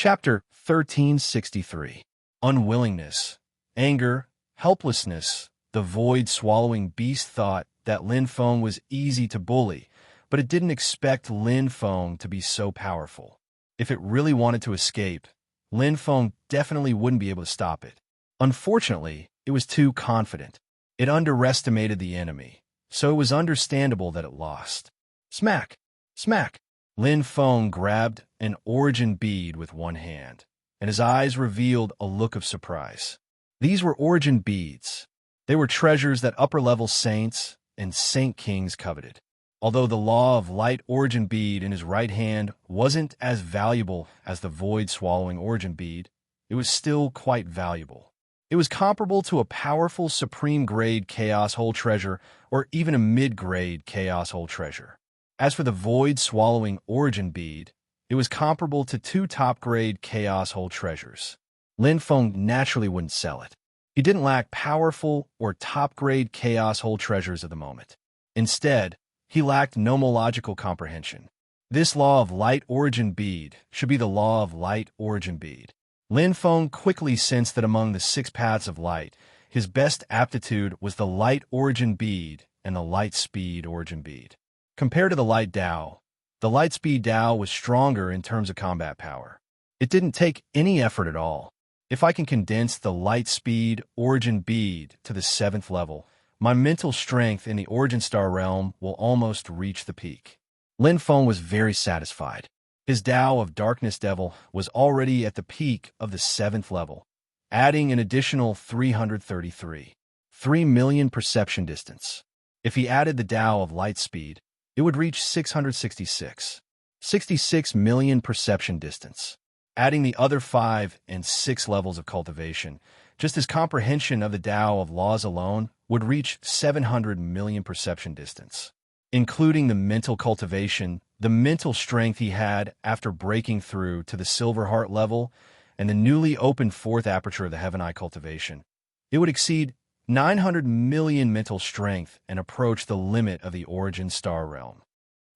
Chapter 1363. Unwillingness, anger, helplessness. The void-swallowing beast thought that Lin Feng was easy to bully, but it didn't expect Lin Feng to be so powerful. If it really wanted to escape, Lin Feng definitely wouldn't be able to stop it. Unfortunately, it was too confident. It underestimated the enemy, so it was understandable that it lost. Smack! Smack! Lin Feng grabbed an origin bead with one hand, and his eyes revealed a look of surprise. These were origin beads. They were treasures that upper-level saints and saint kings coveted. Although the law of light origin bead in his right hand wasn't as valuable as the void-swallowing origin bead, it was still quite valuable. It was comparable to a powerful supreme-grade chaos hole treasure or even a mid-grade chaos hole treasure. As for the void-swallowing origin bead, it was comparable to two top-grade chaos hole treasures. Lin Feng naturally wouldn't sell it. He didn't lack powerful or top-grade chaos hole treasures at the moment. Instead, he lacked nomological comprehension. This law of light origin bead should be the law of light origin bead. Lin Feng quickly sensed that among the 6 paths of light, his best aptitude was the light origin bead and the light speed origin bead. Compared to the light Dao, the light speed Dao was stronger in terms of combat power. It didn't take any effort at all. If I can condense the light speed origin bead to the 7th level, my mental strength in the origin star realm will almost reach the peak. Lin Feng was very satisfied. His Dao of Darkness Devil was already at the peak of the 7th level, adding an additional 333. 3 million perception distance. If he added the Dao of Light Speed, it would reach 666. 66 million perception distance. Adding the other 5 and 6 levels of cultivation, just his comprehension of the Dao of Laws alone would reach 700 million perception distance. Including the mental cultivation, the mental strength he had after breaking through to the Silver Heart level, and the newly opened 4th aperture of the Heaven Eye cultivation, it would exceed 900 million mental strength and approach the limit of the origin star realm.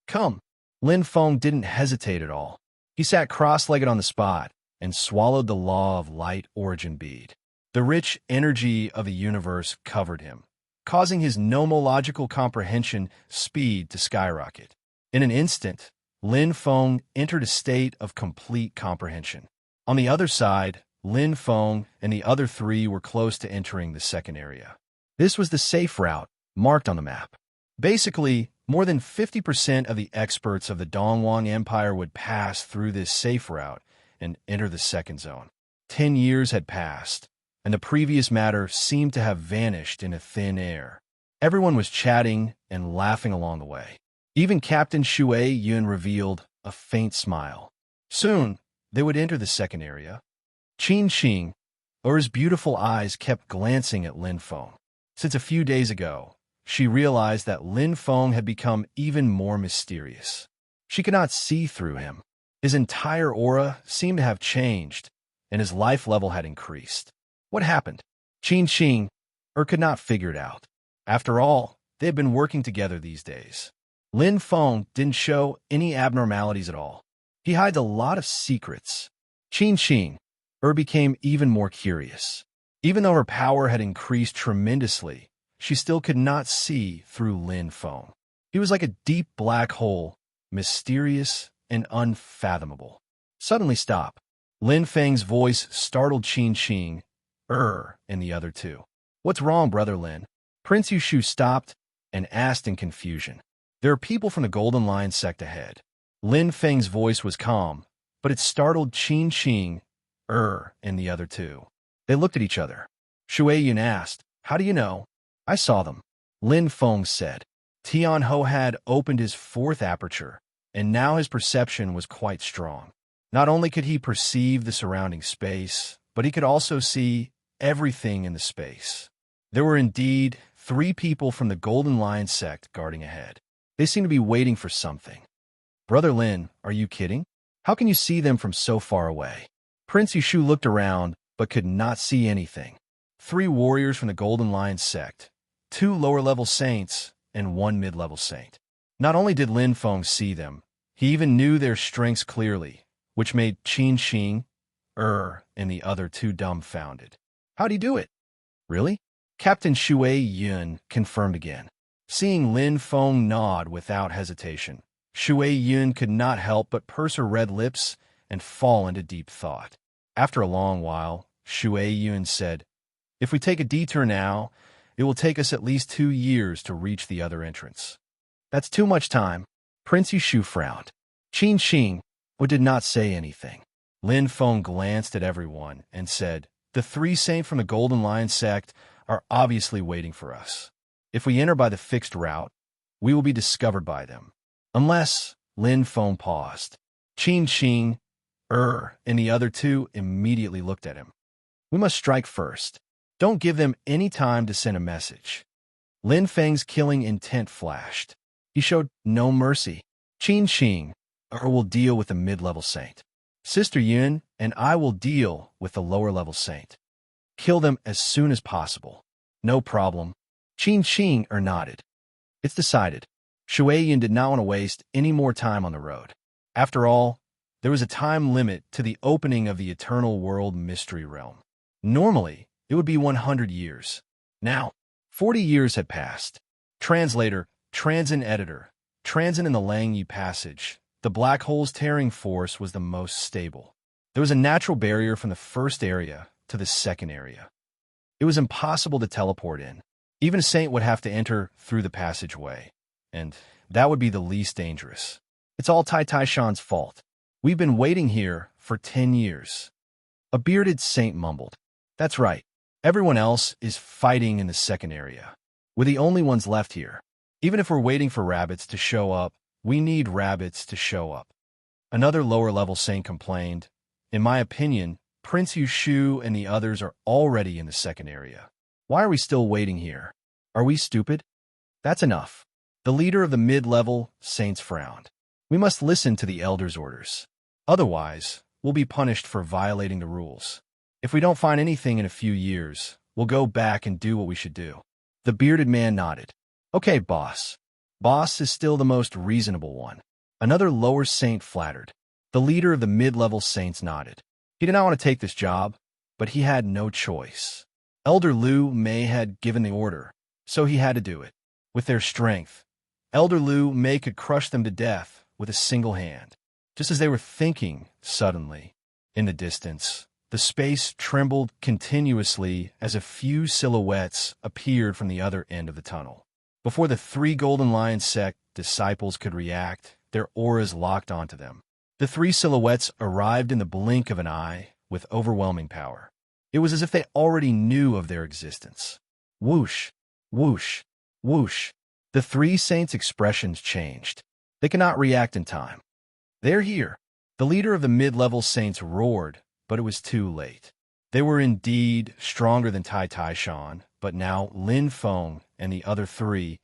Come! Lin Feng didn't hesitate at all. He sat cross-legged on the spot and swallowed the law of light origin bead. The rich energy of the universe covered him, causing his nomological comprehension speed to skyrocket. In an instant, Lin Feng entered a state of complete comprehension. On the other side, Lin Feng and the other 3 were close to entering the 2nd area. This was the safe route, marked on the map. Basically, more than 50% of the experts of the Dongwang Empire would pass through this safe route and enter the 2nd zone. 10 years had passed, and the previous matter seemed to have vanished in a thin air. Everyone was chatting and laughing along the way. Even Captain Shui Yun revealed a faint smile. Soon, they would enter the 2nd area. Qin Qing, or his beautiful eyes kept glancing at Lin Feng. Since a few days ago, she realized that Lin Feng had become even more mysterious. She could not see through him. His entire aura seemed to have changed, and his life level had increased. What happened? Qin Qing could not figure it out. After all, they had been working together these days. Lin Feng didn't show any abnormalities at all. He hides a lot of secrets. Qin Qing became even more curious. Even though her power had increased tremendously, she still could not see through Lin Feng. He was like a deep black hole, mysterious and unfathomable. Suddenly stop. Lin Feng's voice startled Qin Qing, and the other 2. What's wrong, Brother Lin? Prince Yushu stopped and asked in confusion. There are people from the Golden Lion sect ahead. Lin Feng's voice was calm, but it startled Qin Qing, and the other 2. They looked at each other. Shui Yun asked, How do you know? I saw them. Lin Feng said. Tian Ho had opened his 4th aperture, and now his perception was quite strong. Not only could he perceive the surrounding space, but he could also see everything in the space. There were indeed 3 people from the Golden Lion sect guarding ahead. They seemed to be waiting for something. Brother Lin, are you kidding? How can you see them from so far away? Prince Yushu looked around, but could not see anything. 3 warriors from the Golden Lion sect, 2 lower-level saints, and 1 mid-level saint. Not only did Lin Feng see them, he even knew their strengths clearly, which made Qin Qing and the other two dumbfounded. How'd he do it? Really? Captain Shui Yun confirmed again. Seeing Lin Feng nod without hesitation, Shui Yun could not help but purse her red lips and fall into deep thought. After a long while, Shui Yun said, "If we take a detour now, it will take us at least 2 years to reach the other entrance." "That's too much time." Prince Yushu frowned. Qin Xing did not say anything. Lin Feng glanced at everyone and said, "The 3 saints from the Golden Lion sect are obviously waiting for us. If we enter by the fixed route, we will be discovered by them. Unless—" Lin Feng paused. Qin Xing, and the other two immediately looked at him. "We must strike first. Don't give them any time to send a message." Lin Feng's killing intent flashed. He showed no mercy. "Qin Xing will deal with the mid-level saint. Sister Yun and I will deal with the lower-level saint. Kill them as soon as possible." "No problem." Qin Xing nodded. "It's decided." Shui Yun did not want to waste any more time on the road. After all, there was a time limit to the opening of the Eternal World Mystery Realm. Normally, it would be 100 years. Now, 40 years had passed. Translator, Transin Editor, Transin in the Langyi Passage. The black hole's tearing force was the most stable. There was a natural barrier from the first area to the second area. It was impossible to teleport in. Even a saint would have to enter through the passageway, and that would be the least dangerous. "It's all Tai Tai Shan's fault. We've been waiting here for 10 years. A bearded saint mumbled. "That's right. Everyone else is fighting in the second area. We're the only ones left here. Even if we're waiting for rabbits to show up, we need rabbits to show up." Another lower-level saint complained, "In my opinion, Prince Yushu and the others are already in the second area. Why are we still waiting here? Are we stupid?" "That's enough." The leader of the mid-level saints frowned. "We must listen to the elders' orders. Otherwise, we'll be punished for violating the rules. If we don't find anything in a few years, we'll go back and do what we should do." The bearded man nodded. "Okay, boss. Boss is still the most reasonable one." Another lower saint flattered. The leader of the mid-level saints nodded. He did not want to take this job, but he had no choice. Elder Liu Mei had given the order, so he had to do it. With their strength, Elder Liu Mei could crush them to death with a single hand. Just as they were thinking, suddenly, in the distance, the space trembled continuously as a few silhouettes appeared from the other end of the tunnel. Before the 3 Golden Lion sect disciples could react, their auras locked onto them. The 3 silhouettes arrived in the blink of an eye with overwhelming power. It was as if they already knew of their existence. Whoosh, whoosh, whoosh. The 3 saints' expressions changed. They could not react in time. "They're here." The leader of the mid-level saints roared, but it was too late. They were indeed stronger than Tai Tai Shan, but now Lin Feng and the other 3,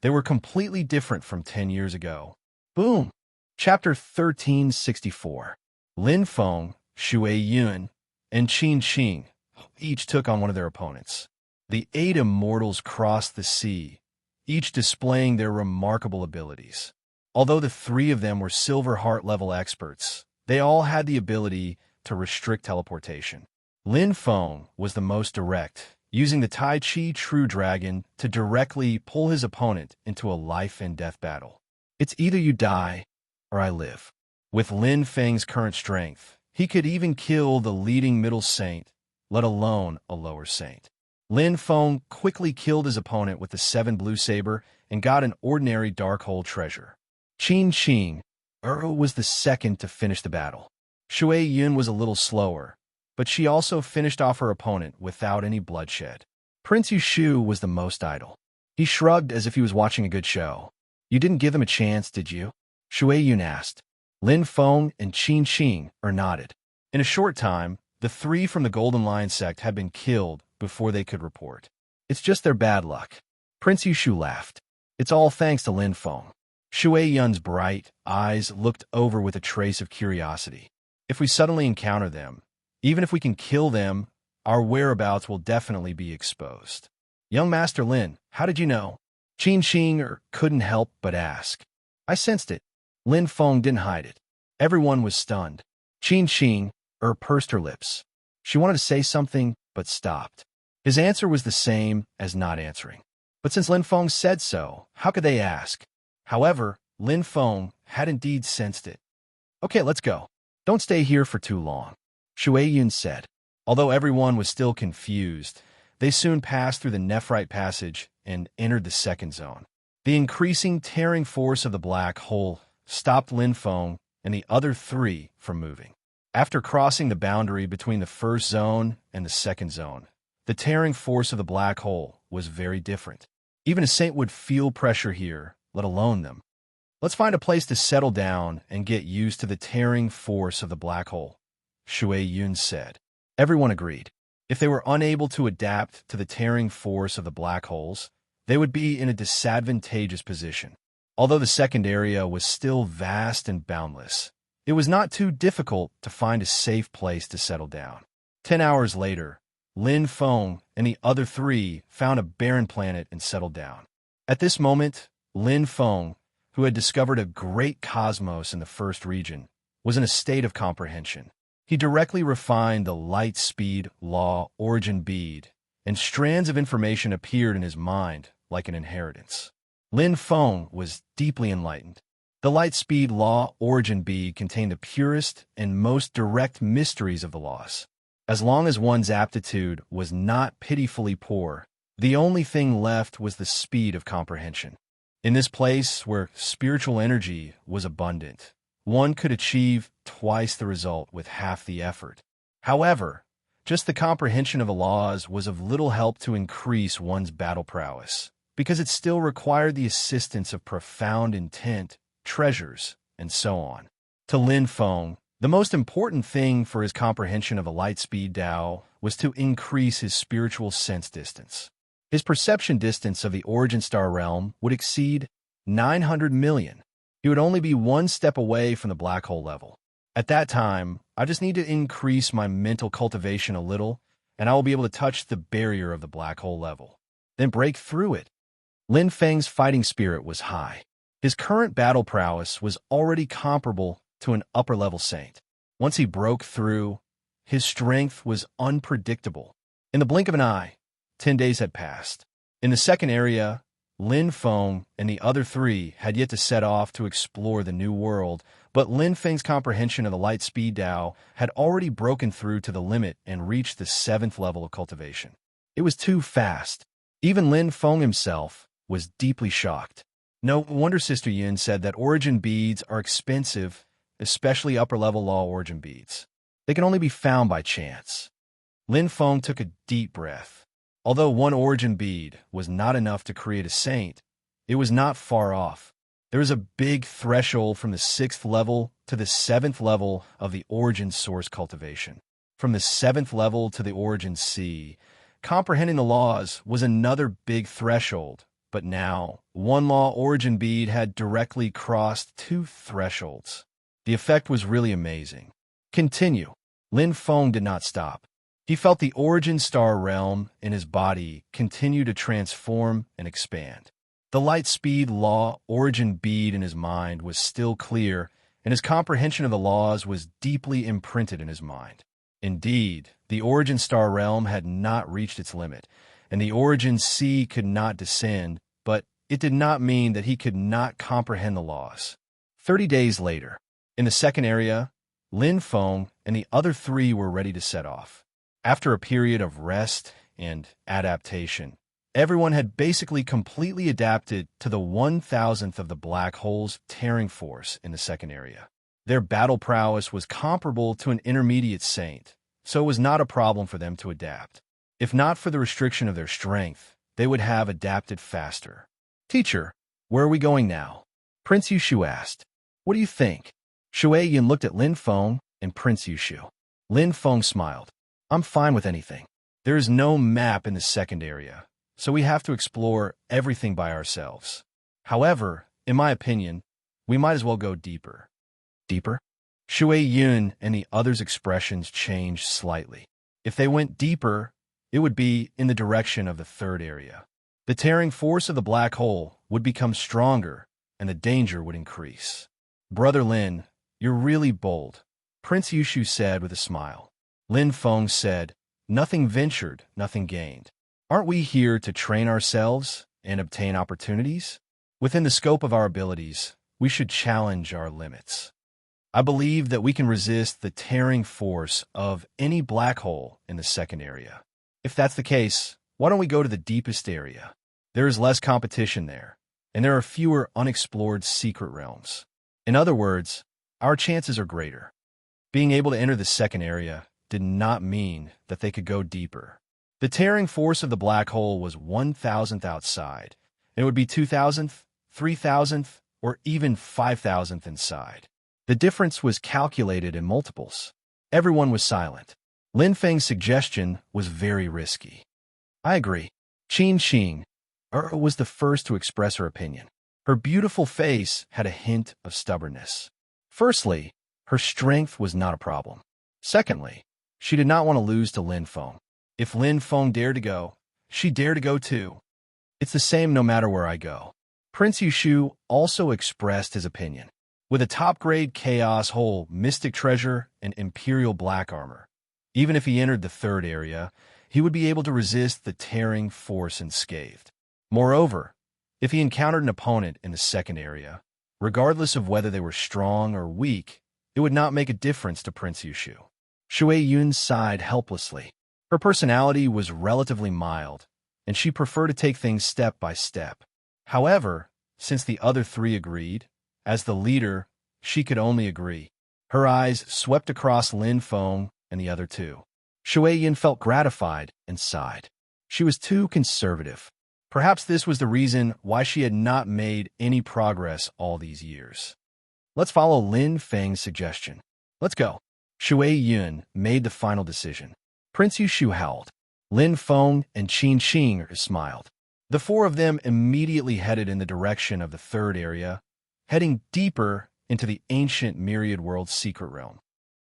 they were completely different from 10 years ago. Boom! Chapter 1364. Lin Feng, Shui Yun, and Qin Xing each took on one of their opponents. The 8 immortals crossed the sea, each displaying their remarkable abilities. Although the 3 of them were Silver Heart level experts, they all had the ability to restrict teleportation. Lin Feng was the most direct, using the Tai Chi True Dragon to directly pull his opponent into a life-and-death battle. "It's either you die, or I live." With Lin Feng's current strength, he could even kill the leading middle saint, let alone a lower saint. Lin Feng quickly killed his opponent with the 7 blue saber and got an ordinary dark hole treasure. Qin Xing was the second to finish the battle. Shui Yun was a little slower, but she also finished off her opponent without any bloodshed. Prince Yushu was the most idle. He shrugged as if he was watching a good show. "You didn't give them a chance, did you?" Shui Yun asked. Lin Feng and Qin Xing nodded. In a short time, the 3 from the Golden Lion sect had been killed before they could report. "It's just their bad luck." Prince Yushu laughed. "It's all thanks to Lin Feng." Shui Yun's bright eyes looked over with a trace of curiosity. "If we suddenly encounter them, even if we can kill them, our whereabouts will definitely be exposed." "Young Master Lin, how did you know?" Qin Xing couldn't help but ask. "I sensed it." Lin Feng didn't hide it. Everyone was stunned. Qin Xing pursed her lips. She wanted to say something, but stopped. His answer was the same as not answering. But since Lin Feng said so, how could they ask? However, Lin Feng had indeed sensed it. Okay, let's go. Don't stay here for too long, Shui Yun said. Although everyone was still confused, they soon passed through the nephrite passage and entered the second zone. The increasing tearing force of the black hole stopped Lin Feng and the other three from moving. After crossing the boundary between the first zone and the second zone, the tearing force of the black hole was very different. Even a saint would feel pressure here, let alone them. Let's find a place to settle down and get used to the tearing force of the black hole, Shui Yun said. Everyone agreed. If they were unable to adapt to the tearing force of the black holes, they would be in a disadvantageous position. Although the second area was still vast and boundless, it was not too difficult to find a safe place to settle down. 10 hours later, Lin Feng and the other three found a barren planet and settled down. At this moment, Lin Feng, who had discovered a great cosmos in the first region, was in a state of comprehension. He directly refined the light speed law origin bead, and strands of information appeared in his mind like an inheritance. Lin Feng was deeply enlightened. The light speed law origin bead contained the purest and most direct mysteries of the laws. As long as one's aptitude was not pitifully poor, the only thing left was the speed of comprehension. In this place where spiritual energy was abundant, one could achieve twice the result with half the effort. However, just the comprehension of the laws was of little help to increase one's battle prowess, because it still required the assistance of profound intent, treasures, and so on. To Lin Feng, the most important thing for his comprehension of a light-speed Tao was to increase his spiritual sense distance. His perception distance of the origin star realm would exceed 900 million. He would only be one step away from the black hole level. At that time, I just need to increase my mental cultivation a little, and I will be able to touch the barrier of the black hole level, then break through it. Lin Feng's fighting spirit was high. His current battle prowess was already comparable to an upper-level saint. Once he broke through, his strength was unpredictable. In the blink of an eye, 10 days had passed. In the second area, Lin Feng and the other three had yet to set off to explore the new world, but Lin Feng's comprehension of the light speed Tao had already broken through to the limit and reached the 7th level of cultivation. It was too fast. Even Lin Feng himself was deeply shocked. No wonder Sister Yin said that origin beads are expensive, especially upper-level law origin beads. They can only be found by chance. Lin Feng took a deep breath. Although one origin bead was not enough to create a saint, it was not far off. There is a big threshold from the 6th level to the 7th level of the origin source cultivation. From the 7th level to the origin sea, comprehending the laws was another big threshold, but now one law origin bead had directly crossed 2 thresholds. The effect was really amazing. Continue. Lin Feng did not stop. He felt the origin star realm in his body continue to transform and expand. The light speed law origin bead in his mind was still clear, and his comprehension of the laws was deeply imprinted in his mind. Indeed, the origin star realm had not reached its limit, and the origin sea could not descend, but it did not mean that he could not comprehend the laws. 30 days later, in the second area, Lin Feng and the other three were ready to set off. After a period of rest and adaptation, everyone had basically completely adapted to the 1,000th of the black hole's tearing force in the second area. Their battle prowess was comparable to an intermediate saint, so it was not a problem for them to adapt. If not for the restriction of their strength, they would have adapted faster. Teacher, where are we going now? Prince Yushu asked. What do you think? Shui Yin looked at Lin Feng and Prince Yushu. Lin Feng smiled. I'm fine with anything. There is no map in the second area, so we have to explore everything by ourselves. However, in my opinion, we might as well go deeper. Deeper? Shui Yun and the others' expressions changed slightly. If they went deeper, it would be in the direction of the third area. The tearing force of the black hole would become stronger, and the danger would increase. Brother Lin, you're really bold. Prince Yushu said with a smile. Lin Feng said, "Nothing ventured, nothing gained. Aren't we here to train ourselves and obtain opportunities? Within the scope of our abilities, we should challenge our limits. I believe that we can resist the tearing force of any black hole in the second area. If that's the case, why don't we go to the deepest area? There is less competition there, and there are fewer unexplored secret realms. In other words, our chances are greater." Being able to enter the second area did not mean that they could go deeper. The tearing force of the black hole was 1,000th outside, and it would be 2,000th, 3,000th, or even 5,000th inside. The difference was calculated in multiples. Everyone was silent. Lin Feng's suggestion was very risky. "I agree." Qin Qing was the first to express her opinion. Her beautiful face had a hint of stubbornness. Firstly, her strength was not a problem. Secondly, she did not want to lose to Lin Feng. If Lin Feng dared to go, she dared to go too. "It's the same no matter where I go." Prince Yushu also expressed his opinion. With a top-grade chaos hole, mystic treasure, and imperial black armor, even if he entered the third area, he would be able to resist the tearing force unscathed. Moreover, if he encountered an opponent in the second area, regardless of whether they were strong or weak, it would not make a difference to Prince Yushu. Shui Yun sighed helplessly. Her personality was relatively mild, and she preferred to take things step by step. However, since the other three agreed, as the leader, she could only agree. Her eyes swept across Lin Feng and the other two. Shui Yun felt gratified and sighed. She was too conservative. Perhaps this was the reason why she had not made any progress all these years. "Let's follow Lin Feng's suggestion. Let's go." Shui Yun made the final decision. Prince Yushu howled. Lin Feng and Qin Qing smiled. The four of them immediately headed in the direction of the third area, heading deeper into the ancient myriad world secret realm.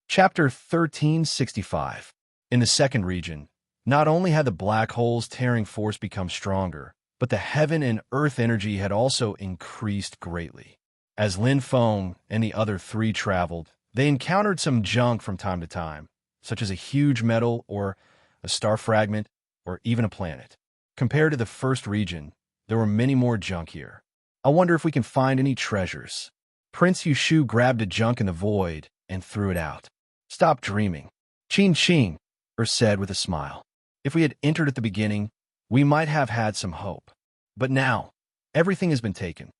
Chapter 1365. In the second region, not only had the black hole's tearing force become stronger, but the heaven and earth energy had also increased greatly. As Lin Feng and the other three traveled, they encountered some junk from time to time, such as a huge metal or a star fragment or even a planet. Compared to the first region, there were many more junk here. "I wonder if we can find any treasures." Prince Yushu grabbed a junk in the void and threw it out. "Stop dreaming," Qin Qing said with a smile. "If we had entered at the beginning, we might have had some hope. But now, everything has been taken."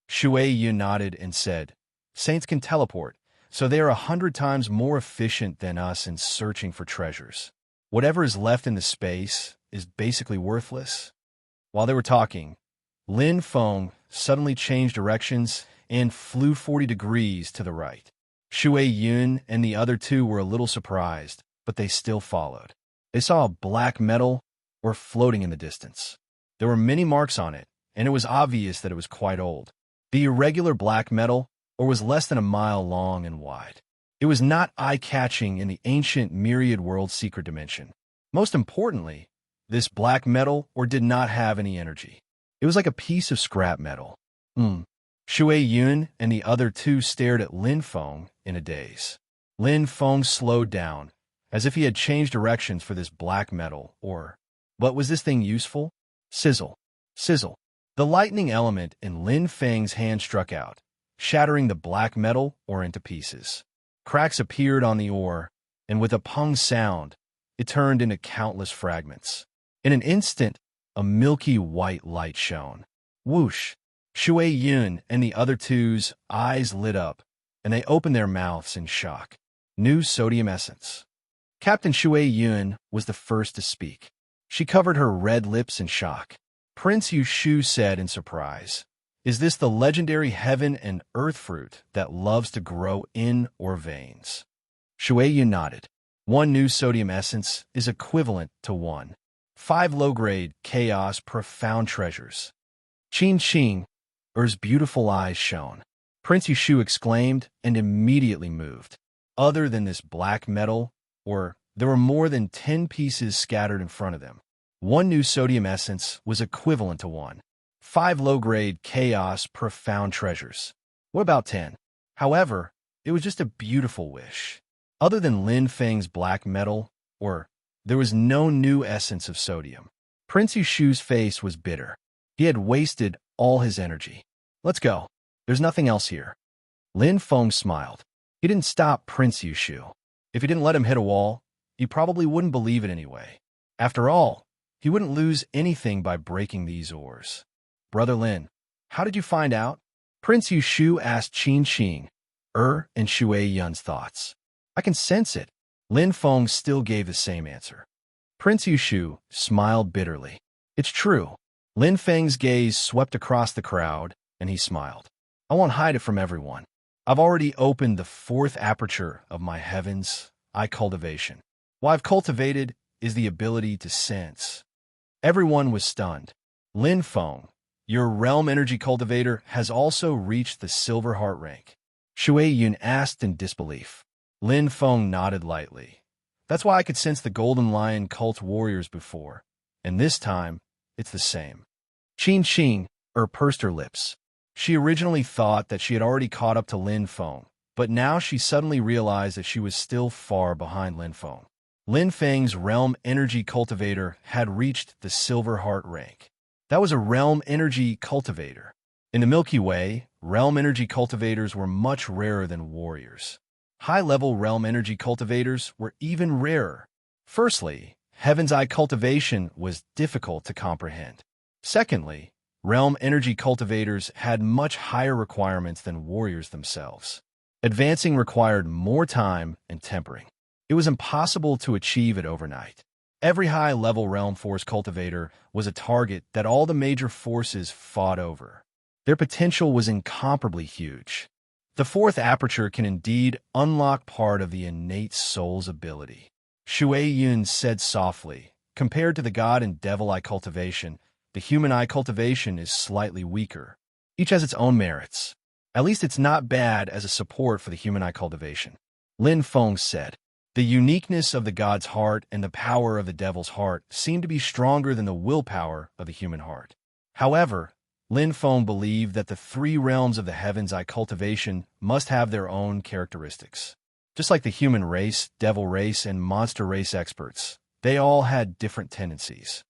Shui Yun nodded and said, "Saints can teleport, so they are 100 times more efficient than us in searching for treasures. Whatever is left in the space is basically worthless." While they were talking, Lin Feng suddenly changed directions and flew 40 degrees to the right. Shui Yun and the other two were a little surprised, but they still followed. They saw a black metal floating in the distance. There were many marks on it, and it was obvious that it was quite old. The irregular black metal was less than a mile long and wide. It was not eye-catching in the ancient myriad world secret dimension. Most importantly, this black metal did not have any energy. It was like a piece of scrap metal. Shui Yun and the other two stared at Lin Feng in a daze. Lin Feng slowed down, as if he had changed directions for this black metal, but was this thing useful? Sizzle. Sizzle. The lightning element in Lin Feng's hand struck out, shattering the black metal into pieces. Cracks appeared on the ore, and with a pung sound, it turned into countless fragments. In an instant, a milky white light shone. Whoosh! Shui Yun and the other two's eyes lit up, and they opened their mouths in shock. New sodium essence. Captain Shui Yun was the first to speak. She covered her red lips in shock. Prince Yushu said in surprise, "Is this the legendary heaven and earth fruit that loves to grow in our veins?" Shui Yun nodded. 1 new sodium essence is equivalent to 5 low-grade chaos profound treasures. Qin Qing's beautiful eyes shone. Prince Yushu exclaimed and immediately moved. Other than this black metal, there were more than 10 pieces scattered in front of them. 1 new sodium essence was equivalent to 5 low-grade chaos profound treasures. What about 10? However, it was just a beautiful wish. Other than Lin Feng's black metal, there was no new essence of sodium. Prince Yushu's face was bitter. He had wasted all his energy. Let's go. There's nothing else here. Lin Feng smiled. He didn't stop Prince Yushu. If he didn't let him hit a wall, he probably wouldn't believe it anyway. After all, he wouldn't lose anything by breaking these oars. Brother Lin, how did you find out? Prince Yushu asked Qin Qing, and Shui Yun's thoughts. I can sense it. Lin Feng still gave the same answer. Prince Yushu smiled bitterly. It's true. Lin Feng's gaze swept across the crowd, and he smiled. I won't hide it from everyone. I've already opened the 4th aperture of my heaven's eye cultivation. What I've cultivated is the ability to sense. Everyone was stunned. Lin Feng, your realm energy cultivator has also reached the silver heart rank. Shui Yun asked in disbelief. Lin Feng nodded lightly. That's why I could sense the Golden Lion cult warriors before, and this time, it's the same. Qin Qing pursed her lips. She originally thought that she had already caught up to Lin Feng, but now she suddenly realized that she was still far behind Lin Feng. Lin Feng's realm energy cultivator had reached the silver heart rank. That was a realm energy cultivator. In the Milky Way, realm energy cultivators were much rarer than warriors. High-level realm energy cultivators were even rarer. Firstly, Heaven's Eye cultivation was difficult to comprehend. Secondly, realm energy cultivators had much higher requirements than warriors themselves. Advancing required more time and tempering. It was impossible to achieve it overnight. Every high-level realm force cultivator was a target that all the major forces fought over. Their potential was incomparably huge. The 4th aperture can indeed unlock part of the innate soul's ability. Shui Yun said softly, compared to the God and Devil Eye cultivation, the human eye cultivation is slightly weaker. Each has its own merits. At least it's not bad as a support for the human eye cultivation. Lin Feng said, the uniqueness of the God's heart and the power of the Devil's heart seem to be stronger than the willpower of the human heart. However, Lin Feng believed that the 3 realms of the Heaven's Eye cultivation must have their own characteristics. Just like the human race, devil race, and monster race experts, they all had different tendencies.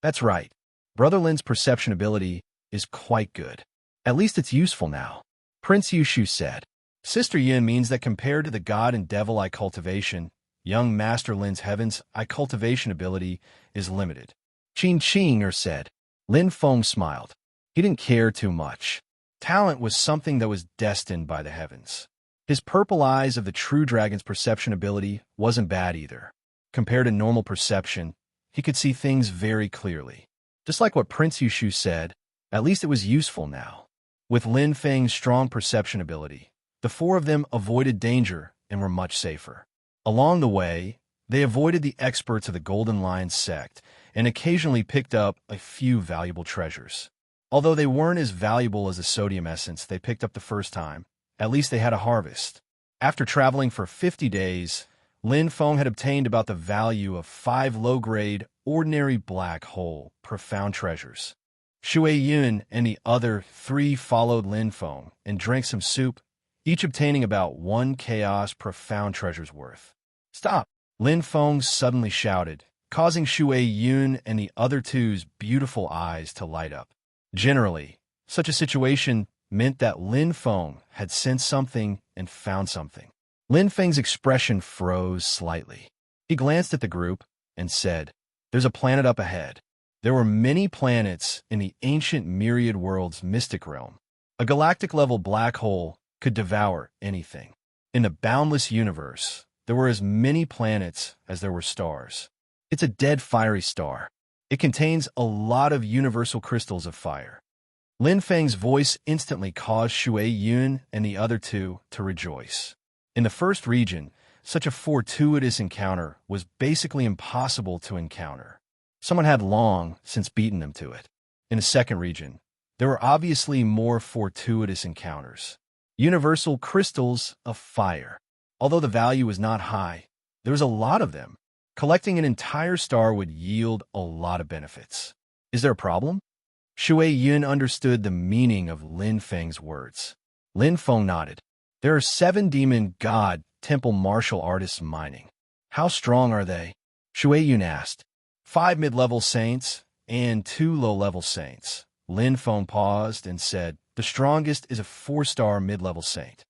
That's right. Brother Lin's perception ability is quite good. At least it's useful now. Prince Yushu said. Sister Yin means that compared to the God and Devil Eye cultivation, young Master Lin's Heaven's Eye cultivation ability is limited. Qin Qing said. Lin Feng smiled. He didn't care too much. Talent was something that was destined by the heavens. His purple eyes of the true dragon's perception ability wasn't bad either. Compared to normal perception, he could see things very clearly. Just like what Prince Yushu said, at least it was useful now. With Lin Feng's strong perception ability, the 4 of them avoided danger and were much safer. Along the way, they avoided the experts of the Golden Lion sect and occasionally picked up a few valuable treasures. Although they weren't as valuable as the sodium essence they picked up the first time, at least they had a harvest. After traveling for 50 days, Lin Feng had obtained about the value of 5 low-grade, ordinary black hole, profound treasures. Shui Yun and the other 3 followed Lin Feng and drank some soup, each obtaining about 1 chaos profound treasure's worth. Stop! Lin Feng suddenly shouted, causing Shui Yun and the other 2's beautiful eyes to light up. Generally, such a situation meant that Lin Feng had sensed something and found something. Lin Feng's expression froze slightly. He glanced at the group and said, "There's a planet up ahead." There were many planets in the ancient myriad world's mystic realm. A galactic-level black hole could devour anything. In the boundless universe, there were as many planets as there were stars. It's a dead fiery star. It contains a lot of universal crystals of fire. Lin Feng's voice instantly caused Shui Yun and the other 2 to rejoice. In the first region, such a fortuitous encounter was basically impossible to encounter. Someone had long since beaten them to it. In the second region, there were obviously more fortuitous encounters. Universal crystals of fire. Although the value was not high, there was a lot of them. Collecting an entire star would yield a lot of benefits. Is there a problem? Shui Yun understood the meaning of Lin Feng's words. Lin Feng nodded. There are 7 demon god temple martial artists mining. How strong are they? Shuai-yun asked. 5 mid-level saints and 2 low-level saints. Lin Feng paused and said, the strongest is a 4-star mid-level saint.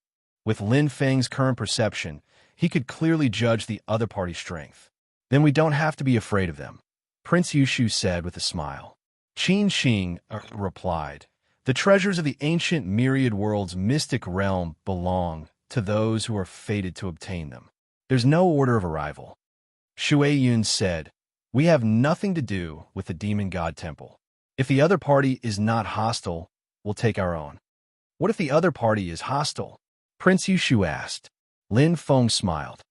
With Lin Feng's current perception, he could clearly judge the other party's strength. Then we don't have to be afraid of them, Prince Yushu said with a smile. Qin Xing replied, the treasures of the ancient myriad world's mystic realm belong to those who are fated to obtain them. There's no order of arrival. Shuai-yun said, we have nothing to do with the demon god temple. If the other party is not hostile, we'll take our own. What if the other party is hostile? Prince Yushu asked. Lin Feng smiled.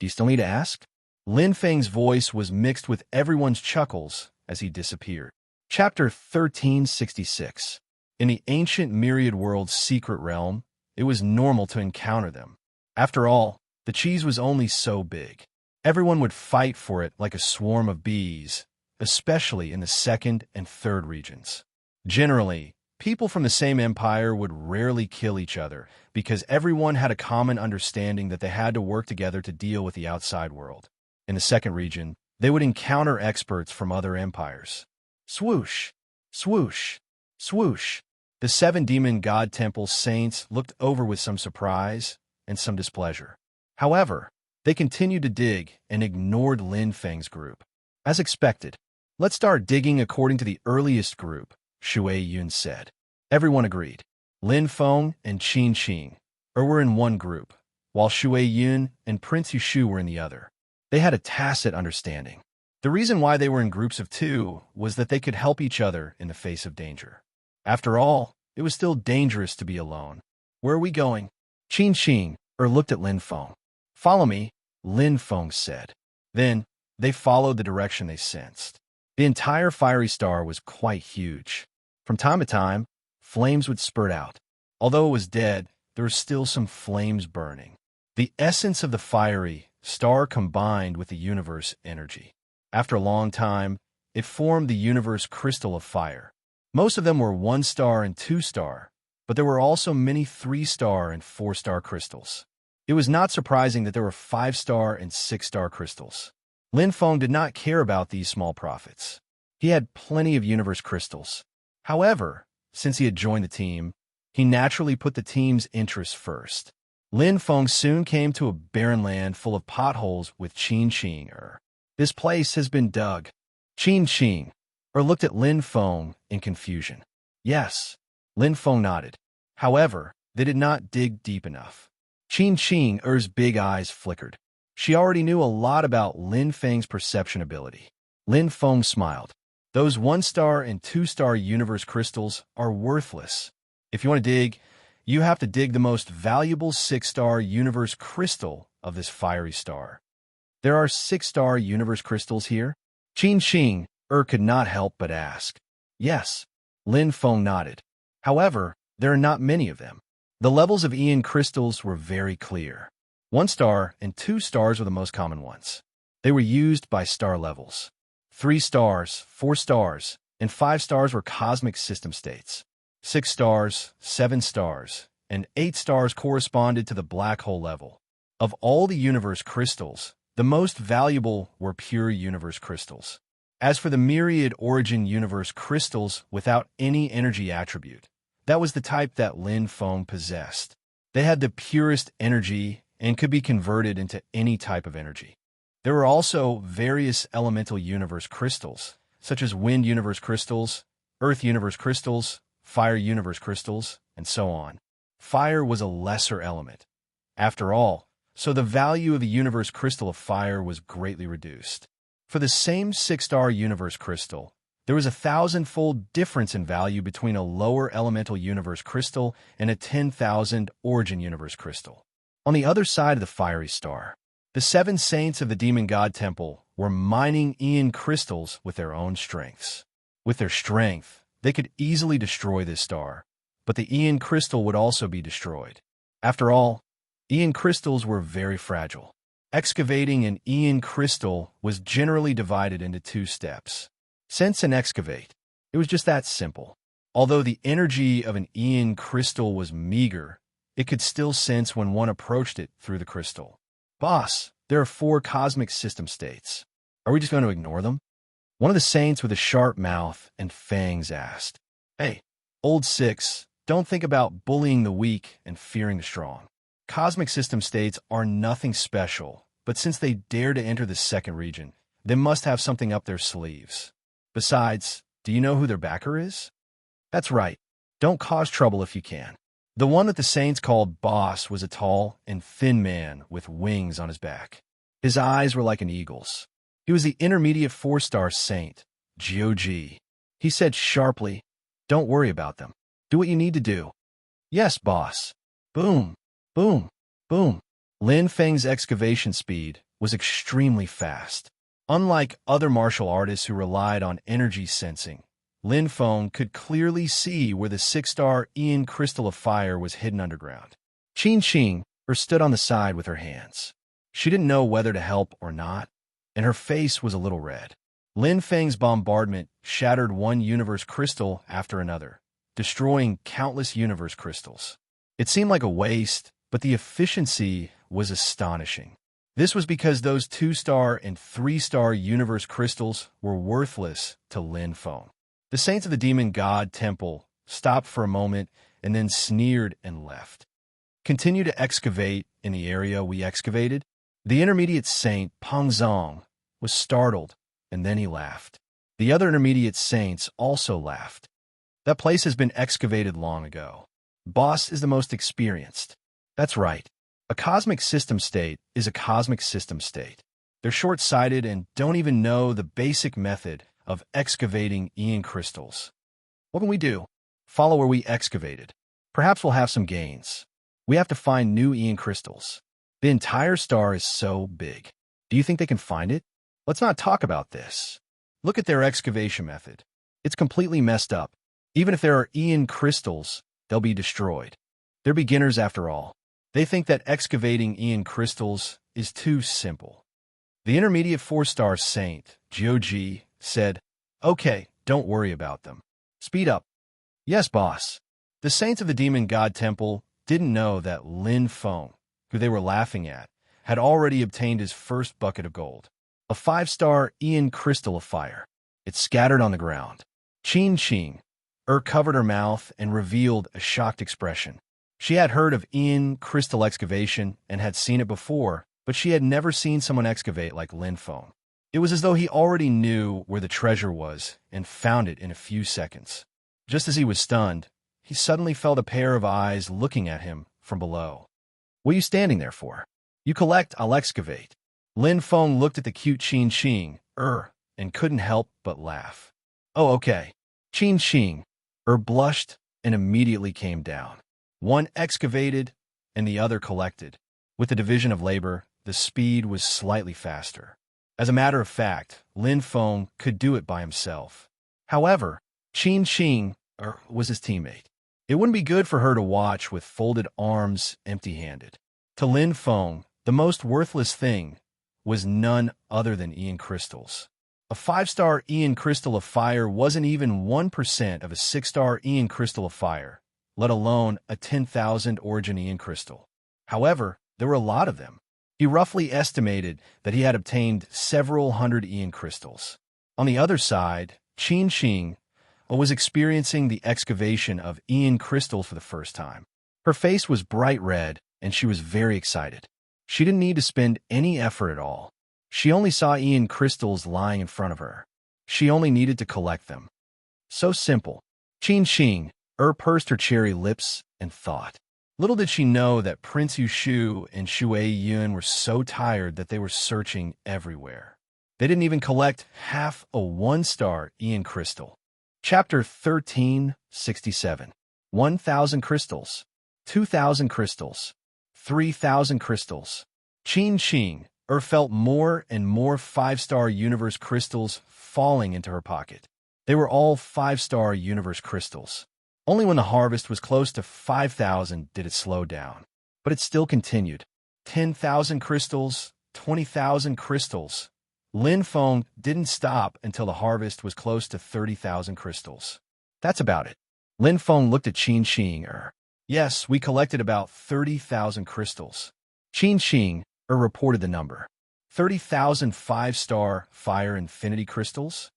Do you still need to ask? Lin Feng's voice was mixed with everyone's chuckles as he disappeared. Chapter 1366. In the ancient myriad world's secret realm, it was normal to encounter them. After all, the cheese was only so big. Everyone would fight for it like a swarm of bees, especially in the second and third regions. Generally, people from the same empire would rarely kill each other because everyone had a common understanding that they had to work together to deal with the outside world. In the second region, they would encounter experts from other empires. Swoosh, swoosh, swoosh. The 7 demon god temple saints looked over with some surprise and some displeasure. However, they continued to dig and ignored Lin Feng's group. As expected, let's start digging according to the earliest group, Shuai-yun said. Everyone agreed. Lin Feng and Qin Xing were in one group, while Shuai-yun and Prince Yushu were in the other. They had a tacit understanding. The reason why they were in groups of 2 was that they could help each other in the face of danger. After all, it was still dangerous to be alone. Where are we going? Qin Xing looked at Lin Feng. Follow me, Lin Feng said. Then, they followed the direction they sensed. The entire fiery star was quite huge. From time to time, flames would spurt out. Although it was dead, there were still some flames burning. The essence of the fiery star combined with the universe energy. After a long time, it formed the universe crystal of fire. Most of them were 1-star and 2-star, but there were also many 3-star and 4-star crystals. It was not surprising that there were 5-star and 6-star crystals. Lin Feng did not care about these small profits. He had plenty of universe crystals. However, since he had joined the team, he naturally put the team's interests first. Lin Feng soon came to a barren land full of potholes with Qin Xing. This place has been dug. Qin Xing looked at Lin Feng in confusion. Yes, Lin Feng nodded. However, they did not dig deep enough. Qin Xing's big eyes flickered. She already knew a lot about Lin Feng's perception ability. Lin Feng smiled. Those 1-star and 2-star universe crystals are worthless. If you want to dig, you have to dig the most valuable 6-star universe crystal of this fiery star. There are 6-star universe crystals here? Qin Xing could not help but ask. Yes, Lin Feng nodded. However, there are not many of them. The levels of Ian crystals were very clear. 1-star and 2 stars were the most common ones. They were used by star levels. 3 stars, 4 stars, and 5 stars were cosmic system states. 6 stars, 7 stars, and 8 stars corresponded to the black hole level. Of all the universe crystals, the most valuable were pure universe crystals. As for the myriad origin universe crystals without any energy attribute, that was the type that Lin Feng possessed. They had the purest energy and could be converted into any type of energy. There were also various elemental universe crystals, such as wind universe crystals, earth universe crystals, fire universe crystals, and so on. Fire was a lesser element. After all, so the value of the universe crystal of fire was greatly reduced. For the same 6-star universe crystal, there was a 1,000-fold difference in value between a lower elemental universe crystal and a 10,000 origin universe crystal. On the other side of the fiery star, the 7 saints of the demon god temple were mining Ian crystals with their own strengths. With their strength, they could easily destroy this star, but the Ian crystal would also be destroyed. After all, Ian crystals were very fragile. Excavating an Ian crystal was generally divided into 2 steps. Sense and excavate. It was just that simple. Although the energy of an Ian crystal was meager, it could still sense when one approached it through the crystal. Boss, there are 4 cosmic system states. Are we just going to ignore them? One of the saints with a sharp mouth and fangs asked. Hey, old six, don't think about bullying the weak and fearing the strong. Cosmic system states are nothing special, but since they dare to enter the second region, they must have something up their sleeves. Besides, do you know who their backer is? That's right. Don't cause trouble if you can. The one that the saints called Boss was a tall and thin man with wings on his back. His eyes were like an eagle's. He was the intermediate 4-star saint, Gog. He said sharply, don't worry about them. Do what you need to do. Yes, boss. Boom, boom, boom. Lin Feng's excavation speed was extremely fast. Unlike other martial artists who relied on energy sensing, Lin Feng could clearly see where the 6-star Ian crystal of fire was hidden underground. Qin Qing stood on the side with her hands. She didn't know whether to help or not, and her face was a little red. Lin Feng's bombardment shattered one universe crystal after another, destroying countless universe crystals. It seemed like a waste, but the efficiency was astonishing. This was because those 2-star and 3-star universe crystals were worthless to Lin Feng. The saints of the demon god temple stopped for a moment and then sneered and left. Continue to excavate in the area we excavated? The intermediate saint, Peng Zong, was startled, and then he laughed. The other intermediate saints also laughed. That place has been excavated long ago. Boss is the most experienced. That's right. A cosmic system state is a cosmic system state. They're short-sighted and don't even know the basic method of excavating Ian crystals. What can we do? Follow where we excavated. Perhaps we'll have some gains. We have to find new Ian crystals. The entire star is so big. Do you think they can find it? Let's not talk about this. Look at their excavation method. It's completely messed up. Even if there are Ian crystals, they'll be destroyed. They're beginners after all. They think that excavating Ian crystals is too simple. The intermediate 4-star saint, Gog, said, Okay, don't worry about them. Speed up. Yes, boss. The saints of the demon god temple didn't know that Lin Feng, who they were laughing at, had already obtained his first bucket of gold. A 5-star Ian crystal of fire. It scattered on the ground. Qin Qing covered her mouth and revealed a shocked expression. She had heard of Ian crystal excavation and had seen it before, but she had never seen someone excavate like Lin Feng. It was as though he already knew where the treasure was and found it in a few seconds. Just as he was stunned, he suddenly felt a pair of eyes looking at him from below. What are you standing there for? You collect, I'll excavate. Lin Feng looked at the cute Qin Qing, and couldn't help but laugh. Oh, okay. Qin Qing, blushed and immediately came down. One excavated and the other collected. With the division of labor, the speed was slightly faster. As a matter of fact, Lin Feng could do it by himself. However, Qin Qing was his teammate. It wouldn't be good for her to watch with folded arms, empty-handed. To Lin Feng, the most worthless thing was none other than Ian crystals. A 5-star Ian crystal of fire wasn't even 1% of a 6-star Ian crystal of fire, let alone a 10,000 origin Ian crystal. However, there were a lot of them. He roughly estimated that he had obtained several hundred Ian crystals. On the other side, Qin Qing was experiencing the excavation of Ian crystals for the first time. Her face was bright red, and she was very excited. She didn't need to spend any effort at all. She only saw Ian crystals lying in front of her. She only needed to collect them. So simple. Qin Qing pursed her cherry lips and thought. Little did she know that Prince Yushu and Shui Yun were so tired that they were searching everywhere. They didn't even collect half a 1-star Ian crystal. Chapter 1367. 1,000 crystals. 2,000 crystals. 3,000 crystals. Qin Qing felt more and more 5-star universe crystals falling into her pocket. They were all 5-star universe crystals. Only when the harvest was close to 5,000 did it slow down. But it still continued. 10,000 crystals, 20,000 crystals. Lin Feng didn't stop until the harvest was close to 30,000 crystals. That's about it. Lin Feng looked at Qin Qing. Yes, we collected about 30,000 crystals. Qing reported the number. 30,000 5-star fire infinity crystals?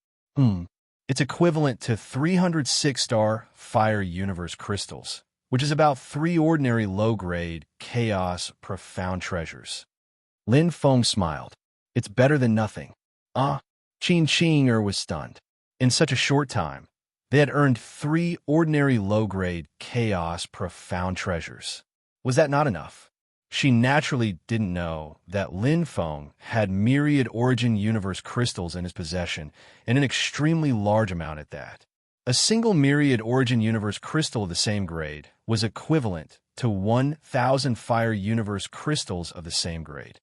It's equivalent to 300 6-star fire universe crystals, which is about 3 ordinary low-grade chaos profound treasures. Lin Feng smiled. It's better than nothing. Qing was stunned. In such a short time, they had earned 3 ordinary low-grade chaos profound treasures. Was that not enough? She naturally didn't know that Lin Feng had myriad origin universe crystals in his possession, and an extremely large amount at that. A single myriad origin universe crystal of the same grade was equivalent to 1,000 fire universe crystals of the same grade.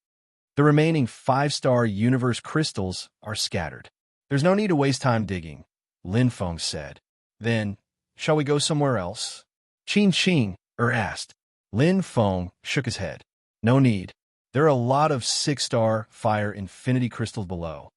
The remaining 5-star universe crystals are scattered. There's no need to waste time digging, Lin Feng said. Then, shall we go somewhere else? Qing asked. Lin Feng shook his head. No need. There are a lot of 6-star fire infinity crystals below.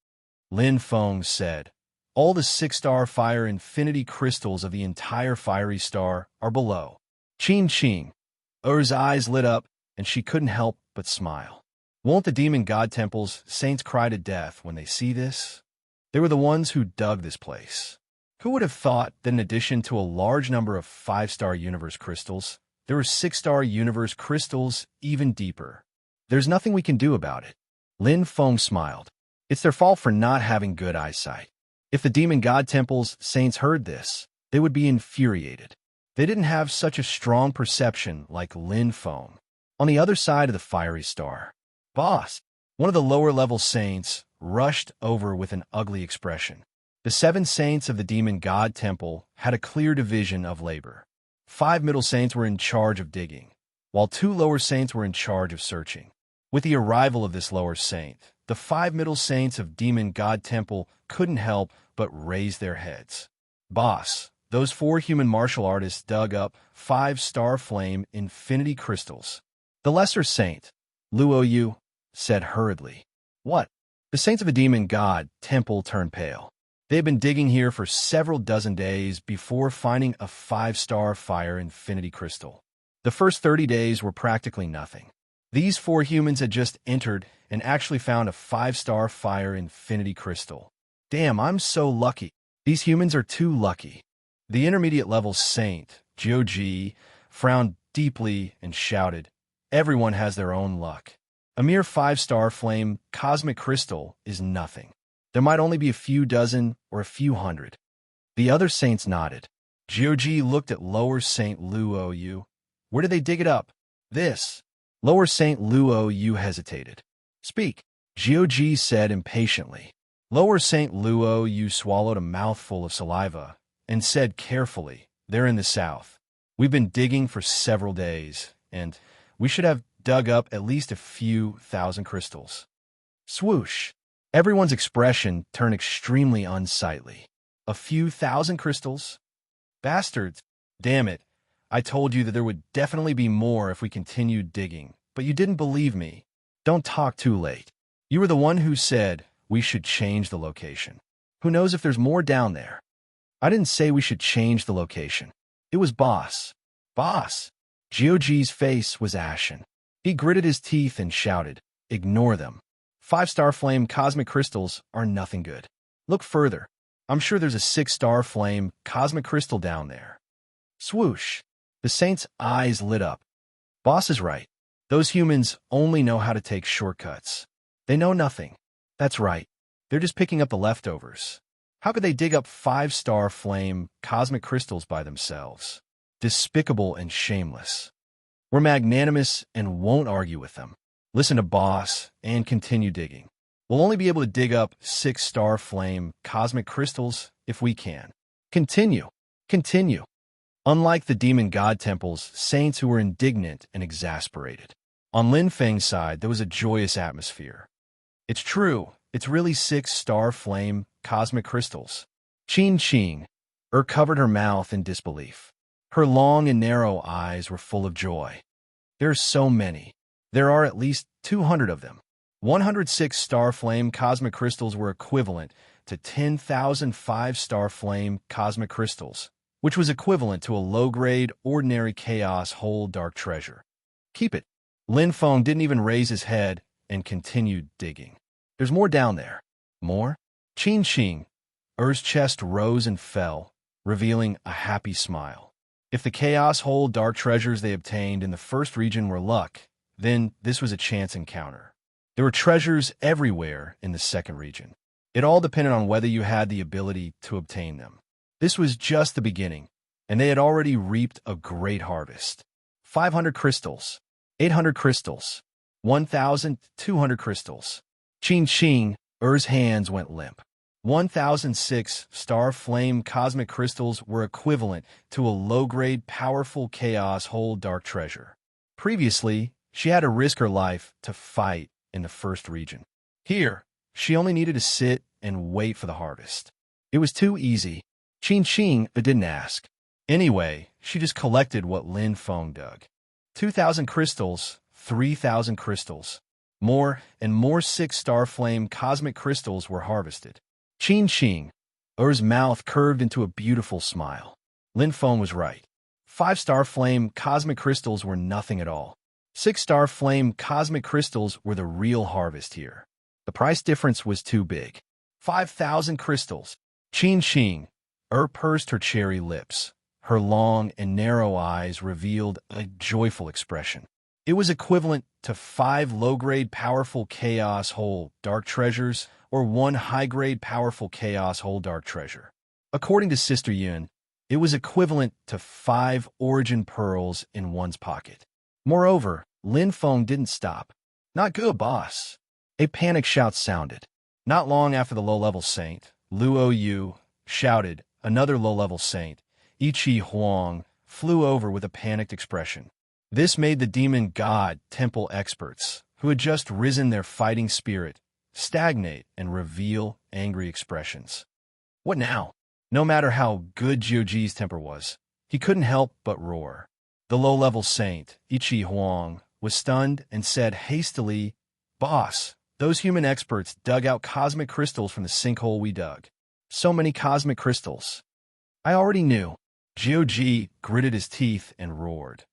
Lin Feng said. All the 6-star fire infinity crystals of the entire fiery star are below. Qing's eyes lit up, and she couldn't help but smile. Won't the demon god temple's saints cry to death when they see this? They were the ones who dug this place. Who would have thought that in addition to a large number of 5-star universe crystals, there were 6-star universe crystals even deeper? There's nothing we can do about it. Lin Feng smiled. It's their fault for not having good eyesight. If the demon god temple's saints heard this, they would be infuriated. They didn't have such a strong perception like Lin Feng. On the other side of the fiery star, Boss, one of the lower-level saints, rushed over with an ugly expression. The 7 saints of the demon god temple had a clear division of labor. 5 middle saints were in charge of digging, while 2 lower saints were in charge of searching. With the arrival of this lower saint, the 5 middle saints of demon god temple couldn't help but raise their heads. Boss, those 4 human martial artists dug up 5-star flame infinity crystals. The lesser saint, Luoyu, said hurriedly. What? The saints of a demon god temple turned pale. They had been digging here for several dozen days before finding a 5-star fire infinity crystal. The first 30 days were practically nothing. These 4 humans had just entered and actually found a 5-star fire infinity crystal. Damn, I'm so lucky. These humans are too lucky. The intermediate-level saint, Jiuji, frowned deeply and shouted, Everyone has their own luck. A mere 5-star flame cosmic crystal is nothing. There might only be a few dozen or a few hundred. The other saints nodded. Jiuji looked at Lower Saint Luoyu. Where did they dig it up? This. Lower Saint Luoyu hesitated. Speak, Jiuji said impatiently. Lower Saint Luoyu swallowed a mouthful of saliva and said carefully, They're in the south. We've been digging for several days, and we should have dug up at least a few thousand crystals. Swoosh. Everyone's expression turned extremely unsightly. A few thousand crystals? Bastards. Damn it. I told you that there would definitely be more if we continued digging, but you didn't believe me. Don't talk too late. You were the one who said we should change the location. Who knows if there's more down there? I didn't say we should change the location. It was Boss. Boss. Jiuji's face was ashen. He gritted his teeth and shouted, Ignore them. 5-star flame cosmic crystals are nothing good. Look further. I'm sure there's a 6-star flame cosmic crystal down there. Swoosh. The saint's eyes lit up. Boss is right. Those humans only know how to take shortcuts. They know nothing. That's right. They're just picking up the leftovers. How could they dig up 5-star flame cosmic crystals by themselves? Despicable and shameless. We're magnanimous and won't argue with them. Listen to Boss and continue digging. We'll only be able to dig up 6-star flame cosmic crystals if we can. Continue. Continue. Unlike the demon god temple's saints who were indignant and exasperated. On Lin Feng's side, there was a joyous atmosphere. It's true. It's really 6-star flame cosmic crystals. Qing covered her mouth in disbelief. Her long and narrow eyes were full of joy. There are so many. There are at least 200 of them. 106 star flame cosmic crystals were equivalent to 10,000 5-star flame cosmic crystals. which was equivalent to a low-grade, ordinary chaos whole dark treasure. Keep it. Lin Feng didn't even raise his head and continued digging. There's more down there. More? Qing Qing. Er's chest rose and fell, revealing a happy smile. If the chaos whole dark treasures they obtained in the first region were luck, then this was a chance encounter. There were treasures everywhere in the second region. It all depended on whether you had the ability to obtain them. This was just the beginning, and they had already reaped a great harvest. 500 crystals, 800 crystals, 1,200 crystals. Qing Qing, Er's hands went limp. 1,006 star flame cosmic crystals were equivalent to a low-grade powerful chaos whole dark treasure. Previously, she had to risk her life to fight in the first region. Here, she only needed to sit and wait for the harvest. It was too easy. Qing Qing didn't ask. Anyway, she just collected what Lin Feng dug. 2,000 crystals, 3,000 crystals. More and more 6-star flame cosmic crystals were harvested. Qing Qing. Er's mouth curved into a beautiful smile. Lin Feng was right. 5-star flame cosmic crystals were nothing at all. 6-star flame cosmic crystals were the real harvest here. The price difference was too big. 5,000 crystals. Qing Qing. Pursed her cherry lips. Her long and narrow eyes revealed a joyful expression. It was equivalent to 5 low-grade powerful chaos whole dark treasures or 1 high-grade powerful chaos whole dark treasure. According to Sister Yun, it was equivalent to 5 origin pearls in one's pocket. Moreover, Lin Feng didn't stop. Not good, boss. A panic shout sounded. Not long after the low-level saint, Luo Yu, shouted, another low-level saint, Ichi Huang, flew over with a panicked expression. This made the demon god temple experts, who had just risen their fighting spirit, stagnate and reveal angry expressions. What now? No matter how good Jiuji's temper was, he couldn't help but roar. The low-level saint, Ichi Huang, was stunned and said hastily, Boss, those human experts dug out cosmic crystals from the sinkhole we dug. So many cosmic crystals. I already knew. Jiuji gritted his teeth and roared.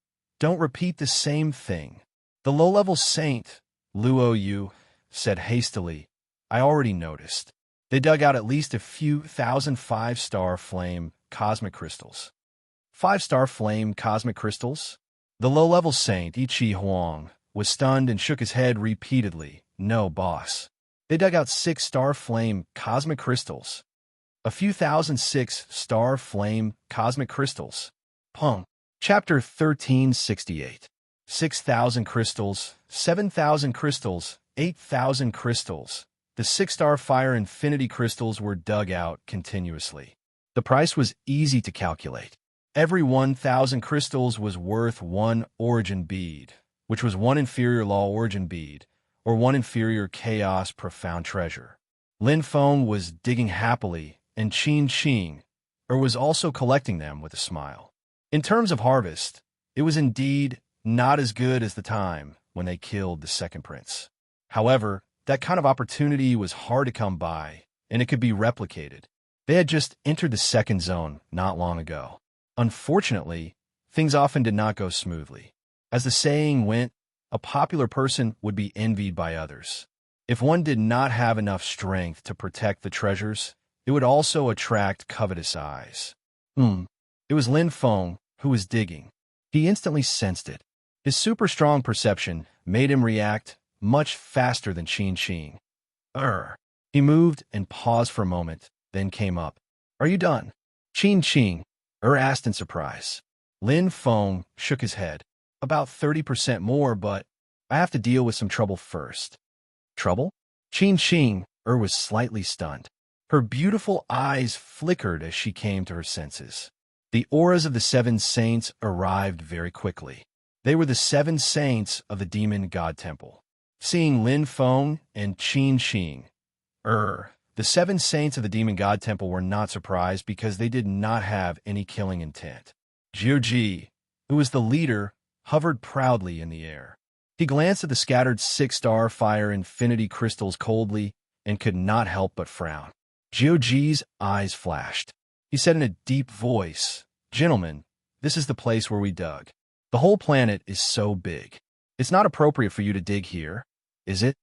Don't repeat the same thing. The low-level saint, Luo Yu, said hastily, I already noticed. They dug out at least a few thousand 5-star flame cosmic crystals. 5-star flame cosmic crystals? The low-level saint, Ichi Huang, was stunned and shook his head repeatedly. No, boss. They dug out 6-star flame cosmic crystals. A few thousand 6-star flame cosmic crystals. Pung. Chapter 1368. 6,000 crystals, 7,000 crystals, 8,000 crystals. The 6-star fire infinity crystals were dug out continuously. The price was easy to calculate. Every 1,000 crystals was worth 1 origin bead, which was 1 inferior law origin bead, or 1 inferior chaos profound treasure. Lin Feng was digging happily, and Qing Qing, was also collecting them with a smile. In terms of harvest, it was indeed not as good as the time when they killed the second prince. However, that kind of opportunity was hard to come by, and it could be replicated. They had just entered the second zone not long ago. Unfortunately, things often did not go smoothly. As the saying went, a popular person would be envied by others. If one did not have enough strength to protect the treasures, it would also attract covetous eyes. It was Lin Feng who was digging. He instantly sensed it. His super strong perception made him react much faster than Qing Qing. He moved and paused for a moment, then came up. Are you done? Qing Qing, asked in surprise. Lin Feng shook his head. About 30% more, but I have to deal with some trouble first. Trouble? Qing Qing, was slightly stunned. Her beautiful eyes flickered as she came to her senses. The auras of the 7 saints arrived very quickly. They were the 7 saints of the demon god temple. Seeing Lin Feng and Qing Qing, the 7 saints of the demon god temple were not surprised because they did not have any killing intent. Jiuji, who was the leader, hovered proudly in the air. He glanced at the scattered 6-star fire infinity crystals coldly and could not help but frown. Jiuji's eyes flashed. He said in a deep voice, Gentlemen, this is the place where we dug. The whole planet is so big. It's not appropriate for you to dig here, is it?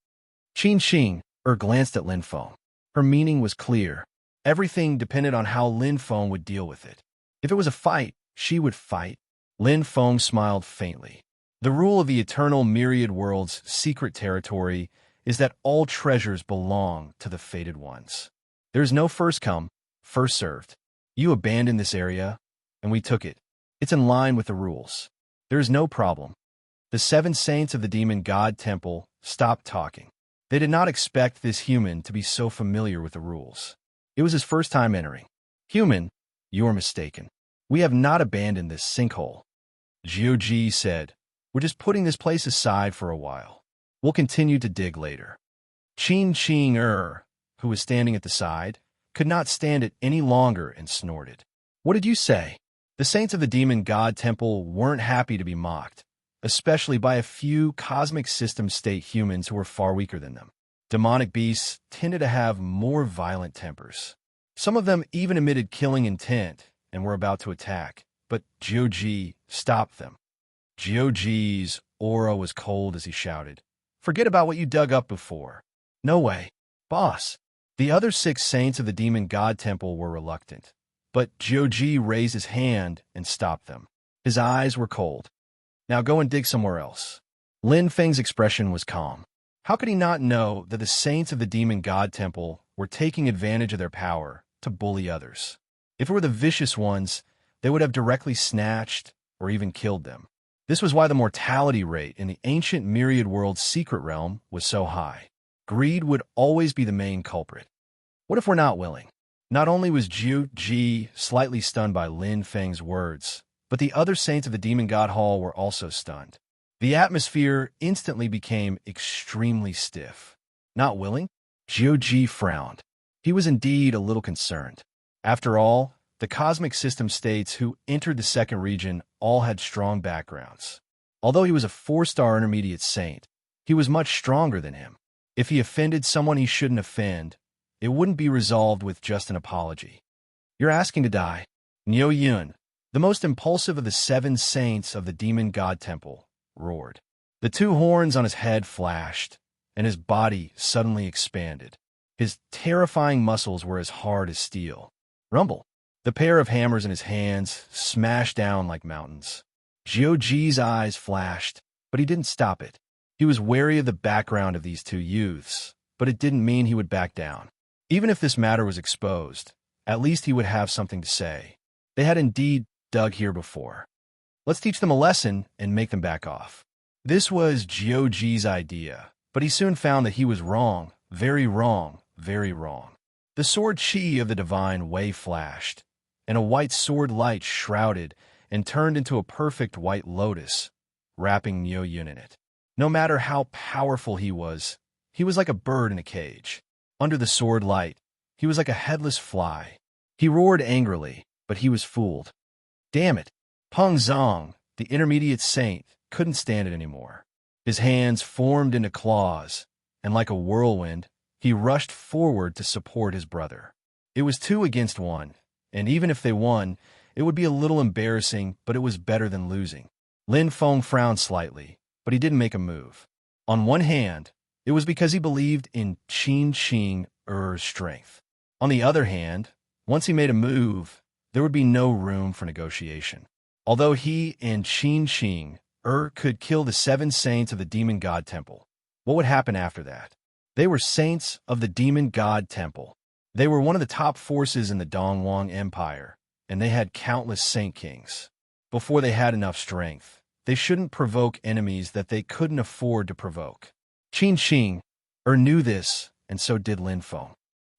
Qin glanced at Lin Feng. Her meaning was clear. Everything depended on how Lin Feng would deal with it. If it was a fight, she would fight. Lin Feng smiled faintly. The rule of the eternal myriad world's secret territory is that all treasures belong to the fated ones. There is no first come, first served. You abandoned this area, and we took it. It's in line with the rules. There is no problem. The 7 saints of the demon god temple stopped talking. They did not expect this human to be so familiar with the rules. It was his first time entering. Human, you're mistaken. We have not abandoned this sinkhole. Jiuji said, we're just putting this place aside for a while. We'll continue to dig later. Qin, who was standing at the side, could not stand it any longer and snorted. What did you say? The saints of the demon god temple weren't happy to be mocked, especially by a few cosmic system state humans who were far weaker than them. Demonic beasts tended to have more violent tempers. Some of them even emitted killing intent and were about to attack, but Jiuji stopped them. Jiuji's aura was cold as he shouted, forget about what you dug up before. No way, boss. The other 6 saints of the demon god temple were reluctant, but Jiuji raised his hand and stopped them. His eyes were cold. Now go and dig somewhere else. Lin Feng's expression was calm. How could he not know that the saints of the demon god temple were taking advantage of their power to bully others? If it were the vicious ones, they would have directly snatched or even killed them. This was why the mortality rate in the ancient myriad world's secret realm was so high. Greed would always be the main culprit. What if we're not willing? Not only was Jiuji slightly stunned by Lin Feng's words, but the other saints of the demon god hall were also stunned. The atmosphere instantly became extremely stiff. Not willing? Jiuji frowned. He was indeed a little concerned. After all, the cosmic system states who entered the second region all had strong backgrounds. Although he was a 4-star intermediate saint, he was much stronger than him. If he offended someone he shouldn't offend, it wouldn't be resolved with just an apology. You're asking to die. Niu Yun, the most impulsive of the 7 saints of the demon god temple, roared. The 2 horns on his head flashed, and his body suddenly expanded. His terrifying muscles were as hard as steel. Rumble. The pair of hammers in his hands smashed down like mountains. Jiuji's eyes flashed, but he didn't stop it. He was wary of the background of these 2 youths, but it didn't mean he would back down. Even if this matter was exposed, at least he would have something to say. They had indeed dug here before. Let's teach them a lesson and make them back off. This was Jiuji's idea, but he soon found that he was wrong, very wrong, very wrong. The sword chi of the divine way flashed, and a white sword light shrouded and turned into a perfect white lotus, wrapping Niu Yun in it. No matter how powerful he was like a bird in a cage. Under the sword light, he was like a headless fly. He roared angrily, but he was fooled. Damn it! Peng Zong, the intermediate saint, couldn't stand it anymore. His hands formed into claws, and like a whirlwind, he rushed forward to support his brother. It was 2 against 1, and even if they won, it would be a little embarrassing, but it was better than losing. Lin Feng frowned slightly, but he didn't make a move. On one hand, it was because he believed in Qin's strength. On the other hand, once he made a move, there would be no room for negotiation. Although he and Qin could kill the 7 saints of the demon god temple, what would happen after that? They were saints of the demon god temple. They were one of the top forces in the Dongwang Empire, and they had countless saint kings. Before they had enough strength, they shouldn't provoke enemies that they couldn't afford to provoke. Qin knew this, and so did Lin Feng.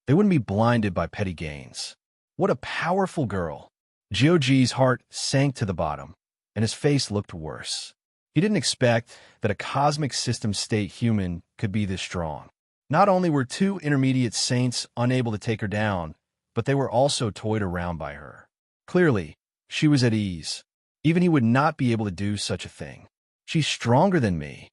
They wouldn't be blinded by petty gains. What a powerful girl! Jiuji's heart sank to the bottom, and his face looked worse. He didn't expect that a cosmic system state human could be this strong. Not only were 2 intermediate saints unable to take her down, but they were also toyed around by her. Clearly, she was at ease. Even he would not be able to do such a thing. She's stronger than me.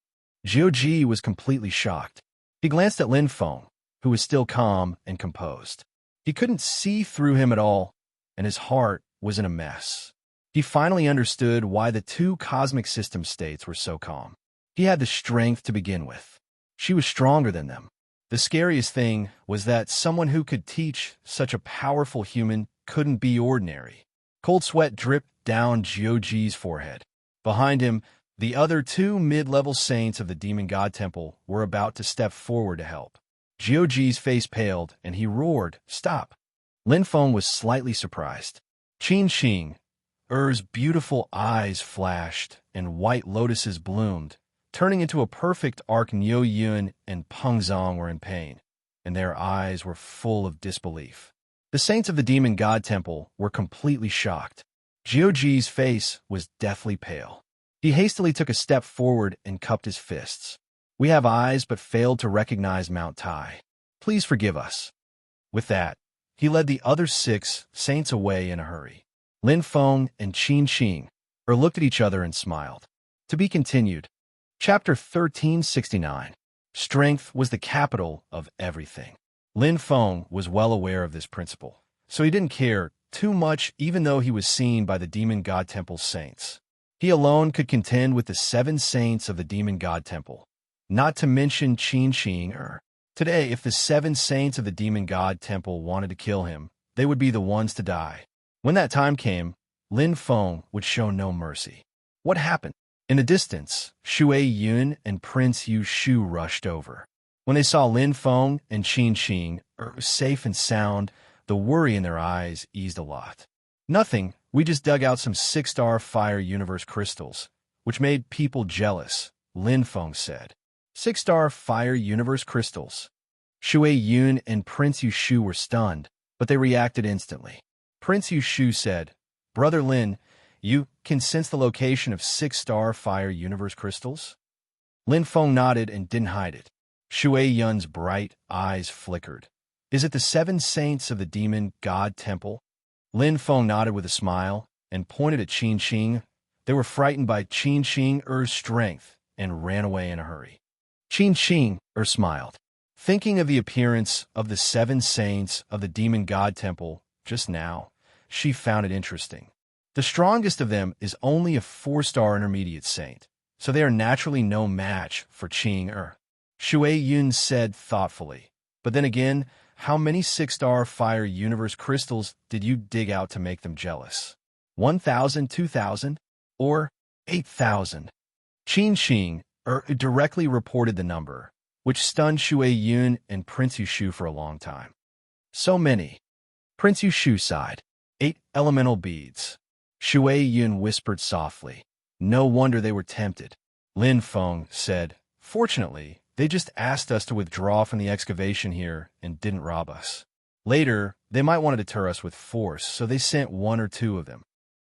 Jiuji was completely shocked. He glanced at Lin Feng, who was still calm and composed. He couldn't see through him at all, and his heart was in a mess. He finally understood why the two cosmic system states were so calm. He had the strength to begin with. She was stronger than them. The scariest thing was that someone who could teach such a powerful human couldn't be ordinary. Cold sweat dripped down Jiuji's forehead. Behind him, the other two mid-level saints of the demon god temple were about to step forward to help. Jiuji's face paled, and he roared, "Stop!" Lin Feng was slightly surprised. Qin Xing, Er's beautiful eyes flashed, and white lotuses bloomed, turning into a perfect arc. Niu Yun and Peng Zong were in pain, and their eyes were full of disbelief. The saints of the demon god temple were completely shocked. Jiuji's face was deathly pale. He hastily took a step forward and cupped his fists. "We have eyes but failed to recognize Mount Tai. Please forgive us." With that, he led the other 6 saints away in a hurry. Lin Feng and Qin Xing looked at each other and smiled. To be continued. Chapter 1369. Strength was the capital of everything. Lin Feng was well aware of this principle, so he didn't care too much even though he was seen by the demon god temple's saints. He alone could contend with the 7 saints of the demon god temple, not to mention Qin Xing. Today, if the 7 saints of the demon god temple wanted to kill him, they would be the ones to die. When that time came, Lin Feng would show no mercy. What happened? In the distance, Shui Yun and Prince Yu Shu rushed over. When they saw Lin Feng and Qin Xing safe and sound, the worry in their eyes eased a lot. "Nothing, we just dug out some 6-star fire universe crystals, which made people jealous," Lin Feng said. 6-star fire universe crystals. Shui Yun and Prince Yu Shu were stunned, but they reacted instantly. Prince Yu Shu said, "Brother Lin, you can sense the location of 6-star fire universe crystals?" Lin Feng nodded and didn't hide it. Shui Yun's bright eyes flickered. "Is it the 7 saints of the demon god temple?" Lin Feng nodded with a smile and pointed at Qin Xing. They were frightened by Qin Xing's strength and ran away in a hurry. Qin Xing smiled. Thinking of the appearance of the 7 saints of the demon god temple just now, she found it interesting. The strongest of them is only a 4-star intermediate saint, so they are naturally no match for Qing. Shui Yun said thoughtfully. "But then again, how many 6-star fire universe crystals did you dig out to make them jealous? 1,000, 2,000, or 8,000? Qin Xing directly reported the number, which stunned Shui Yun and Prince Yu Shu for a long time. "So many." Prince Yu Shu sighed. 8 elemental beads. Shui Yun whispered softly. "No wonder they were tempted." Lin Feng said, "Fortunately, they just asked us to withdraw from the excavation here and didn't rob us. Later, they might want to deter us with force, so they sent 1 or 2 of them."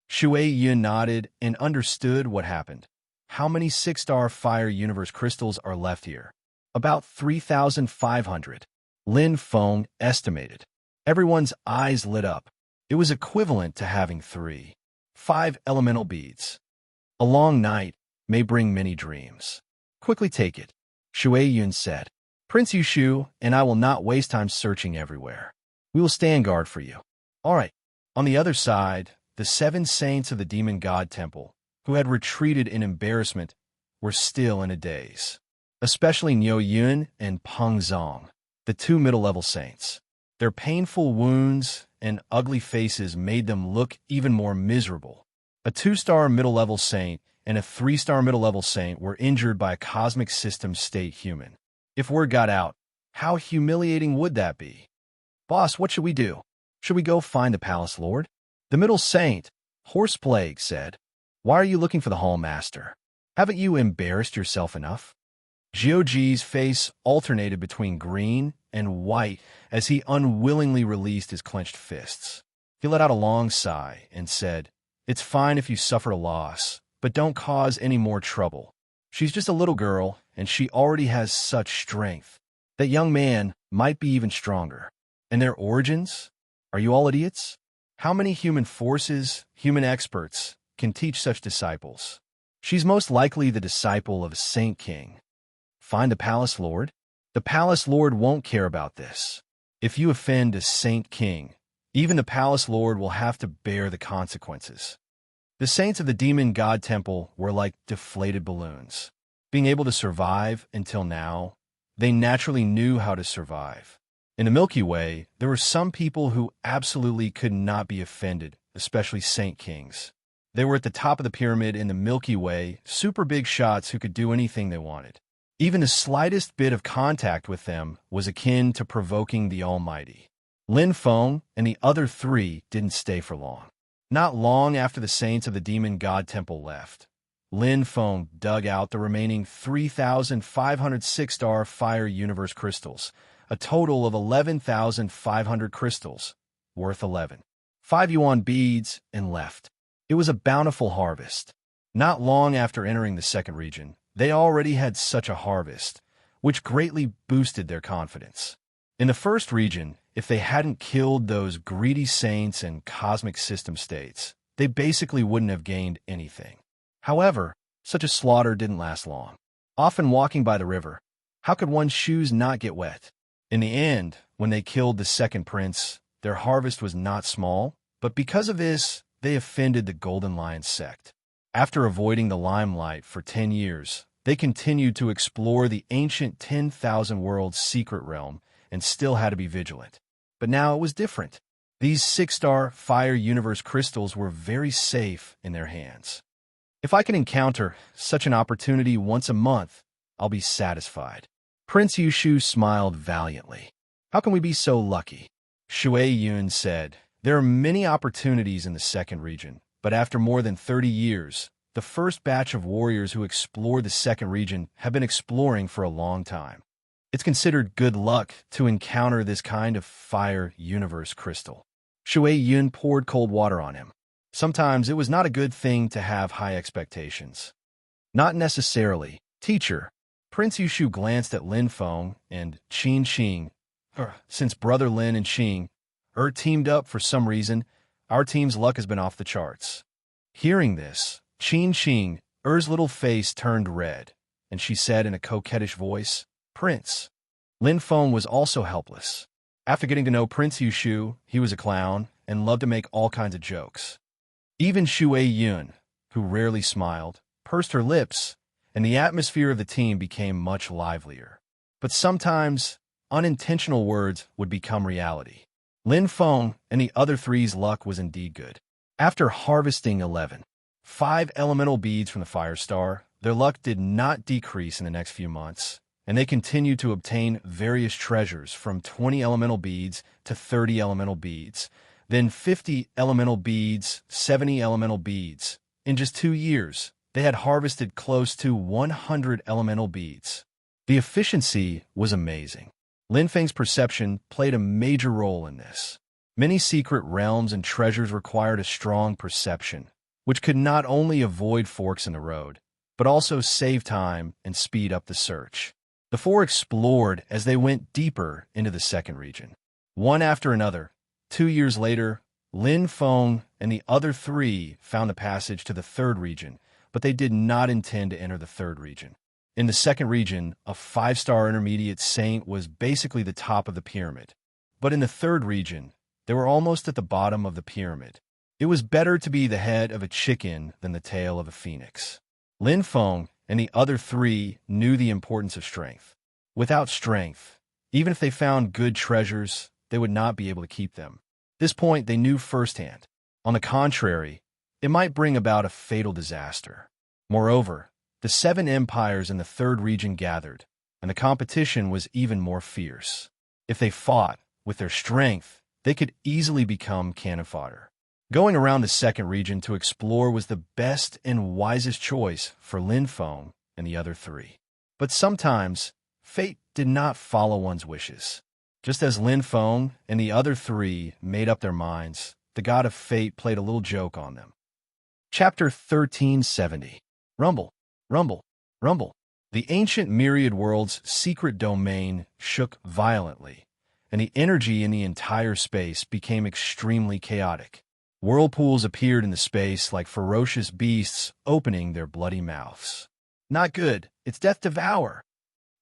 Shui Yun nodded and understood what happened. "How many 6-star fire universe crystals are left here?" "About 3,500. Lin Feng estimated. Everyone's eyes lit up. It was equivalent to having 5 elemental beads. "A long night may bring many dreams. Quickly take it," Shui Yun said. "Prince Yu Shu and I will not waste time searching everywhere. We will stand guard for you." All right. On the other side, the 7 saints of the demon god temple, who had retreated in embarrassment, were still in a daze. Especially Niu Yun and Peng Zong, the 2 middle-level saints. Their painful wounds and ugly faces made them look even more miserable. A 2-star middle-level saint and a 3-star middle-level saint were injured by a cosmic system state human. If word got out, how humiliating would that be? "Boss, what should we do? Should we go find the palace lord?" The middle saint, Horseplague, said. "Why are you looking for the hall master? Haven't you embarrassed yourself enough?" Jiuji's face alternated between green and white as he unwillingly released his clenched fists. He let out a long sigh and said, "It's fine if you suffer a loss, but don't cause any more trouble. She's just a little girl, and she already has such strength. That young man might be even stronger. And their origins? Are you all idiots? How many human forces, human experts, can teach such disciples? She's most likely the disciple of a Saint King. Find the palace lord? The palace lord won't care about this. If you offend a Saint King, even the palace lord will have to bear the consequences." The saints of the demon god temple were like deflated balloons. Being able to survive until now, they naturally knew how to survive. In the Milky Way, there were some people who absolutely could not be offended, especially Saint Kings. They were at the top of the pyramid in the Milky Way, super big shots who could do anything they wanted. Even the slightest bit of contact with them was akin to provoking the Almighty. Lin Feng and the other three didn't stay for long. Not long after the saints of the demon god temple left, Lin Feng dug out the remaining 3,500 six-star fire universe crystals, a total of 11,500 crystals, worth 11. 5 yuan beads, and left. It was a bountiful harvest. Not long after entering the second region, they already had such a harvest, which greatly boosted their confidence. In the first region, if they hadn't killed those greedy saints and cosmic system states, they basically wouldn't have gained anything. However, such a slaughter didn't last long. Often walking by the river, how could one's shoes not get wet? In the end, when they killed the second prince, their harvest was not small, but because of this, they offended the Golden Lion sect. After avoiding the limelight for 10 years, they continued to explore the ancient 10,000 worlds secret realm and still had to be vigilant. But now it was different. These 6-star fire universe crystals were very safe in their hands. If I can encounter such an opportunity once a month, I'll be satisfied. Prince Yushu smiled valiantly. How can we be so lucky? Shui Yun said, there are many opportunities in the second region, but after more than 30 years, the first batch of warriors who explored the second region have been exploring for a long time. It's considered good luck to encounter this kind of fire universe crystal. Shui Yun poured cold water on him. Sometimes it was not a good thing to have high expectations. Not necessarily, teacher. Prince Yushu glanced at Lin Feng and Qin Qing. Since Brother Lin and Qing teamed up for some reason, our team's luck has been off the charts. Hearing this, Qin Qing, little face turned red, and she said in a coquettish voice, Prince. Lin Feng was also helpless. After getting to know Prince Yushu, he was a clown and loved to make all kinds of jokes. Even Shui Yun, who rarely smiled, pursed her lips, and the atmosphere of the team became much livelier. But sometimes, unintentional words would become reality. Lin Feng and the other three's luck was indeed good. After harvesting 11, 5 elemental beads from the Fire Star, their luck did not decrease in the next few months, and they continued to obtain various treasures from 20 elemental beads to 30 elemental beads, then 50 elemental beads, 70 elemental beads. In just 2 years, they had harvested close to 100 elemental beads. The efficiency was amazing. Lin Feng's perception played a major role in this. Many secret realms and treasures required a strong perception, which could not only avoid forks in the road, but also save time and speed up the search. The four explored as they went deeper into the second region. One after another, 2 years later, Lin Feng and the other three found the passage to the third region, but they did not intend to enter the third region. In the second region, a 5-star intermediate saint was basically the top of the pyramid. But in the third region, they were almost at the bottom of the pyramid. It was better to be the head of a chicken than the tail of a phoenix. Lin Feng and the other three knew the importance of strength. Without strength, even if they found good treasures, they would not be able to keep them. This point they knew firsthand. On the contrary, it might bring about a fatal disaster. Moreover, the 7 empires in the third region gathered, and the competition was even more fierce. If they fought with their strength, they could easily become cannon fodder. Going around the second region to explore was the best and wisest choice for Lin Feng and the other three. But sometimes, fate did not follow one's wishes. Just as Lin Feng and the other three made up their minds, the god of fate played a little joke on them. Chapter 1370. Rumble, rumble, rumble. The ancient myriad world's secret domain shook violently, and the energy in the entire space became extremely chaotic. Whirlpools appeared in the space like ferocious beasts opening their bloody mouths. Not good. It's Death Devour.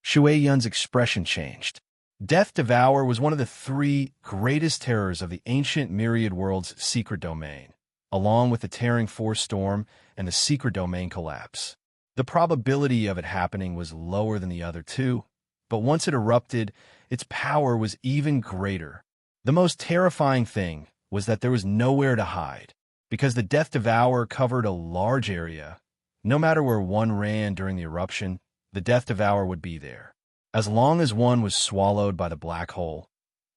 Shui Yun's expression changed. Death Devour was one of the 3 greatest terrors of the ancient myriad world's secret domain, along with the tearing force storm and the secret domain collapse. The probability of it happening was lower than the other two, but once it erupted, its power was even greater. The most terrifying thing was that there was nowhere to hide, because the Death Devourer covered a large area. No matter where one ran during the eruption, the Death Devourer would be there. As long as one was swallowed by the black hole,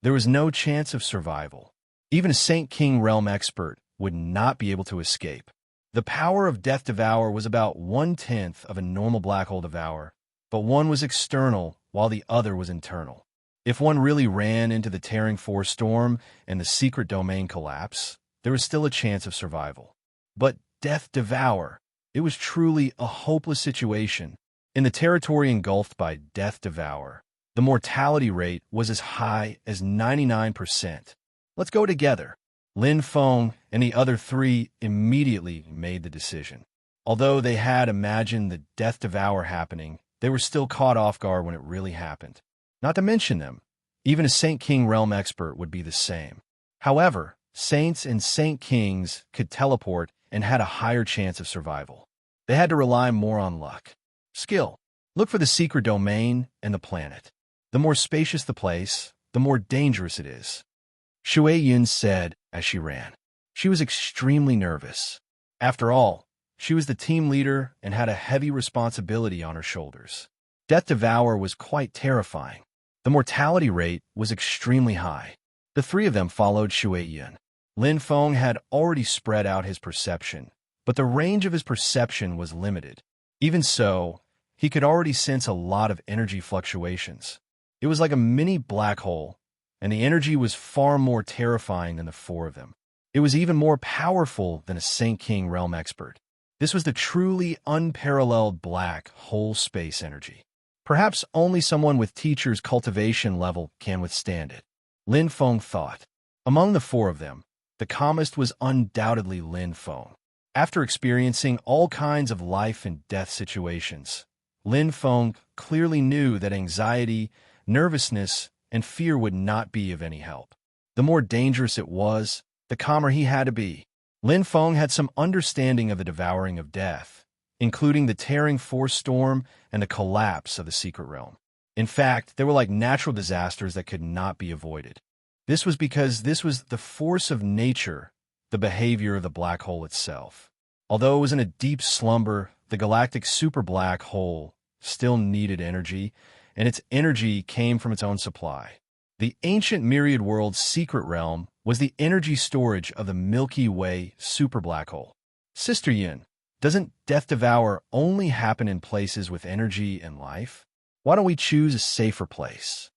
there was no chance of survival. Even a Saint King realm expert would not be able to escape. The power of Death Devourer was about 1/10 of a normal black hole devourer, but one was external while the other was internal. If one really ran into the tearing force storm and the secret domain collapse, there was still a chance of survival. But Death Devourer, it was truly a hopeless situation. In the territory engulfed by Death Devourer, the mortality rate was as high as 99%. Let's go together. Lin Feng and the other three immediately made the decision. Although they had imagined the Death Devourer happening, they were still caught off guard when it really happened. Not to mention them, even a Saint King realm expert would be the same. However, Saints and Saint Kings could teleport and had a higher chance of survival. They had to rely more on luck. Skill. Look for the secret domain and the planet. The more spacious the place, the more dangerous it is. Shui Yun said as she ran. She was extremely nervous. After all, she was the team leader and had a heavy responsibility on her shoulders. Death Devourer was quite terrifying. The mortality rate was extremely high. The three of them followed Shui Yun. Lin Feng had already spread out his perception, but the range of his perception was limited. Even so, he could already sense a lot of energy fluctuations. It was like a mini black hole, and the energy was far more terrifying than the four of them. It was even more powerful than a Saint King realm expert. This was the truly unparalleled black hole space energy. Perhaps only someone with teacher's cultivation level can withstand it. Lin Feng thought. Among the four of them, the calmest was undoubtedly Lin Feng. After experiencing all kinds of life and death situations, Lin Feng clearly knew that anxiety, nervousness, and fear would not be of any help. The more dangerous it was, the calmer he had to be. Lin Feng had some understanding of the devouring of death, including the tearing force storm and the collapse of the secret realm. In fact, they were like natural disasters that could not be avoided. This was because this was the force of nature, the behavior of the black hole itself. Although it was in a deep slumber, the galactic super black hole still needed energy, and its energy came from its own supply. The ancient myriad world's secret realm was the energy storage of the Milky Way super black hole. Sister Yin, doesn't Death Devourer only happen in places with energy and life? Why don't we choose a safer place?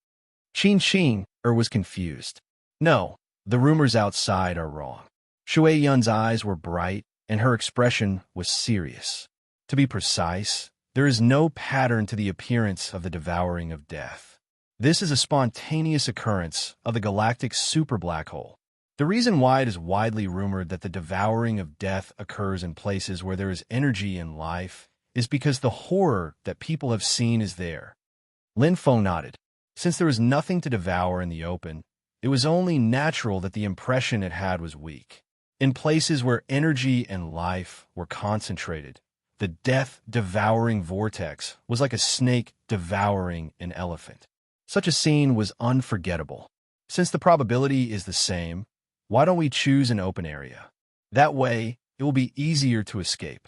Qin was confused. No, the rumors outside are wrong. Shui Yun's eyes were bright, and her expression was serious. To be precise, there is no pattern to the appearance of the devouring of death. This is a spontaneous occurrence of the galactic super black hole. The reason why it is widely rumored that the devouring of death occurs in places where there is energy and life is because the horror that people have seen is there. Lin Feng nodded. Since there was nothing to devour in the open, it was only natural that the impression it had was weak. In places where energy and life were concentrated, the death-devouring vortex was like a snake devouring an elephant. Such a scene was unforgettable. Since the probability is the same, why don't we choose an open area? That way, it will be easier to escape.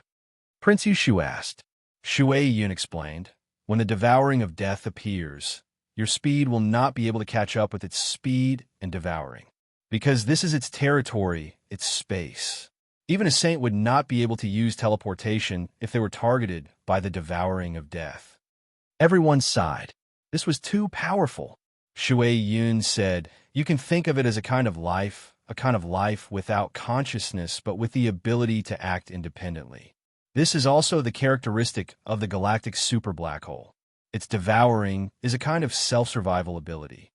Prince Yushu asked. Shui Yun explained, when the devouring of death appears, your speed will not be able to catch up with its speed and devouring. Because this is its territory, its space. Even a saint would not be able to use teleportation if they were targeted by the devouring of death. Everyone sighed. This was too powerful. Shui Yun said, you can think of it as a kind of life without consciousness but with the ability to act independently. This is also the characteristic of the galactic super black hole. Its devouring is a kind of self-survival ability.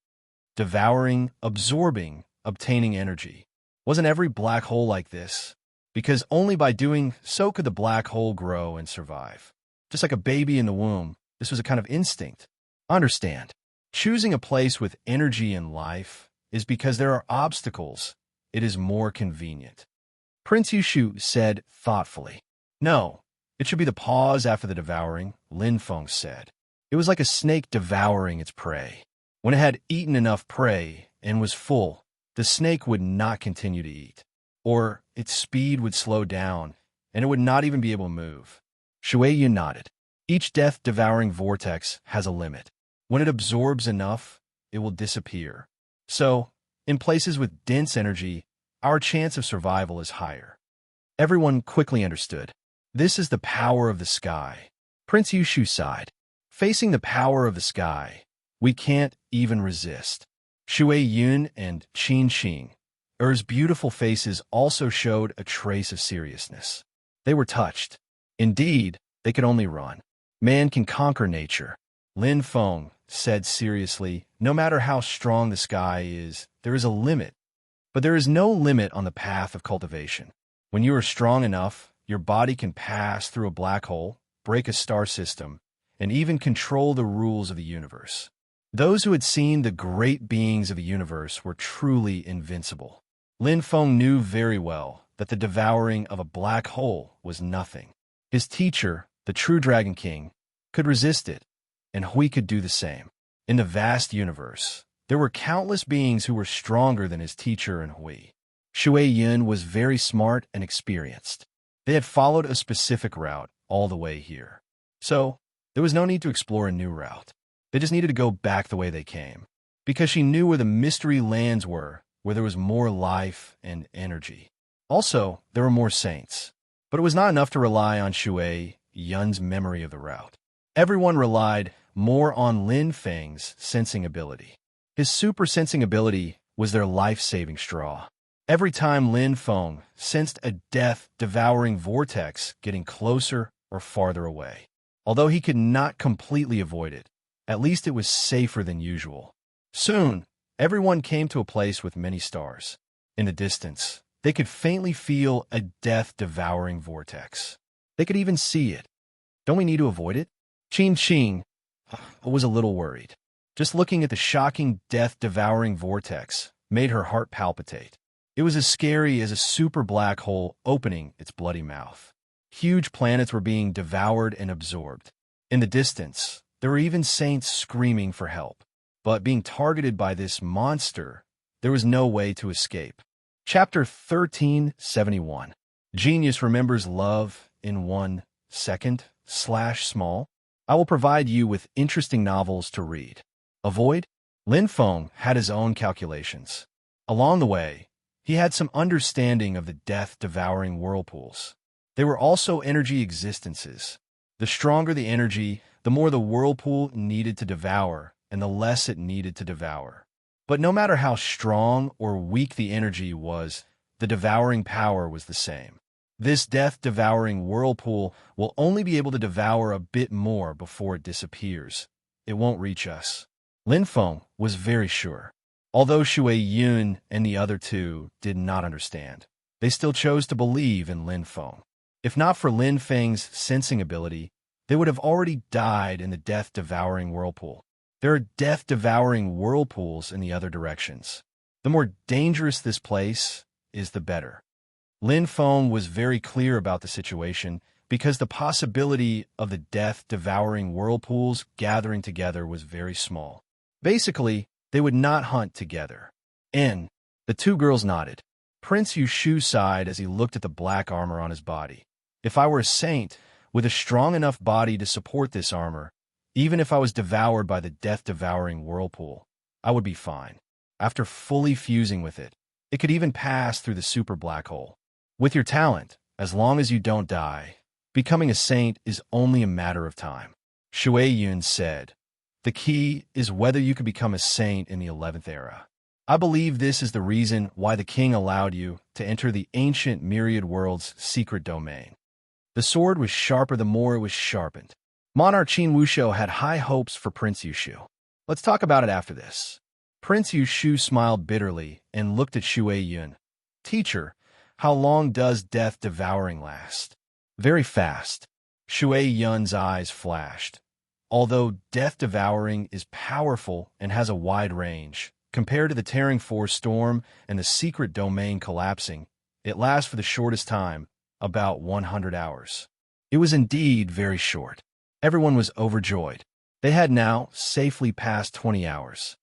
Devouring, absorbing, obtaining energy. Wasn't every black hole like this? Because only by doing so could the black hole grow and survive. Just like a baby in the womb, this was a kind of instinct. Understand, choosing a place with energy and life is because there are obstacles. It is more convenient. Prince Yushu said thoughtfully. No, it should be the pause after the devouring, Lin Feng said. It was like a snake devouring its prey. When it had eaten enough prey and was full, the snake would not continue to eat, or its speed would slow down, and it would not even be able to move. Shui Yun nodded. Each death-devouring vortex has a limit. When it absorbs enough, it will disappear. So, in places with dense energy, our chance of survival is higher. Everyone quickly understood. This is the power of the sky. Prince Yushu sighed. Facing the power of the sky, we can't even resist. Shui Yun and Qin Xing, Er's beautiful faces also showed a trace of seriousness. They were touched. Indeed, they could only run. Man can conquer nature. Lin Feng said seriously, no matter how strong the sky is, there is a limit. But there is no limit on the path of cultivation. When you are strong enough, your body can pass through a black hole, break a star system, and even control the rules of the universe. Those who had seen the great beings of the universe were truly invincible. Lin Feng knew very well that the devouring of a black hole was nothing. His teacher, the true Dragon King, could resist it, and Hui could do the same. In the vast universe, there were countless beings who were stronger than his teacher and Hui. Shui Yun was very smart and experienced. They had followed a specific route all the way here. So, there was no need to explore a new route. They just needed to go back the way they came, because she knew where the mystery lands were, where there was more life and energy. Also, there were more saints. But it was not enough to rely on Shui Yun's memory of the route. Everyone relied more on Lin Feng's sensing ability. His super sensing ability was their life-saving straw. Every time Lin Feng sensed a death-devouring vortex getting closer or farther away. Although he could not completely avoid it, at least it was safer than usual. Soon, everyone came to a place with many stars. In the distance, they could faintly feel a death-devouring vortex. They could even see it. Don't we need to avoid it? Qin Xing was a little worried. Just looking at the shocking death-devouring vortex made her heart palpitate. It was as scary as a super black hole opening its bloody mouth. Huge planets were being devoured and absorbed. In the distance, there were even saints screaming for help. But being targeted by this monster, there was no way to escape. Chapter 1371. Genius remembers love in 1 second / small. I will provide you with interesting novels to read. Avoid? Lin Feng had his own calculations. Along the way, he had some understanding of the death-devouring whirlpools. They were also energy existences. The stronger the energy, the more the whirlpool needed to devour, and the less it needed to devour. But no matter how strong or weak the energy was, the devouring power was the same. This death-devouring whirlpool will only be able to devour a bit more before it disappears. It won't reach us. Lin Feng was very sure. Although Shui Yun and the other two did not understand, they still chose to believe in Lin Feng. If not for Lin Feng's sensing ability, they would have already died in the death-devouring whirlpool. There are death-devouring whirlpools in the other directions. The more dangerous this place is, the better. Lin Feng was very clear about the situation because the possibility of the death-devouring whirlpools gathering together was very small. Basically, they would not hunt together. The two girls nodded. Prince Yushu sighed as he looked at the black armor on his body. If I were a saint, with a strong enough body to support this armor, even if I was devoured by the death-devouring whirlpool, I would be fine. After fully fusing with it, it could even pass through the super black hole. With your talent, as long as you don't die, becoming a saint is only a matter of time. Shui Yun said, the key is whether you could become a saint in the 11th era. I believe this is the reason why the king allowed you to enter the ancient myriad world's secret domain. The sword was sharper the more it was sharpened. Monarch Qin Wushou had high hopes for Prince Yushu. Let's talk about it after this. Prince Yushu smiled bitterly and looked at Shui Yun. Teacher, how long does death devouring last? Very fast. Shui Yun's eyes flashed. Although death devouring is powerful and has a wide range, compared to the tearing force storm and the secret domain collapsing, It lasts for the shortest time, about 100 hours. It was indeed very short. Everyone was overjoyed. They had now safely passed 20 hours.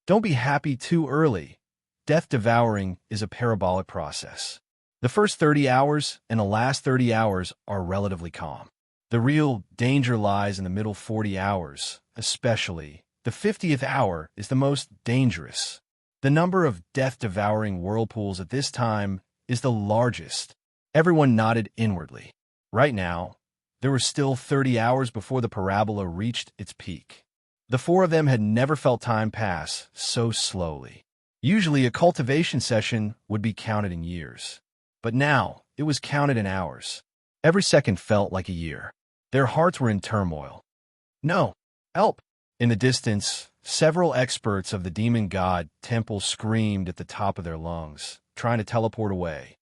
Don't be happy too early. Death devouring is a parabolic process. The first 30 hours and the last 30 hours are relatively calm. The real danger lies in the middle 40 hours, especially. The 50th hour is the most dangerous. The number of death-devouring whirlpools at this time is the largest. Everyone nodded inwardly. Right now, there were still 30 hours before the parabola reached its peak. The four of them had never felt time pass so slowly. Usually, a cultivation session would be counted in years. But now, it was counted in hours. Every second felt like a year. Their hearts were in turmoil. No, help! In the distance, several experts of the demon god temple screamed at the top of their lungs, trying to teleport away.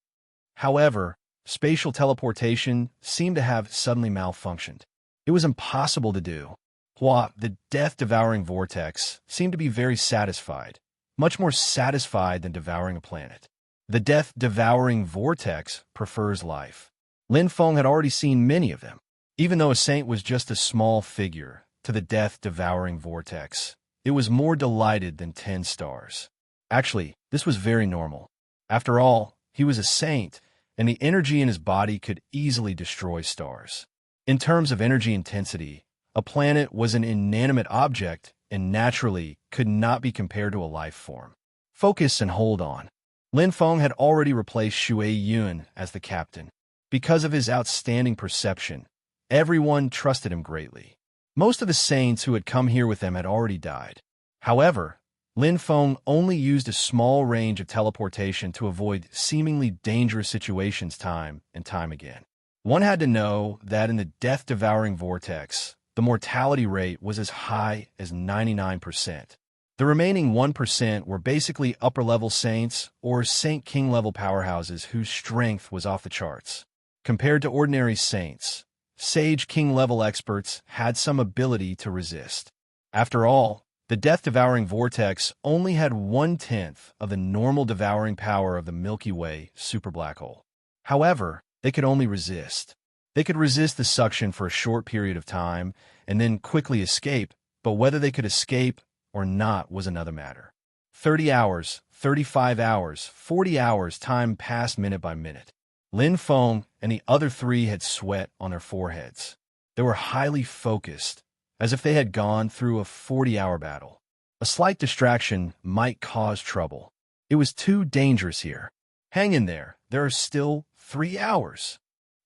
However, spatial teleportation seemed to have suddenly malfunctioned. It was impossible to do. The death-devouring vortex seemed to be very satisfied, much more satisfied than devouring a planet. The death-devouring vortex prefers life. Lin Feng had already seen many of them. Even though a saint was just a small figure to the death-devouring vortex, it was more delighted than 10 stars. Actually, this was very normal. After all, he was a saint, and the energy in his body could easily destroy stars. In terms of energy intensity, a planet was an inanimate object and naturally could not be compared to a life form. Focus and hold on. Lin Feng had already replaced Shui Yun as the captain. Because of his outstanding perception, everyone trusted him greatly. Most of the saints who had come here with them had already died. However, Lin Feng only used a small range of teleportation to avoid seemingly dangerous situations time and time again. One had to know that in the death-devouring vortex, the mortality rate was as high as 99%. The remaining 1% were basically upper-level saints or Saint King-level powerhouses whose strength was off the charts. Compared to ordinary saints, Sage King-level experts had some ability to resist. After all, the death-devouring vortex only had 1/10 of the normal devouring power of the Milky Way superblack hole. However, they could only resist. They could resist the suction for a short period of time and then quickly escape, but whether they could escape or not was another matter. 30 hours, 35 hours, 40 hours, time passed minute by minute. Lin Feng and the other three had sweat on their foreheads. They were highly focused, as if they had gone through a 40-hour battle. A slight distraction might cause trouble. It was too dangerous here. Hang in there. There are still 3 hours.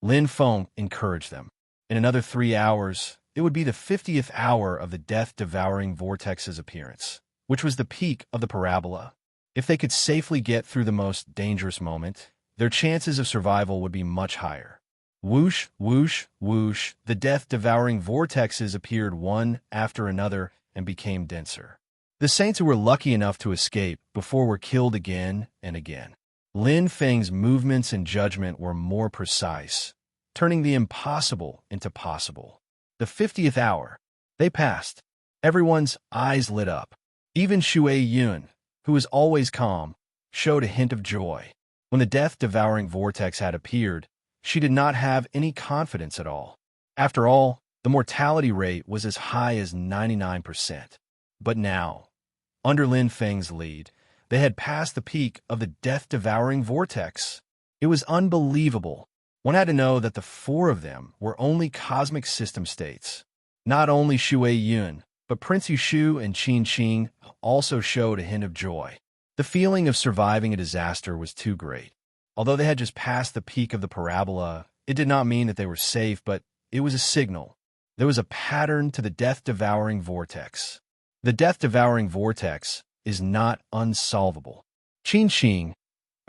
Lin Feng encouraged them. In another 3 hours, it would be the 50th hour of the death-devouring vortex's appearance, which was the peak of the parabola. If they could safely get through the most dangerous moment, their chances of survival would be much higher. Whoosh, whoosh, whoosh, the death-devouring vortexes appeared one after another and became denser. The saints who were lucky enough to escape before were killed again and again. Lin Feng's movements and judgment were more precise, turning the impossible into possible. The 50th hour. They passed. Everyone's eyes lit up. Even Shui Yun, who was always calm, showed a hint of joy. When the death-devouring vortex had appeared, she did not have any confidence at all. After all, the mortality rate was as high as 99%. But now, under Lin Feng's lead, they had passed the peak of the death-devouring vortex. It was unbelievable. One had to know that the four of them were only cosmic system states. Not only Shui Yun, but Prince Yushu and Qin Qing also showed a hint of joy. The feeling of surviving a disaster was too great. Although they had just passed the peak of the parabola, it did not mean that they were safe, but it was a signal. There was a pattern to the death-devouring vortex. The death-devouring vortex is not unsolvable. Qin Qing,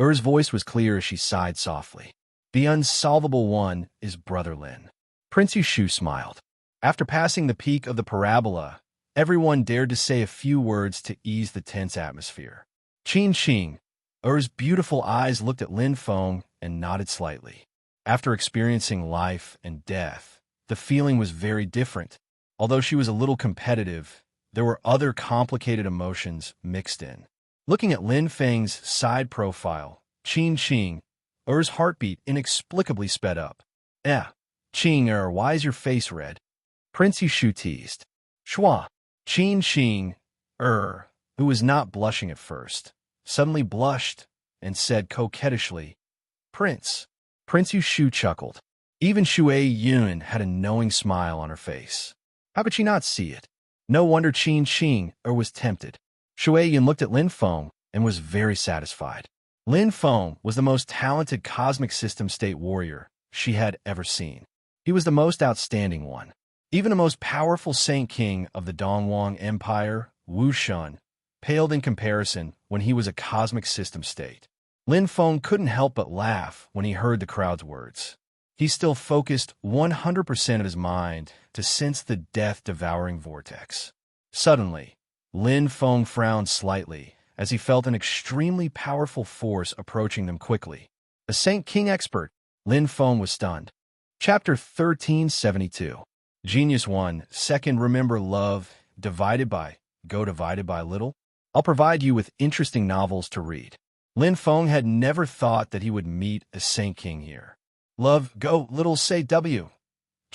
Er's voice was clear as she sighed softly. The unsolvable one is Brother Lin. Prince Yushu smiled. After passing the peak of the parabola, everyone dared to say a few words to ease the tense atmosphere. Qin Qing, Er's beautiful eyes looked at Lin Feng and nodded slightly. After experiencing life and death, the feeling was very different. Although she was a little competitive, there were other complicated emotions mixed in. Looking at Lin Feng's side profile, Qin Qing, Er's heartbeat inexplicably sped up. Ching why is your face red? Prince Yushu teased. Shua, Ching, who was not blushing at first, suddenly blushed and said coquettishly, Prince. Prince Yushu chuckled. Even Shui Yun had a knowing smile on her face. How could she not see it? No wonder Ching was tempted. Shui Yun looked at Lin Feng and was very satisfied. Lin Feng was the most talented cosmic system state warrior she had ever seen. He was the most outstanding one. Even the most powerful Saint King of the Dongwang Empire, Wu Shun, paled in comparison when he was a cosmic system state. Lin Feng couldn't help but laugh when he heard the crowd's words. He still focused 100% of his mind to sense the death-devouring vortex. Suddenly, Lin Feng frowned slightly as he felt an extremely powerful force approaching them quickly. A Saint King expert, Lin Feng was stunned. Chapter 1372. Genius 1. Second, remember love, divided by little. I'll provide you with interesting novels to read. Lin Feng had never thought that he would meet a Saint King here. Love, go little, say W.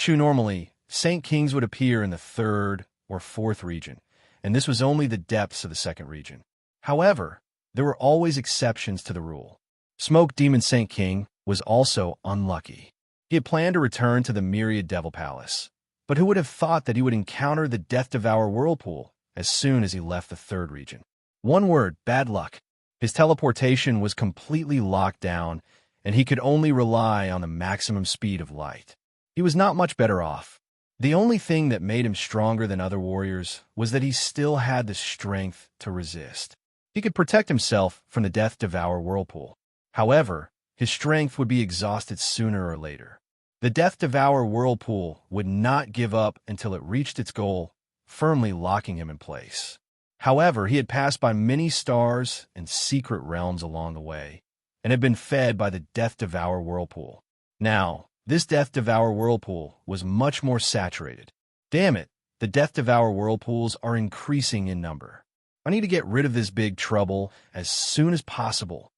Normally, Saint Kings would appear in the 3rd or 4th region, and this was only the depths of the 2nd region. However, there were always exceptions to the rule. Smoke Demon Saint King was also unlucky. He had planned to return to the Myriad Devil Palace, but who would have thought that he would encounter the Death Devour Whirlpool as soon as he left the 3rd region? One word, bad luck. His teleportation was completely locked down, and he could only rely on the maximum speed of light. He was not much better off. The only thing that made him stronger than other warriors was that he still had the strength to resist. He could protect himself from the Death Devour Whirlpool. However, his strength would be exhausted sooner or later. The Death Devour Whirlpool would not give up until it reached its goal, firmly locking him in place. However, he had passed by many stars and secret realms along the way, and had been fed by the Death Devour Whirlpool. Now, this Death Devour Whirlpool was much more saturated. Damn it, the Death Devour Whirlpools are increasing in number. I need to get rid of this big trouble as soon as possible.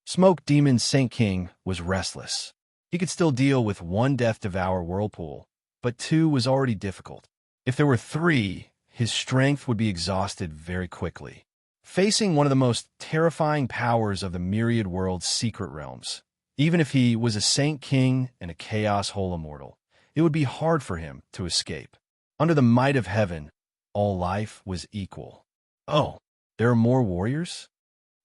Smoke Demon Saint King was restless. He could still deal with 1 Death Devour Whirlpool, but 2 was already difficult. If there were 3, his strength would be exhausted very quickly. Facing one of the most terrifying powers of the Myriad World's secret realms, even if he was a Saint King and a Chaos Hole Immortal, it would be hard for him to escape. Under the might of heaven, all life was equal. Oh, there are more warriors?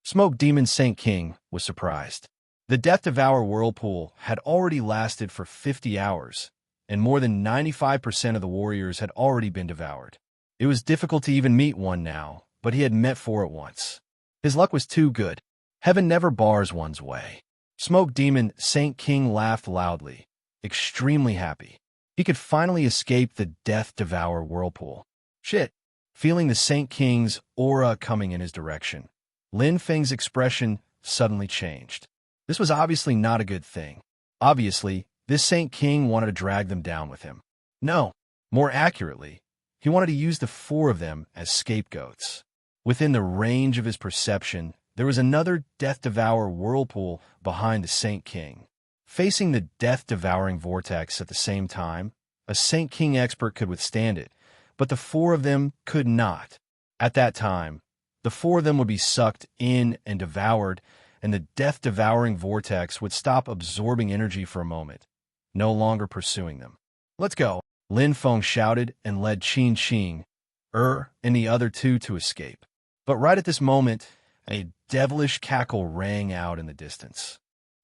Smoke Demon Saint King was surprised. The Death Devour Whirlpool had already lasted for 50 hours, and more than 95% of the warriors had already been devoured. It was difficult to even meet one now, but he had met 4 at once. His luck was too good. Heaven never bars one's way. Smoke Demon Saint King laughed loudly, extremely happy. He could finally escape the Death Devour Whirlpool. Shit! Feeling the Saint King's aura coming in his direction, Lin Feng's expression suddenly changed. This was obviously not a good thing. Obviously, this Saint King wanted to drag them down with him. No, more accurately, he wanted to use the 4 of them as scapegoats. Within the range of his perception, there was another death-devour whirlpool behind the Saint King. Facing the death-devouring vortex at the same time, a Saint King expert could withstand it, but the 4 of them could not. At that time, the 4 of them would be sucked in and devoured, and the death-devouring vortex would stop absorbing energy for a moment, no longer pursuing them. "Let's go," Lin Feng shouted and led Qing, and the other 2 to escape. But right at this moment, a devilish cackle rang out in the distance.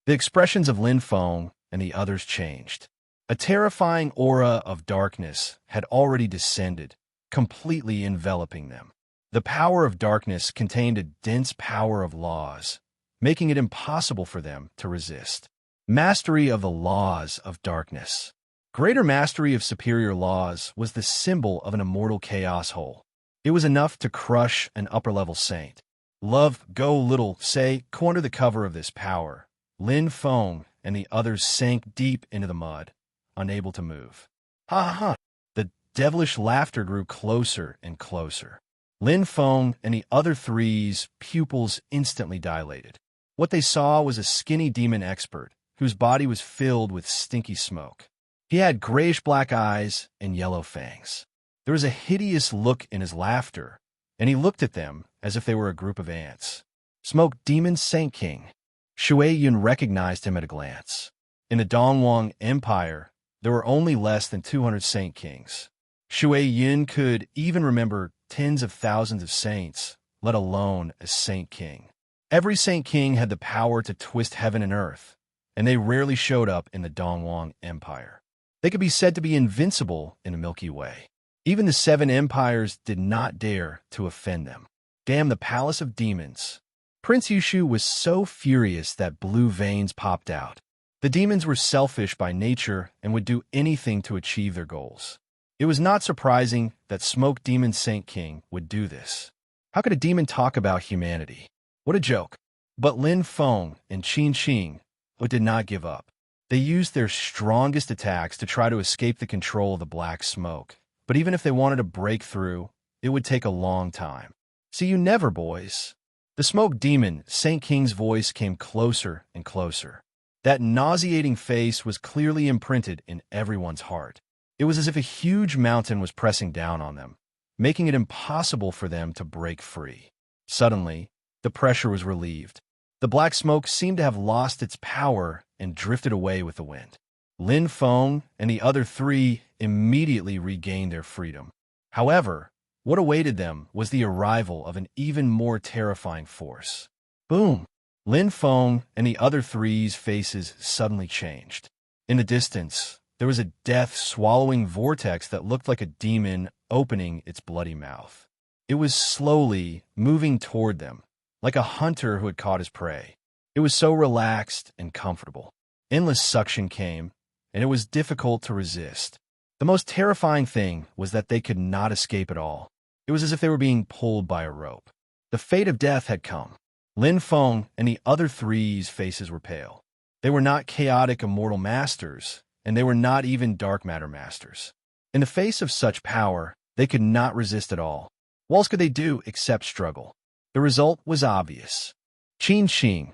The expressions of Lin Feng and the others changed. A terrifying aura of darkness had already descended, completely enveloping them. The power of darkness contained a dense power of laws, making it impossible for them to resist. Mastery of the laws of darkness. Greater mastery of superior laws was the symbol of an immortal chaos hole. It was enough to crush an upper-level saint. Love, go little, say, go under the cover of this power. Lin Feng and the others sank deep into the mud, unable to move. Ha ha ha! The devilish laughter grew closer and closer. Lin Feng and the other 3's pupils instantly dilated. What they saw was a skinny demon expert, whose body was filled with stinky smoke. He had grayish-black eyes and yellow fangs. There was a hideous look in his laughter, and he looked at them as if they were a group of ants. Smoke Demon Saint King. Shui Yun recognized him at a glance. In the Dongwang Empire, there were only less than 200 Saint Kings. Shui Yun could even remember tens of thousands of saints, let alone a Saint King. Every Saint King had the power to twist heaven and earth, and they rarely showed up in the Dongwang Empire. They could be said to be invincible in the Milky Way. Even the Seven Empires did not dare to offend them. Damn the Palace of Demons. Prince Yushu was so furious that blue veins popped out. The demons were selfish by nature and would do anything to achieve their goals. It was not surprising that Smoke Demon Saint King would do this. How could a demon talk about humanity? What a joke. But Lin Feng and Qin Qing did not give up. They used their strongest attacks to try to escape the control of the black smoke. But even if they wanted to break through, it would take a long time. See you never, boys. The Smoke Demon Saint King's voice came closer and closer. That nauseating face was clearly imprinted in everyone's heart. It was as if a huge mountain was pressing down on them, making it impossible for them to break free. Suddenly, the pressure was relieved. The black smoke seemed to have lost its power and drifted away with the wind. Lin Feng and the other three immediately regained their freedom. However, what awaited them was the arrival of an even more terrifying force. Boom! Lin Feng and the other three's faces suddenly changed. In the distance, there was a death-swallowing vortex that looked like a demon opening its bloody mouth. It was slowly moving toward them, like a hunter who had caught his prey. It was so relaxed and comfortable. Endless suction came, and it was difficult to resist. The most terrifying thing was that they could not escape at all. It was as if they were being pulled by a rope. The fate of death had come. Lin Feng and the other three's faces were pale. They were not chaotic immortal masters, and they were not even dark matter masters. In the face of such power, they could not resist at all. What else could they do except struggle? The result was obvious. Qin Qing,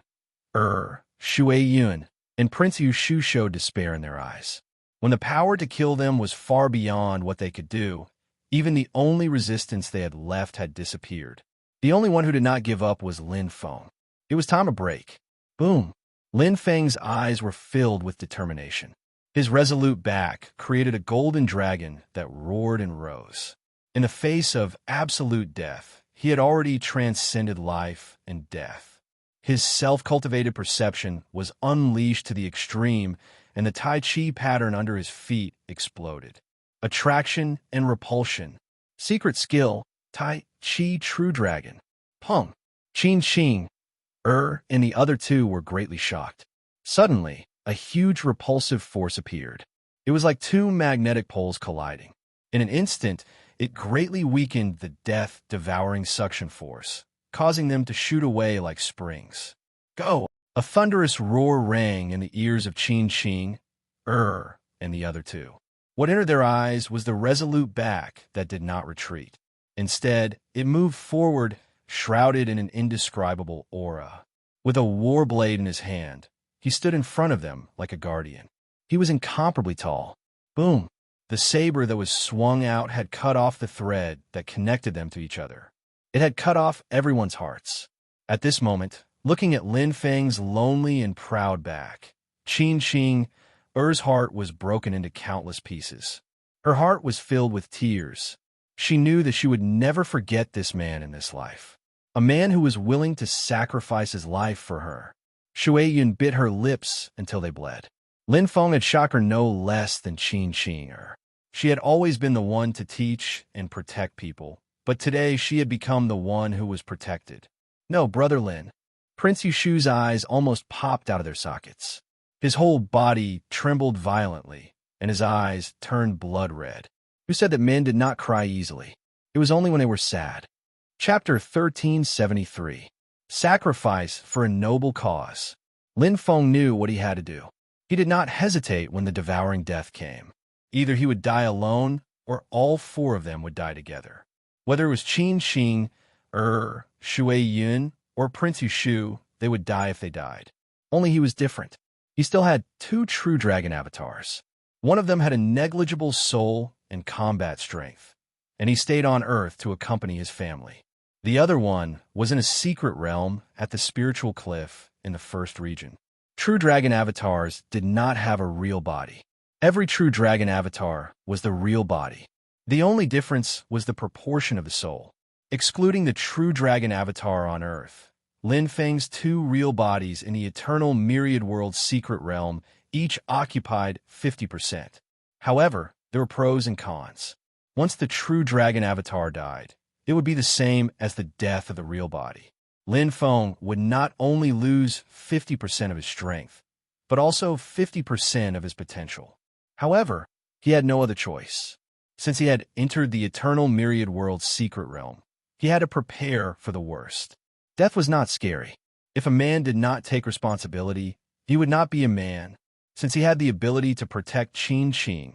Shui Yun, and Prince Yushu showed despair in their eyes. When the power to kill them was far beyond what they could do, even the only resistance they had left had disappeared. The only one who did not give up was Lin Feng. It was time to break. Boom! Lin Feng's eyes were filled with determination. His resolute back created a golden dragon that roared and rose. In the face of absolute death, he had already transcended life and death. His self-cultivated perception was unleashed to the extreme, and the Tai Chi pattern under his feet exploded. Attraction and repulsion. Secret skill, Tai Chi True Dragon. Pong. Qin Qing, and the other two were greatly shocked. Suddenly, a huge repulsive force appeared. It was like two magnetic poles colliding. In an instant, it greatly weakened the death-devouring suction force, causing them to shoot away like springs. Go! A thunderous roar rang in the ears of Qin Qing, and the other two. What entered their eyes was the resolute back that did not retreat. Instead, it moved forward, shrouded in an indescribable aura. With a war blade in his hand, he stood in front of them like a guardian. He was incomparably tall. Boom! The saber that was swung out had cut off the thread that connected them to each other. It had cut off everyone's hearts. At this moment, looking at Lin Feng's lonely and proud back, Qin Qing's heart was broken into countless pieces. Her heart was filled with tears. She knew that she would never forget this man in this life. A man who was willing to sacrifice his life for her. Shui Yun bit her lips until they bled. Lin Feng had shocked her no less than Qin Qing. She had always been the one to teach and protect people, but today she had become the one who was protected. No, Brother Lin. Prince Yushu's eyes almost popped out of their sockets. His whole body trembled violently, and his eyes turned blood red. Who said that men did not cry easily? It was only when they were sad. Chapter 1373. Sacrifice for a noble cause. Lin Feng knew what he had to do. He did not hesitate when the devouring death came. Either he would die alone, or all four of them would die together. Whether it was Qin Qing, Shui Yun, or Prince Yushu, they would die if they died. Only he was different. He still had two true dragon avatars. One of them had a negligible soul and combat strength, and he stayed on Earth to accompany his family. The other one was in a secret realm at the spiritual cliff in the first region. True dragon avatars did not have a real body. Every true dragon avatar was the real body. The only difference was the proportion of the soul. Excluding the true dragon avatar on Earth, Lin Feng's two real bodies in the eternal myriad world secret realm each occupied 50%. However, there were pros and cons. Once the true dragon avatar died, it would be the same as the death of the real body. Lin Feng would not only lose 50% of his strength, but also 50% of his potential. However, he had no other choice. Since he had entered the eternal myriad world's secret realm, he had to prepare for the worst. Death was not scary. If a man did not take responsibility, he would not be a man. Since he had the ability to protect Qin Qing,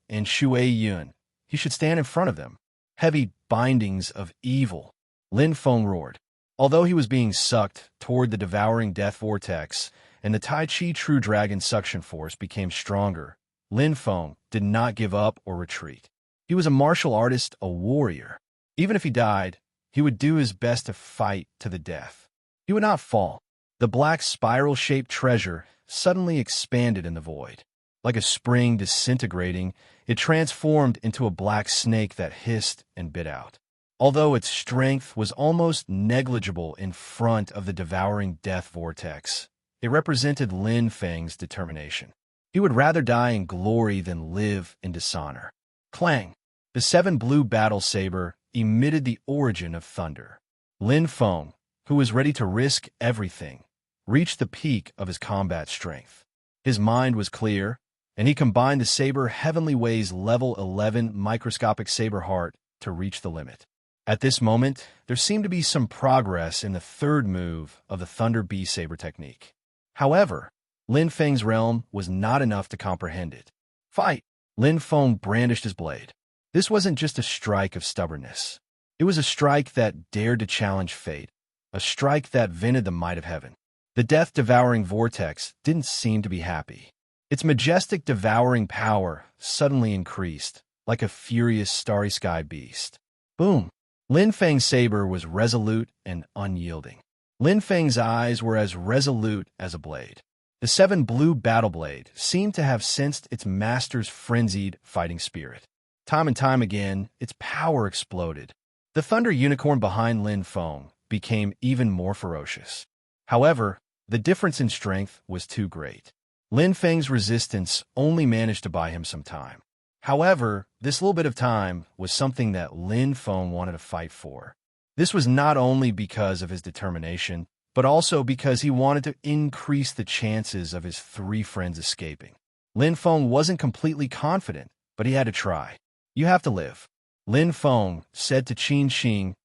and Shui Yun, he should stand in front of them. Heavy bindings of evil. Lin Feng roared. Although he was being sucked toward the devouring death vortex, and the Tai Chi True Dragon suction force became stronger, Lin Feng did not give up or retreat. He was a martial artist, a warrior. Even if he died, he would do his best to fight to the death. He would not fall. The black spiral-shaped treasure suddenly expanded in the void. Like a spring disintegrating, it transformed into a black snake that hissed and bit out. Although its strength was almost negligible in front of the devouring death vortex, it represented Lin Feng's determination. He would rather die in glory than live in dishonor. Clang! The seven blue battle saber emitted the origin of thunder. Lin Feng, who was ready to risk everything, reached the peak of his combat strength. His mind was clear, and he combined the saber Heavenly Way's level 11 microscopic saber heart to reach the limit. At this moment, there seemed to be some progress in the third move of the Thunder Bee Saber technique. However, Lin Feng's realm was not enough to comprehend it. Fight! Lin Feng brandished his blade. This wasn't just a strike of stubbornness. It was a strike that dared to challenge fate, a strike that vented the might of heaven. The death-devouring vortex didn't seem to be happy. Its majestic devouring power suddenly increased, like a furious starry sky beast. Boom! Lin Feng's saber was resolute and unyielding. Lin Feng's eyes were as resolute as a blade. The seven blue battle blade seemed to have sensed its master's frenzied fighting spirit. Time and time again, its power exploded. The thunder unicorn behind Lin Feng became even more ferocious. However, the difference in strength was too great. Lin Feng's resistance only managed to buy him some time. However, this little bit of time was something that Lin Feng wanted to fight for. This was not only because of his determination, but also because he wanted to increase the chances of his three friends escaping. Lin Feng wasn't completely confident, but he had to try. You have to live, Lin Feng said to Qin Qing,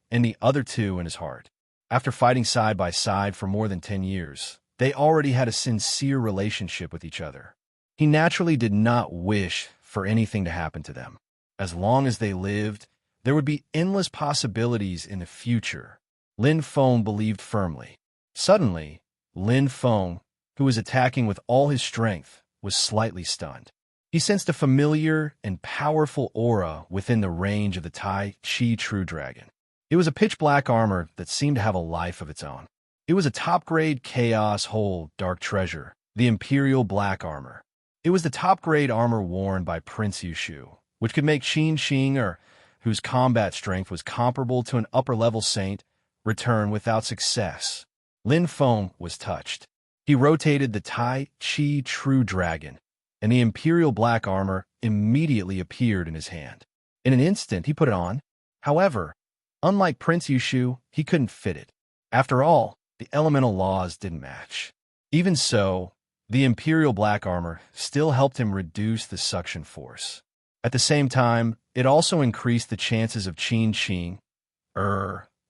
and the other two in his heart. After fighting side by side for more than 10 years, they already had a sincere relationship with each other. He naturally did not wish for anything to happen to them. As long as they lived, there would be endless possibilities in the future. Lin Feng believed firmly. Suddenly, Lin Feng, who was attacking with all his strength, was slightly stunned. He sensed a familiar and powerful aura within the range of the Tai Chi True Dragon. It was a pitch-black armor that seemed to have a life of its own. It was a top-grade Chaos Hole Dark Treasure, the Imperial Black Armor. It was the top-grade armor worn by Prince Yushu, which could make Qin Qing, whose combat strength was comparable to an upper-level saint, return without success. Lin Feng was touched. He rotated the Tai Chi True Dragon, and the Imperial Black Armor immediately appeared in his hand. In an instant, he put it on. However, unlike Prince Yushu, he couldn't fit it. After all, the elemental laws didn't match. Even so, the Imperial Black Armor still helped him reduce the suction force. At the same time, it also increased the chances of Qin Qing,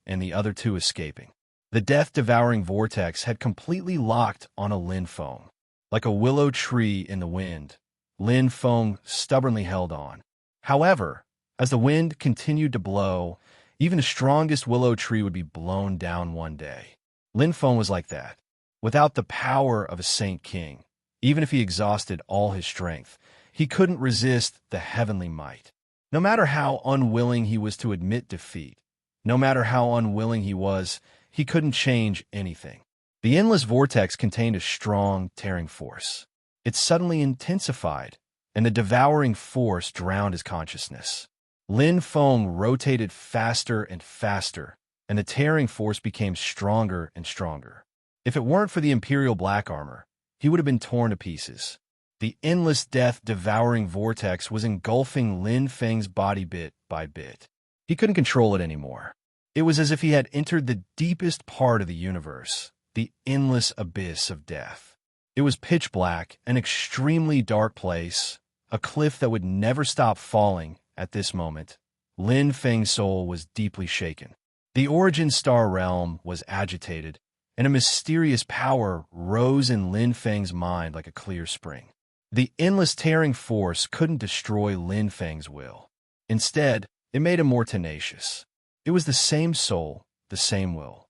and the other two escaping. The death-devouring vortex had completely locked on a Lin Feng. Like a willow tree in the wind, Lin Feng stubbornly held on. However, as the wind continued to blow, Even the strongest willow tree would be blown down one day. Lin Feng was like that. Without the power of a saint king, even if he exhausted all his strength, he couldn't resist the heavenly might. No matter how unwilling he was to admit defeat, no matter how unwilling he couldn't change anything. The endless vortex contained a strong, tearing force. It suddenly intensified, and the devouring force drowned his consciousness. Lin Feng rotated faster and faster, and the tearing force became stronger and stronger. If it weren't for the Imperial Black Armor, he would have been torn to pieces. The endless death-devouring vortex was engulfing Lin Feng's body bit by bit. He couldn't control it anymore. It was as if he had entered the deepest part of the universe, the endless abyss of death. It was pitch black, an extremely dark place, a cliff that would never stop falling. At this moment, Lin Feng's soul was deeply shaken. The origin star realm was agitated, and a mysterious power rose in Lin Feng's mind like a clear spring. The endless tearing force couldn't destroy Lin Feng's will. Instead, it made him more tenacious. It was the same soul, the same will.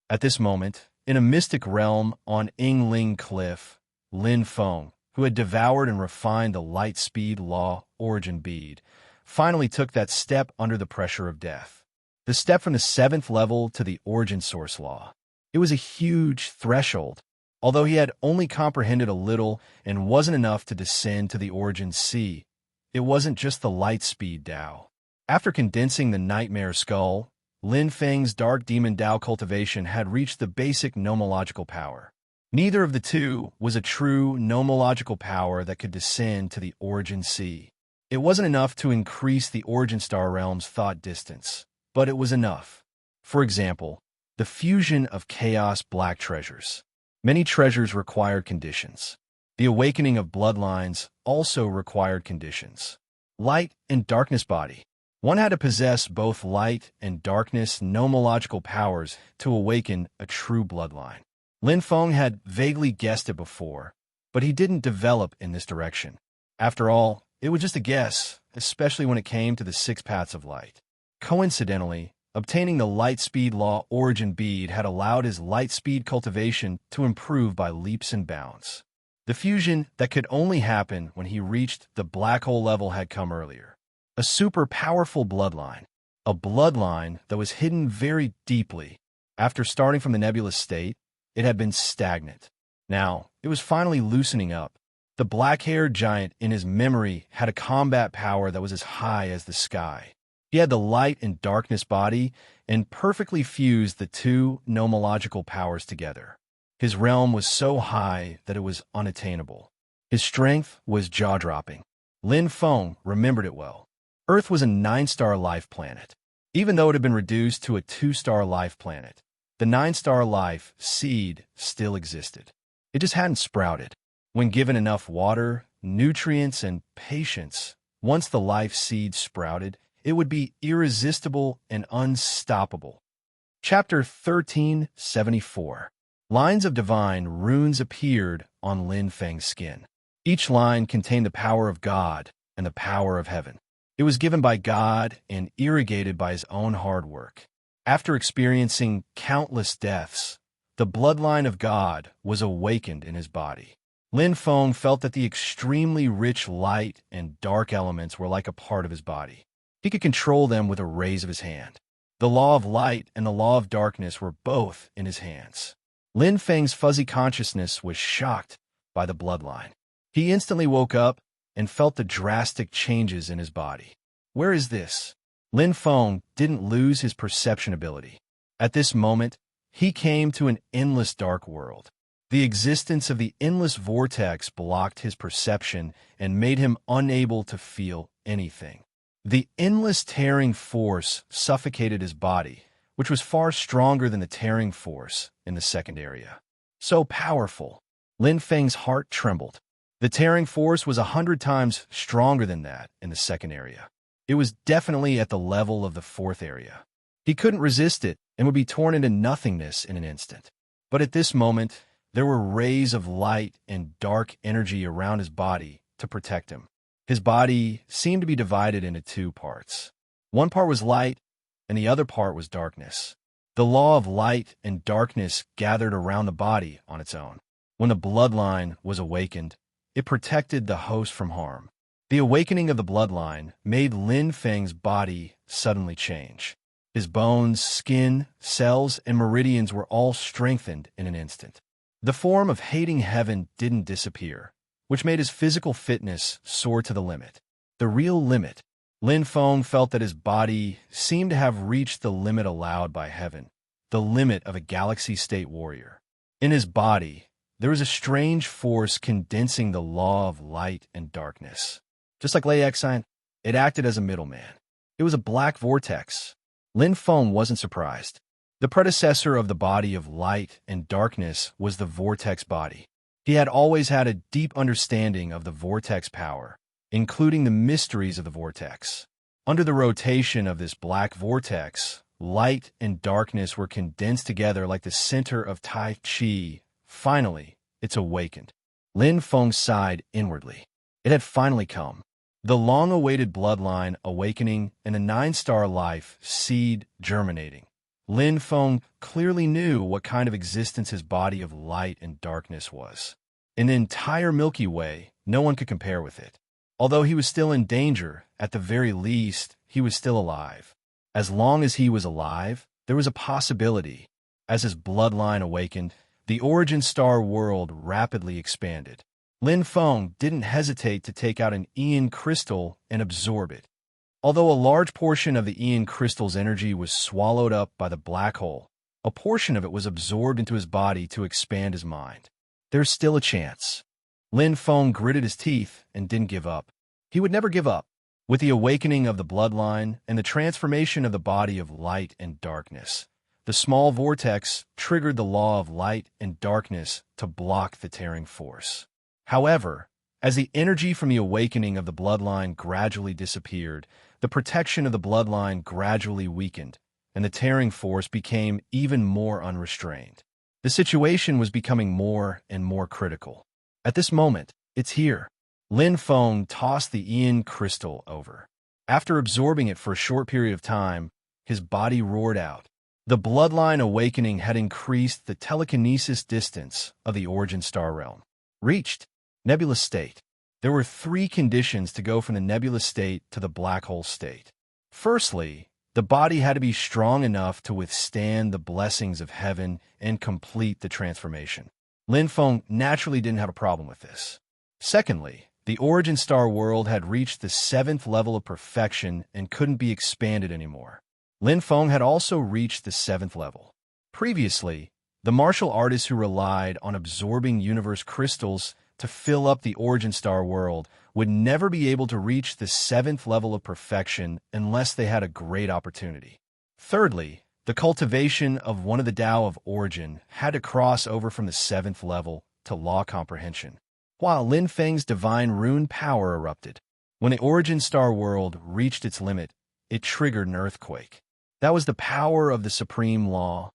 At this moment, in a mystic realm on Yingling Cliff, Lin Feng, who had devoured and refined the light speed law origin bead, finally took that step under the pressure of death. The step from the 7th level to the origin source law. It was a huge threshold. Although he had only comprehended a little and wasn't enough to descend to the origin sea, it wasn't just the light speed Dao. After condensing the nightmare skull, Lin Feng's dark demon Dao cultivation had reached the basic nomological power. Neither of the two was a true nomological power that could descend to the origin sea. It wasn't enough to increase the origin star realm's thought distance, but it was enough. For example, the fusion of chaos black treasures. Many treasures required conditions. The awakening of bloodlines also required conditions. Light and darkness body. One had to possess both light and darkness nomological powers to awaken a true bloodline. Lin Feng had vaguely guessed it before, but he didn't develop in this direction. After all, it was just a guess, especially when it came to the 6 paths of light. Coincidentally, obtaining the light speed law origin bead had allowed his light speed cultivation to improve by leaps and bounds. The fusion that could only happen when he reached the black hole level had come earlier. A super powerful bloodline. A bloodline that was hidden very deeply. After starting from the nebulous state, it had been stagnant. Now, it was finally loosening up. The black-haired giant in his memory had a combat power that was as high as the sky. He had the light and darkness body and perfectly fused the two nomological powers together. His realm was so high that it was unattainable. His strength was jaw-dropping. Lin Feng remembered it well. Earth was a 9-star life planet. Even though it had been reduced to a 2-star life planet, the 9-star life seed still existed. It just hadn't sprouted. When given enough water, nutrients, and patience, once the life seed sprouted, it would be irresistible and unstoppable. Chapter 1374. Lines of divine runes appeared on Lin Feng's skin. Each line contained the power of God and the power of heaven. It was given by God and irrigated by his own hard work. After experiencing countless deaths, the bloodline of God was awakened in his body. Lin Feng felt that the extremely rich light and dark elements were like a part of his body. He could control them with a raise of his hand. The law of light and the law of darkness were both in his hands. Lin Feng's fuzzy consciousness was shocked by the bloodline. He instantly woke up and felt the drastic changes in his body. Where is this? Lin Feng didn't lose his perception ability. At this moment, he came to an endless dark world. The existence of the endless vortex blocked his perception and made him unable to feel anything. The endless tearing force suffocated his body, which was far stronger than the tearing force in the second area. So powerful, Lin Feng's heart trembled. The tearing force was 100 times stronger than that in the second area. It was definitely at the level of the 4th area. He couldn't resist it and would be torn into nothingness in an instant. But at this moment, there were rays of light and dark energy around his body to protect him. His body seemed to be divided into 2 parts. One part was light, and the other part was darkness. The law of light and darkness gathered around the body on its own. When the bloodline was awakened, it protected the host from harm. The awakening of the bloodline made Lin Feng's body suddenly change. His bones, skin, cells, and meridians were all strengthened in an instant. The form of hating heaven didn't disappear, which made his physical fitness soar to the limit. The real limit. Lin Feng felt that his body seemed to have reached the limit allowed by heaven, the limit of a galaxy-state warrior. In his body, there was a strange force condensing the law of light and darkness. Just like Lei Exine, it acted as a middleman. It was a black vortex. Lin Feng wasn't surprised. The predecessor of the body of light and darkness was the vortex body. He had always had a deep understanding of the vortex power, including the mysteries of the vortex. Under the rotation of this black vortex, light and darkness were condensed together like the center of Tai Chi. Finally, it's awakened. Lin Feng sighed inwardly. It had finally come. The long-awaited bloodline awakening and a 9-star life seed germinating. Lin Feng clearly knew what kind of existence his body of light and darkness was. In the entire Milky Way, no one could compare with it. Although he was still in danger, at the very least, he was still alive. As long as he was alive, there was a possibility. As his bloodline awakened, the origin star world rapidly expanded. Lin Feng didn't hesitate to take out an Ian crystal and absorb it. Although a large portion of the Ian crystal's energy was swallowed up by the black hole, a portion of it was absorbed into his body to expand his mind. There's still a chance. Lin Feng gritted his teeth and didn't give up. He would never give up. With the awakening of the bloodline and the transformation of the body of light and darkness, the small vortex triggered the law of light and darkness to block the tearing force. However, as the energy from the awakening of the bloodline gradually disappeared, the protection of the bloodline gradually weakened, and the tearing force became even more unrestrained. The situation was becoming more and more critical. At this moment, it's here. Lin Feng tossed the Ian crystal over. After absorbing it for a short period of time, his body roared out. The bloodline awakening had increased the telekinesis distance of the origin star realm. Reached. Nebulous state. There were 3 conditions to go from the nebulous state to the black hole state. Firstly, the body had to be strong enough to withstand the blessings of heaven and complete the transformation. Lin Feng naturally didn't have a problem with this. Secondly, the origin star world had reached the 7th level of perfection and couldn't be expanded anymore. Lin Feng had also reached the 7th level. Previously, the martial artists who relied on absorbing universe crystals to fill up the origin star world would never be able to reach the 7th level of perfection unless they had a great opportunity. Thirdly, the cultivation of one of the Tao of origin had to cross over from the 7th level to law comprehension, while Lin Feng's divine rune power erupted. When the origin star world reached its limit, it triggered an earthquake. That was the power of the supreme law,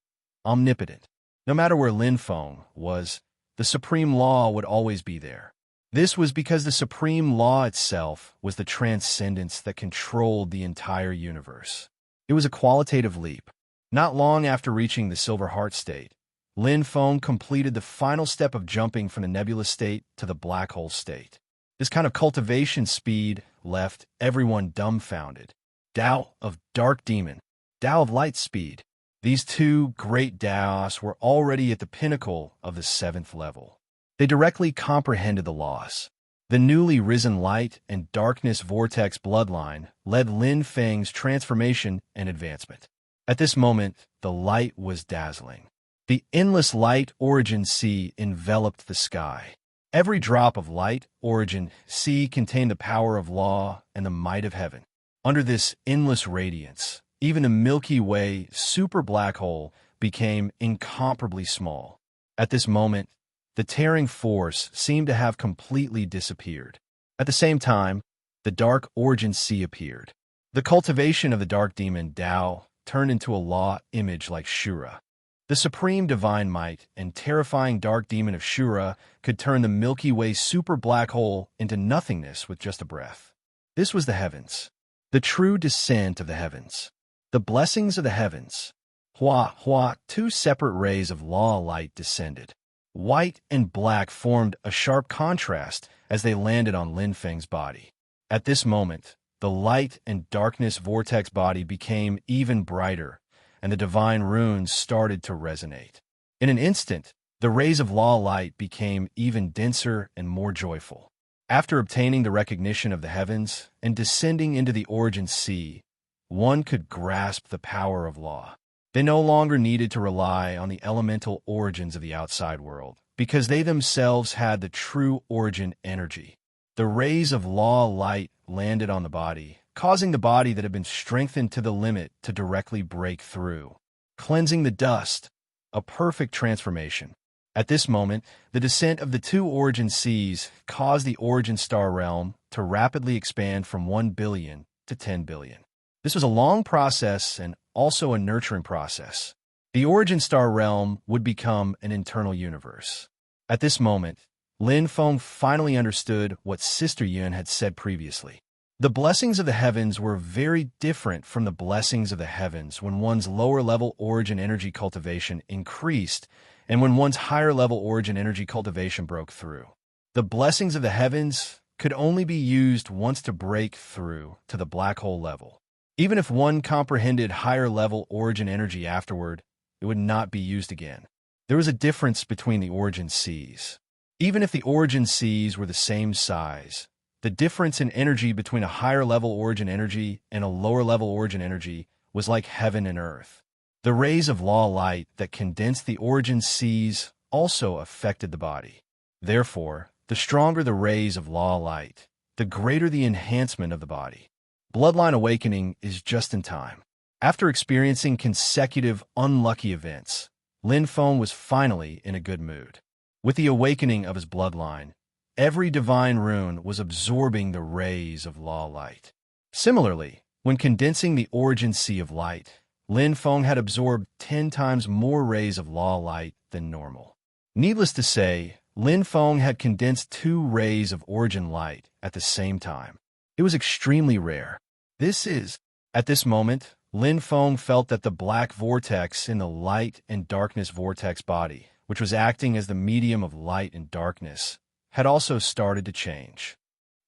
omnipotent. No matter where Lin Feng was, the supreme law would always be there. This was because the supreme law itself was the transcendence that controlled the entire universe. It was a qualitative leap. Not long after reaching the Silver Heart state, Lin Feng completed the final step of jumping from the nebulous state to the black hole state. This kind of cultivation speed left everyone dumbfounded. Tao of dark demon, Tao of light speed. These 2 great Taos were already at the pinnacle of the 7th level. They directly comprehended the laws. The newly risen light and darkness vortex bloodline led Lin Feng's transformation and advancement. At this moment, the light was dazzling. The endless light origin sea enveloped the sky. Every drop of light origin sea contained the power of law and the might of heaven. Under this endless radiance, even the Milky Way super black hole became incomparably small. At this moment, the tearing force seemed to have completely disappeared. At the same time, the dark origin sea appeared. The cultivation of the dark demon Tao turned into a law image like Shura. The supreme divine might and terrifying dark demon of Shura could turn the Milky Way super black hole into nothingness with just a breath. This was the heavens. The true descent of the heavens. The blessings of the heavens. Hua, hua, two separate rays of law light descended. White and black formed a sharp contrast as they landed on Lin Feng's body. At this moment, the light and darkness vortex body became even brighter, and the divine runes started to resonate. In an instant, the rays of law light became even denser and more joyful. After obtaining the recognition of the heavens and descending into the origin sea, one could grasp the power of law. They no longer needed to rely on the elemental origins of the outside world, because they themselves had the true origin energy. The rays of law light landed on the body, causing the body that had been strengthened to the limit to directly break through, cleansing the dust, a perfect transformation. At this moment, the descent of the two origin seas caused the origin star realm to rapidly expand from 1 billion to 10 billion. This was a long process and also a nurturing process. The origin star realm would become an internal universe. At this moment, Lin Feng finally understood what Sister Yun had said previously. The blessings of the heavens were very different from the blessings of the heavens when one's lower-level origin energy cultivation increased and when one's higher-level origin energy cultivation broke through. The blessings of the heavens could only be used once to break through to the black hole level. Even if one comprehended higher-level origin energy afterward, it would not be used again. There was a difference between the origin seas. Even if the origin seas were the same size, the difference in energy between a higher-level origin energy and a lower-level origin energy was like heaven and earth. The rays of law light that condensed the origin seas also affected the body. Therefore, the stronger the rays of law light, the greater the enhancement of the body. Bloodline awakening is just in time. After experiencing consecutive unlucky events, Lin Feng was finally in a good mood. With the awakening of his bloodline, every divine rune was absorbing the rays of law light. Similarly, when condensing the origin sea of light, Lin Feng had absorbed 10 times more rays of law light than normal. Needless to say, Lin Feng had condensed 2 rays of origin light at the same time. It was extremely rare. At this moment, Lin Feng felt that the black vortex in the light and darkness vortex body, which was acting as the medium of light and darkness, had also started to change.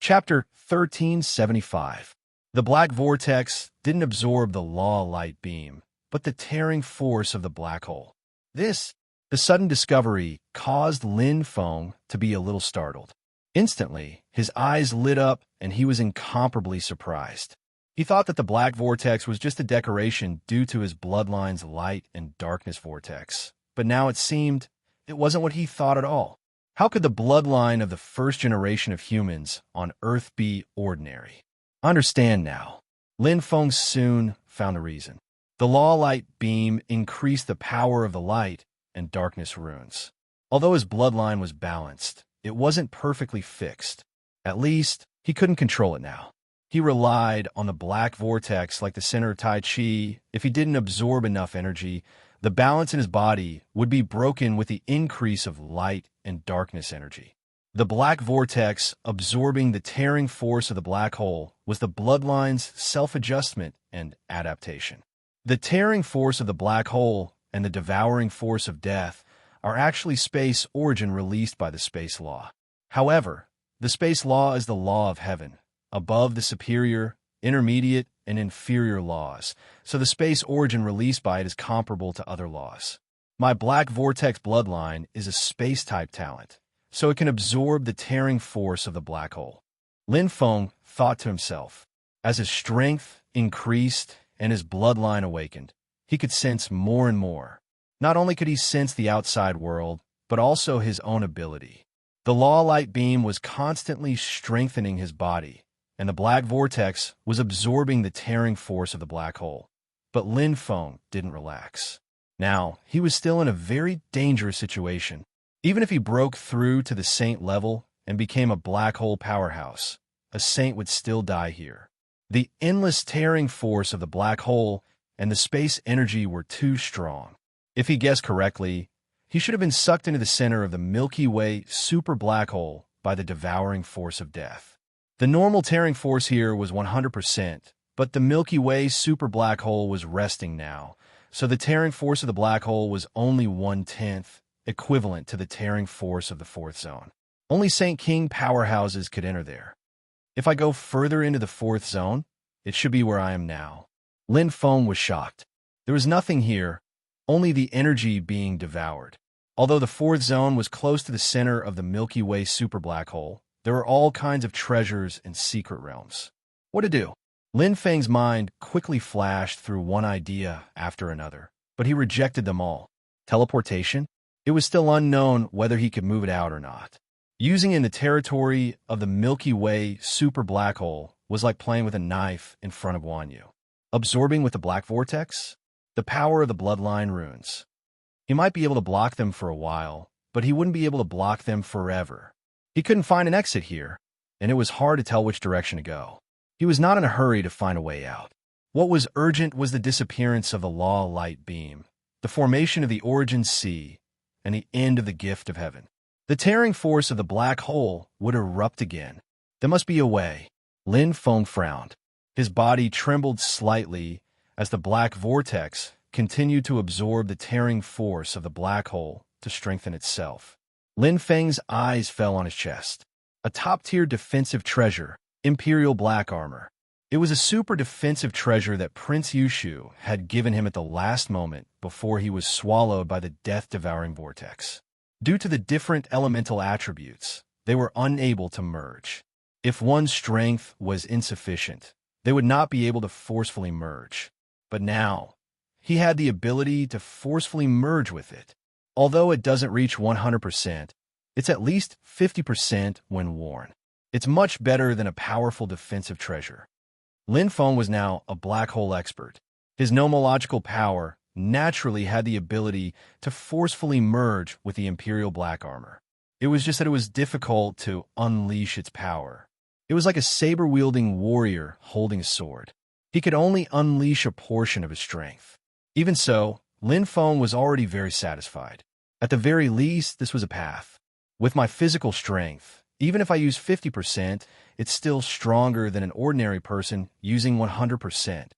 Chapter 1375. The black vortex didn't absorb the law light beam, but the tearing force of the black hole. The sudden discovery caused Lin Feng to be a little startled. Instantly, his eyes lit up and he was incomparably surprised. He thought that the black vortex was just a decoration due to his bloodline's light and darkness vortex. But now it seemed it wasn't what he thought at all. How could the bloodline of the first generation of humans on Earth be ordinary? Understand now. Lin Feng soon found a reason. The law light beam increased the power of the light and darkness runes. Although his bloodline was balanced, it wasn't perfectly fixed. At least, he couldn't control it now. He relied on the black vortex like the center of Tai Chi. If he didn't absorb enough energy, the balance in his body would be broken with the increase of light and darkness energy. The black vortex absorbing the tearing force of the black hole was the bloodline's self-adjustment and adaptation. The tearing force of the black hole and the devouring force of death are actually space origin released by the space law. However, the space law is the law of heaven, above the superior, intermediate, and inferior laws, so the space origin released by it is comparable to other laws. My black vortex bloodline is a space-type talent, so it can absorb the tearing force of the black hole. Lin Feng thought to himself. As his strength increased and his bloodline awakened, he could sense more and more. Not only could he sense the outside world, but also his own ability. The law light beam was constantly strengthening his body, and the black vortex was absorbing the tearing force of the black hole. But Lin Feng didn't relax. Now, he was still in a very dangerous situation. Even if he broke through to the saint level and became a black hole powerhouse, a saint would still die here. The endless tearing force of the black hole and the space energy were too strong. If he guessed correctly, he should have been sucked into the center of the Milky Way super black hole by the devouring force of death. The normal tearing force here was 100%, But the Milky Way super black hole was resting now, so the tearing force of the black hole was only 1/10, equivalent to the tearing force of the fourth zone. Only St. King powerhouses could enter there. If I go further into the fourth zone, it should be where I am now. Lin Feng was shocked. There was nothing here, only the energy being devoured. Although the fourth zone was close to the center of the Milky Way super black hole, there were all kinds of treasures and secret realms. What to do? Lin Feng's mind quickly flashed through one idea after another, but he rejected them all. Teleportation? It was still unknown whether he could move it out or not. Using it in the territory of the Milky Way super black hole was like playing with a knife in front of Wanyu. Absorbing with the black vortex? The power of the bloodline runes. He might be able to block them for a while, but he wouldn't be able to block them forever. He couldn't find an exit here, and it was hard to tell which direction to go. He was not in a hurry to find a way out. What was urgent was the disappearance of the law light beam, the formation of the origin sea, and the end of the gift of heaven. The tearing force of the black hole would erupt again. There must be a way. Lin Feng frowned. His body trembled slightly as the black vortex continued to absorb the tearing force of the black hole to strengthen itself. Lin Feng's eyes fell on his chest. A top-tier defensive treasure, Imperial Black Armor. It was a super defensive treasure that Prince Yushu had given him at the last moment before he was swallowed by the death-devouring vortex. Due to the different elemental attributes, they were unable to merge. If one's strength was insufficient, they would not be able to forcefully merge. But now, he had the ability to forcefully merge with it. Although it doesn't reach 100%, it's at least 50% when worn. It's much better than a powerful defensive treasure. Lin Feng was now a black hole expert. His nomological power naturally had the ability to forcefully merge with the Imperial Black Armor. It was just that it was difficult to unleash its power. It was like a saber-wielding warrior holding a sword. He could only unleash a portion of his strength. Even so, Lin Feng was already very satisfied. At the very least, this was a path. With my physical strength, even if I use 50%, it's still stronger than an ordinary person using 100%.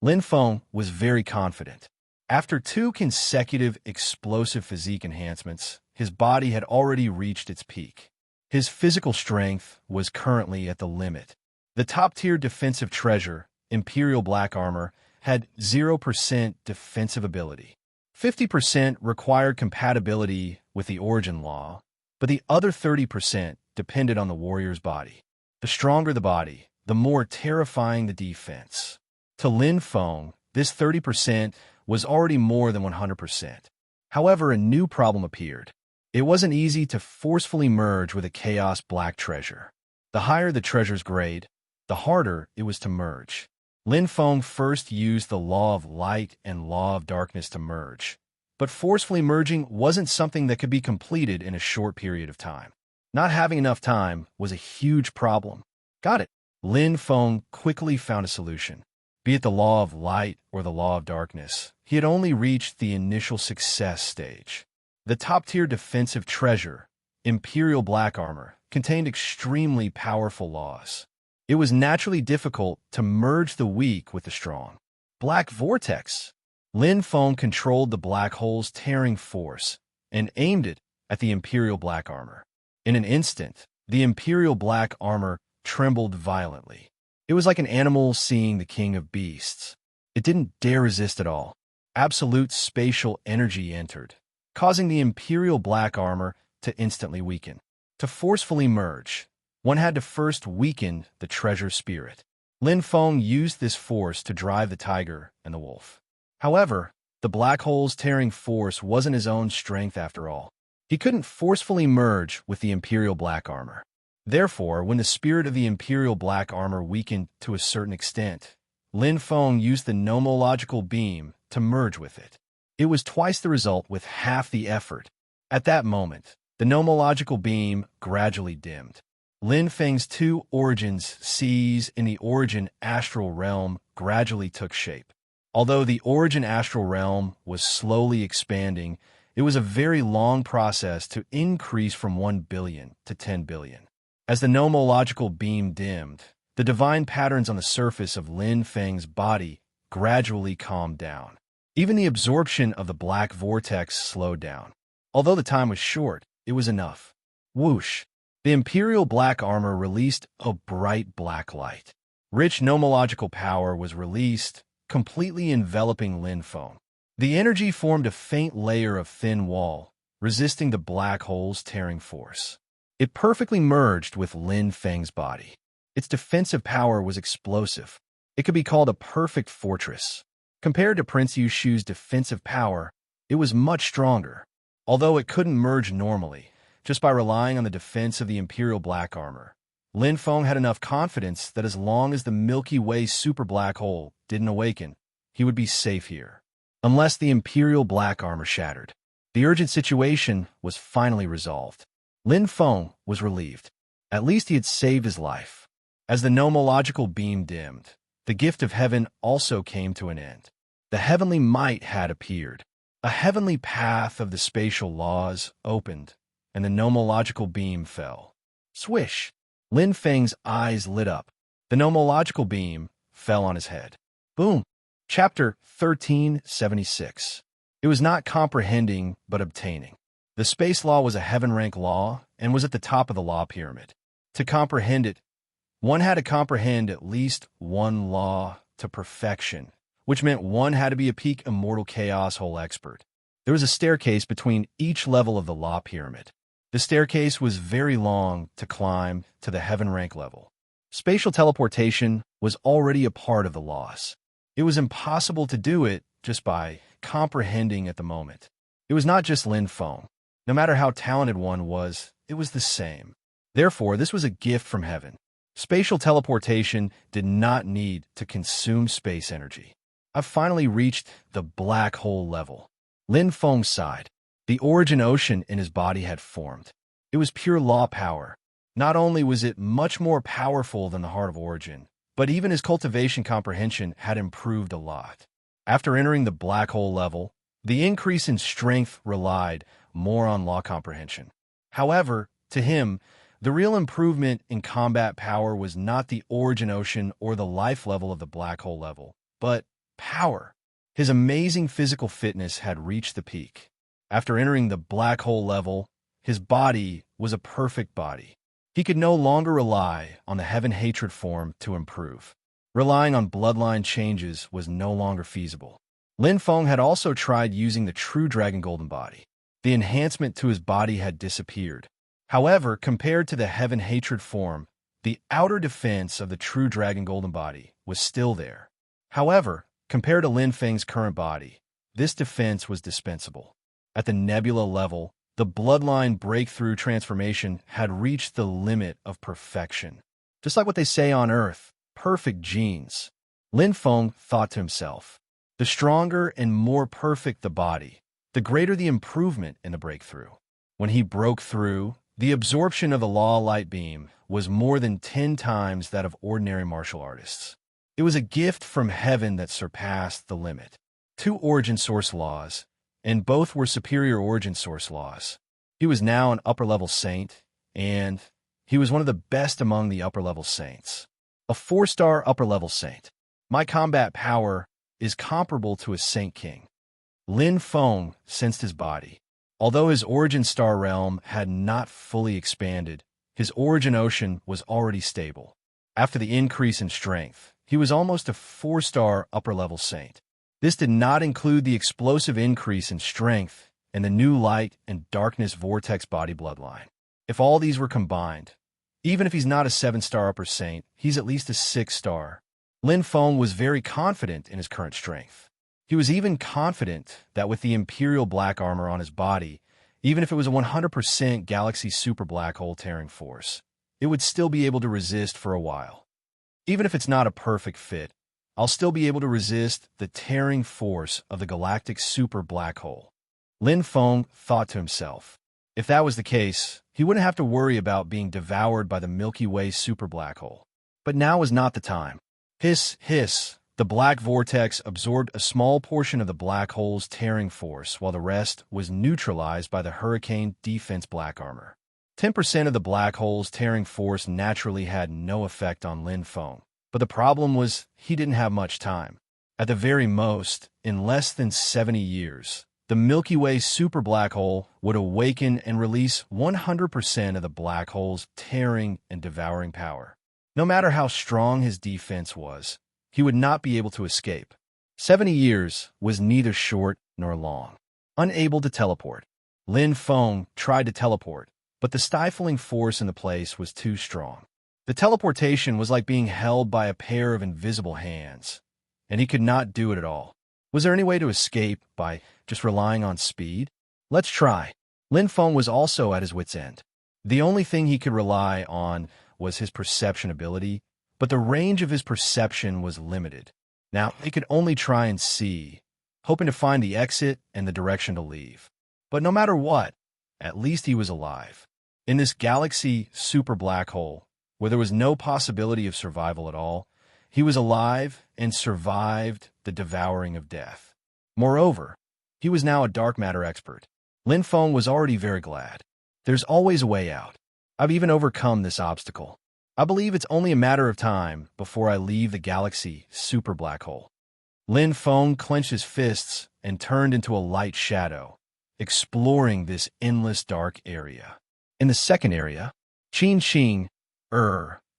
Lin Feng was very confident. After 2 consecutive explosive physique enhancements, his body had already reached its peak. His physical strength was currently at the limit. The top-tier defensive treasure, Imperial Black Armor, had 0% defensive ability. 50% required compatibility with the origin law, but the other 30% depended on the warrior's body. The stronger the body, the more terrifying the defense. To Lin Feng, this 30% was already more than 100%. However, a new problem appeared. It wasn't easy to forcefully merge with a chaos black treasure. The higher the treasure's grade, the harder it was to merge. Lin Feng first used the law of light and law of darkness to merge, but forcefully merging wasn't something that could be completed in a short period of time. Not having enough time was a huge problem. Got it. Lin Feng quickly found a solution. Be it the law of light or the law of darkness, he had only reached the initial success stage. The top-tier defensive treasure, Imperial Black Armor, contained extremely powerful laws. It was naturally difficult to merge the weak with the strong. Black Vortex. Lin Feng controlled the black hole's tearing force and aimed it at the Imperial Black Armor. In an instant, the Imperial Black Armor trembled violently. It was like an animal seeing the king of beasts. It didn't dare resist at all. Absolute spatial energy entered, causing the Imperial Black Armor to instantly weaken. To forcefully merge, one had to first weaken the treasure spirit. Lin Feng used this force to drive the tiger and the wolf. However, the black hole's tearing force wasn't his own strength after all. He couldn't forcefully merge with the Imperial Black Armor. Therefore, when the spirit of the Imperial Black Armor weakened to a certain extent, Lin Feng used the nomological beam to merge with it. It was twice the result with half the effort. At that moment, the nomological beam gradually dimmed. Lin Feng's 2 origins seas in the origin astral realm gradually took shape. Although the origin astral realm was slowly expanding, it was a very long process to increase from 1 billion to 10 billion. As the nomological beam dimmed, The divine patterns on the surface of Lin Feng's body gradually calmed down. Even the absorption of the black vortex slowed down. Although the time was short, it was enough. Whoosh! The imperial black armor released a bright black light. Rich nomological power was released, completely enveloping Lin Feng. The energy formed a faint layer of thin wall, resisting the black hole's tearing force. It perfectly merged with Lin Feng's body. Its defensive power was explosive. It could be called a perfect fortress. Compared to Prince Yushu's defensive power, it was much stronger. Although it couldn't merge normally, just by relying on the defense of the imperial black armor, Lin Feng had enough confidence that as long as the Milky Way super black hole didn't awaken, he would be safe here. Unless the imperial black armor shattered. The urgent situation was finally resolved. Lin Feng was relieved. At least he had saved his life. As the nomological beam dimmed, the gift of heaven also came to an end. The heavenly might had appeared. A heavenly path of the spatial laws opened, and the nomological beam fell. Swish! Lin Feng's eyes lit up. The nomological beam fell on his head. Boom! Chapter 1376. It was not comprehending, but obtaining. The space law was a heaven-rank law and was at the top of the law pyramid. To comprehend it, one had to comprehend at least one law to perfection, which meant one had to be a peak immortal chaos hole expert. There was a staircase between each level of the law pyramid. The staircase was very long to climb to the heaven rank level. Spatial teleportation was already a part of the laws. It was impossible to do it just by comprehending at the moment. It was not just Lin Feng. No matter how talented one was, it was the same. Therefore, this was a gift from heaven. Spatial teleportation did not need to consume space energy. I've finally reached the black hole level. Lin Feng sighed. The origin ocean in his body had formed. It was pure law power. Not only was it much more powerful than the heart of origin, but even his cultivation comprehension had improved a lot. After entering the black hole level, the increase in strength relied more on law comprehension. However, to him, the real improvement in combat power was not the origin ocean or the life level of the black hole level, but power. His amazing physical fitness had reached the peak. After entering the black hole level, his body was a perfect body. He could no longer rely on the heaven-hatred form to improve. Relying on bloodline changes was no longer feasible. Lin Feng had also tried using the true dragon golden body. The enhancement to his body had disappeared. However, compared to the heaven-hatred form, the outer defense of the true dragon golden body was still there. However, compared to Lin Feng's current body, this defense was dispensable. At the nebula level, the bloodline breakthrough transformation had reached the limit of perfection. Just like what they say on Earth, perfect genes. Lin Feng thought to himself, the stronger and more perfect the body, the greater the improvement in the breakthrough. When he broke through, the absorption of the law light beam was more than 10 times that of ordinary martial artists. It was a gift from heaven that surpassed the limit. 2 origin source laws, and both were superior origin source laws. He was now an upper-level saint, and he was one of the best among the upper-level saints. A 4-star upper-level saint. My combat power is comparable to a saint king. Lin Feng sensed his body. Although his origin star realm had not fully expanded, his origin ocean was already stable. After the increase in strength, he was almost a 4-star upper-level saint. This did not include the explosive increase in strength and the new light and darkness vortex body bloodline. If all these were combined, even if he's not a 7-star upper saint, he's at least a 6-star. Lin Feng was very confident in his current strength. He was even confident that with the imperial black armor on his body, even if it was a 100% galaxy super black hole tearing force, it would still be able to resist for a while. Even if it's not a perfect fit, I'll still be able to resist the tearing force of the galactic super black hole. Lin Feng thought to himself. If that was the case, he wouldn't have to worry about being devoured by the Milky Way super black hole. But now was not the time. Hiss, hiss. The black vortex absorbed a small portion of the black hole's tearing force, while the rest was neutralized by the hurricane defense black armor. 10% of the black hole's tearing force naturally had no effect on Lin Feng. But the problem was he didn't have much time. At the very most, in less than 70 years, the Milky Way superblack hole would awaken and release 100% of the black hole's tearing and devouring power. No matter how strong his defense was, he would not be able to escape. 70 years was neither short nor long. Unable to teleport, Lin Feng tried to teleport, but the stifling force in the place was too strong. The teleportation was like being held by a pair of invisible hands, and he could not do it at all. Was there any way to escape by just relying on speed? Let's try. Lin Feng was also at his wit's end. The only thing he could rely on was his perception ability, but the range of his perception was limited. Now, he could only try and see, hoping to find the exit and the direction to leave. But no matter what, at least he was alive. In this galaxy super black hole, where there was no possibility of survival at all, he was alive and survived the devouring of death. Moreover, he was now a dark matter expert. Lin Feng was already very glad. There's always a way out. I've even overcome this obstacle. I believe it's only a matter of time before I leave the galaxy super black hole. Lin Feng clenched his fists and turned into a light shadow, exploring this endless dark area. In the second area, Qin Qing,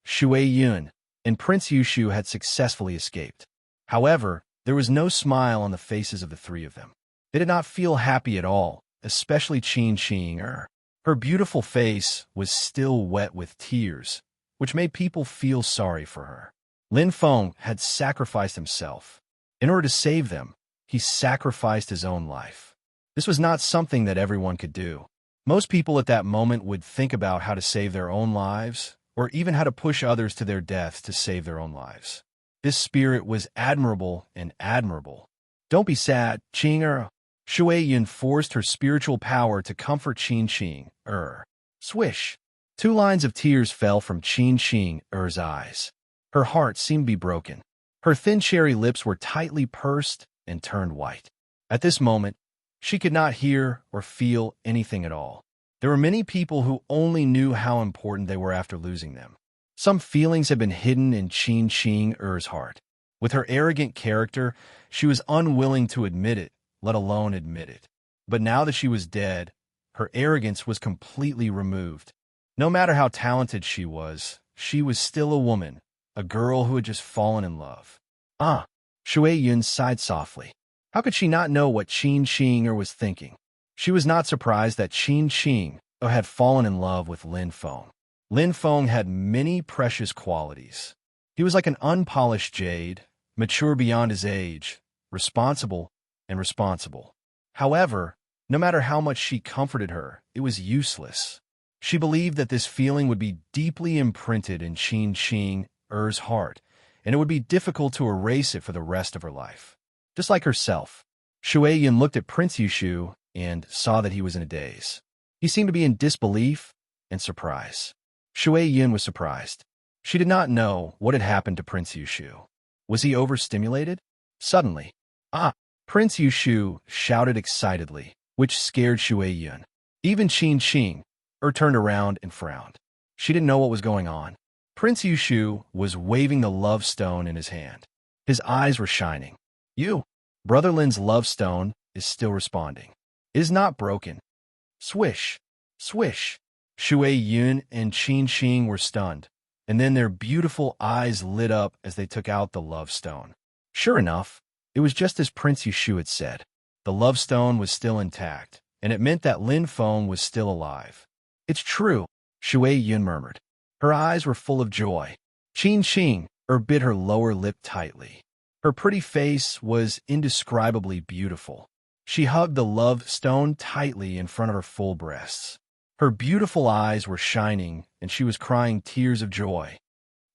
Shui Yun, and Prince Yushu had successfully escaped. However, there was no smile on the faces of the three of them. They did not feel happy at all, especially Qin Qing. Her beautiful face was still wet with tears, which made people feel sorry for her. Lin Feng had sacrificed himself. In order to save them, he sacrificed his own life. This was not something that everyone could do. Most people at that moment would think about how to save their own lives, or even how to push others to their death to save their own lives. This spirit was admirable and admirable. Don't be sad, Qing. Shui Yun forced her spiritual power to comfort Qin Qing. Swish. 2 lines of tears fell from Qin Qing's eyes. Her heart seemed to be broken. Her thin cherry lips were tightly pursed and turned white. At this moment, she could not hear or feel anything at all. There were many people who only knew how important they were after losing them. Some feelings had been hidden in Qin Qing's heart. With her arrogant character, she was unwilling to admit it, let alone admit it. But now that she was dead, her arrogance was completely removed. No matter how talented she was still a woman, a girl who had just fallen in love. Shui Yun sighed softly. How could she not know what Qin Qing was thinking? She was not surprised that Qin Qing had fallen in love with Lin Feng. Lin Feng had many precious qualities. He was like an unpolished jade, mature beyond his age, responsible and responsible. However, no matter how much she comforted her, it was useless. She believed that this feeling would be deeply imprinted in Qin Qing's heart, and it would be difficult to erase it for the rest of her life. Just like herself, Shui Yun looked at Prince Yushu and saw that he was in a daze. He seemed to be in disbelief and surprise. Shui Yun was surprised. She did not know what had happened to Prince Yushu. Was he overstimulated? Suddenly, Prince Yushu shouted excitedly, which scared Shui Yun. Even Qin Qing turned around and frowned. She didn't know what was going on. Prince Yushu was waving the love stone in his hand. His eyes were shining. Brother Lin's love stone is still responding. It is not broken. Swish, swish. Shui Yun and Qin Qing were stunned, and then their beautiful eyes lit up as they took out the love stone. Sure enough, it was just as Prince Yushu had said. The love stone was still intact, and it meant that Lin Feng was still alive. It's true, Shui Yun murmured. Her eyes were full of joy. Qin Qing bit her lower lip tightly. Her pretty face was indescribably beautiful. She hugged the love stone tightly in front of her full breasts. Her beautiful eyes were shining, and she was crying tears of joy.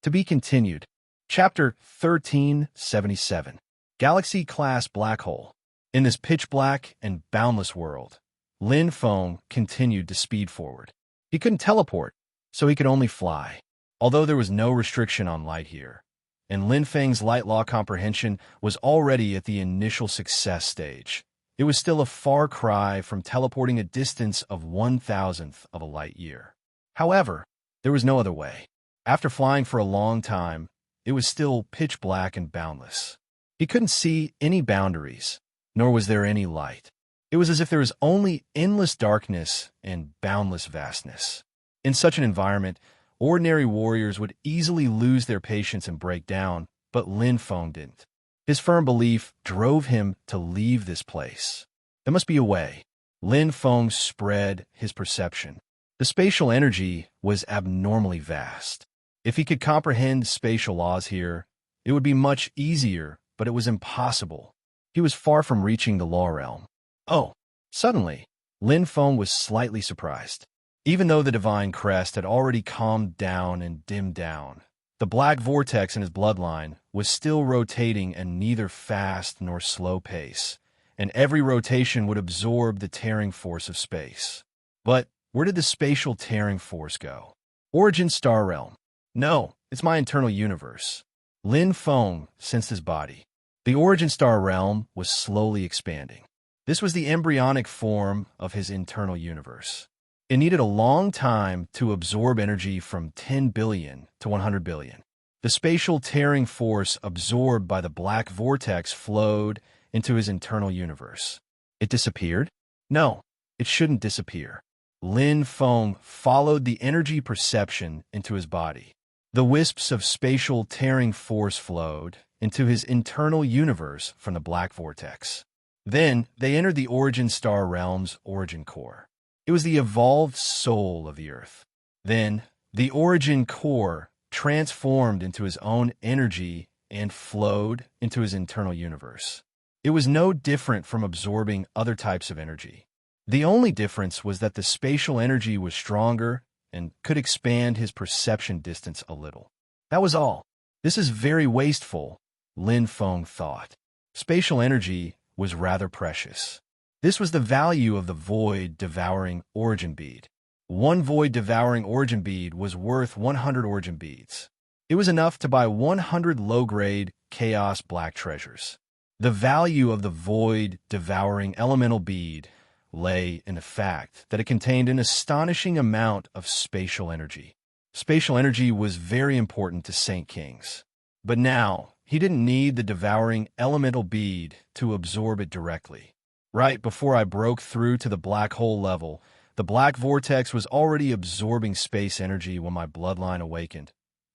To be continued. Chapter 1377. Galaxy-class black hole. In this pitch-black and boundless world, Lin Feng continued to speed forward. He couldn't teleport, so he could only fly, although there was no restriction on light here, and Lin Feng's light law comprehension was already at the initial success stage. It was still a far cry from teleporting a distance of 1,000th of a light year. However, there was no other way. After flying for a long time, it was still pitch black and boundless. He couldn't see any boundaries, nor was there any light. It was as if there was only endless darkness and boundless vastness. In such an environment, ordinary warriors would easily lose their patience and break down, but Lin Feng didn't. His firm belief drove him to leave this place. There must be a way. Lin Feng spread his perception. The spatial energy was abnormally vast. If he could comprehend spatial laws here, it would be much easier, but it was impossible. He was far from reaching the law realm. Oh, suddenly, Lin Feng was slightly surprised. Even though the divine crest had already calmed down and dimmed down, the black vortex in his bloodline was still rotating at neither fast nor slow pace, and every rotation would absorb the tearing force of space. But where did the spatial tearing force go? Origin star realm. No, it's my internal universe. Lin Feng sensed his body. The origin star realm was slowly expanding. This was the embryonic form of his internal universe. It needed a long time to absorb energy from 10 billion to 100 billion. The spatial tearing force absorbed by the black vortex flowed into his internal universe. It disappeared? No, it shouldn't disappear. Lin Feng followed the energy perception into his body. The wisps of spatial tearing force flowed into his internal universe from the black vortex. Then they entered the origin star realm's origin core. It was the evolved soul of the Earth. Then the origin core transformed into his own energy and flowed into his internal universe. It was no different from absorbing other types of energy. The only difference was that the spatial energy was stronger and could expand his perception distance a little. That was all. This is very wasteful, Lin Feng thought. Spatial energy was rather precious. This was the value of the void-devouring origin bead. One void-devouring origin bead was worth 100 origin beads. It was enough to buy 100 low-grade chaos black treasures. The value of the void-devouring elemental bead lay in the fact that it contained an astonishing amount of spatial energy. Spatial energy was very important to Saint Kings. But now, he didn't need the devouring elemental bead to absorb it directly. Right before I broke through to the black hole level, the black vortex was already absorbing space energy when my bloodline awakened.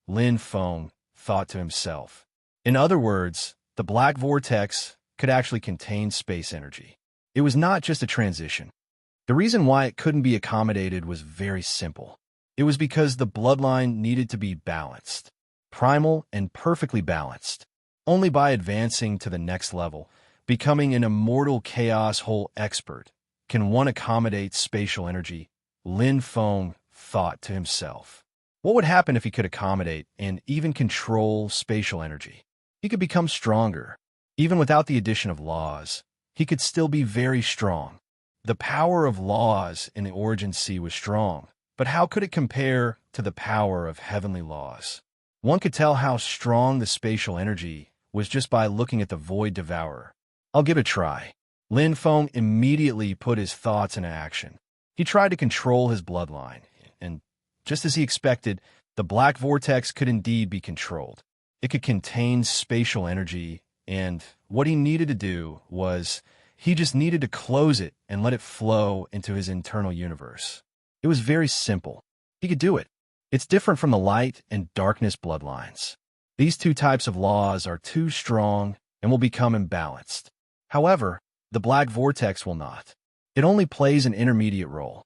Lin Feng thought to himself. In other words, the black vortex could actually contain space energy. It was not just a transition. The reason why it couldn't be accommodated was very simple. It was because the bloodline needed to be balanced, primal and perfectly balanced. Only by advancing to the next level, becoming an immortal chaos hole expert, can one accommodate spatial energy, Lin Feng thought to himself. What would happen if he could accommodate and even control spatial energy? He could become stronger. Even without the addition of laws, he could still be very strong. The power of laws in the Origin Sea was strong, but how could it compare to the power of heavenly laws? One could tell how strong the spatial energy was just by looking at the Void Devourer. I'll give it a try. Lin Feng immediately put his thoughts into action. He tried to control his bloodline, and just as he expected, the black vortex could indeed be controlled. It could contain spatial energy, and what he needed to do was he just needed to close it and let it flow into his internal universe. It was very simple. He could do it. It's different from the light and darkness bloodlines. These two types of laws are too strong and will become imbalanced. However, the black vortex will not. It only plays an intermediate role.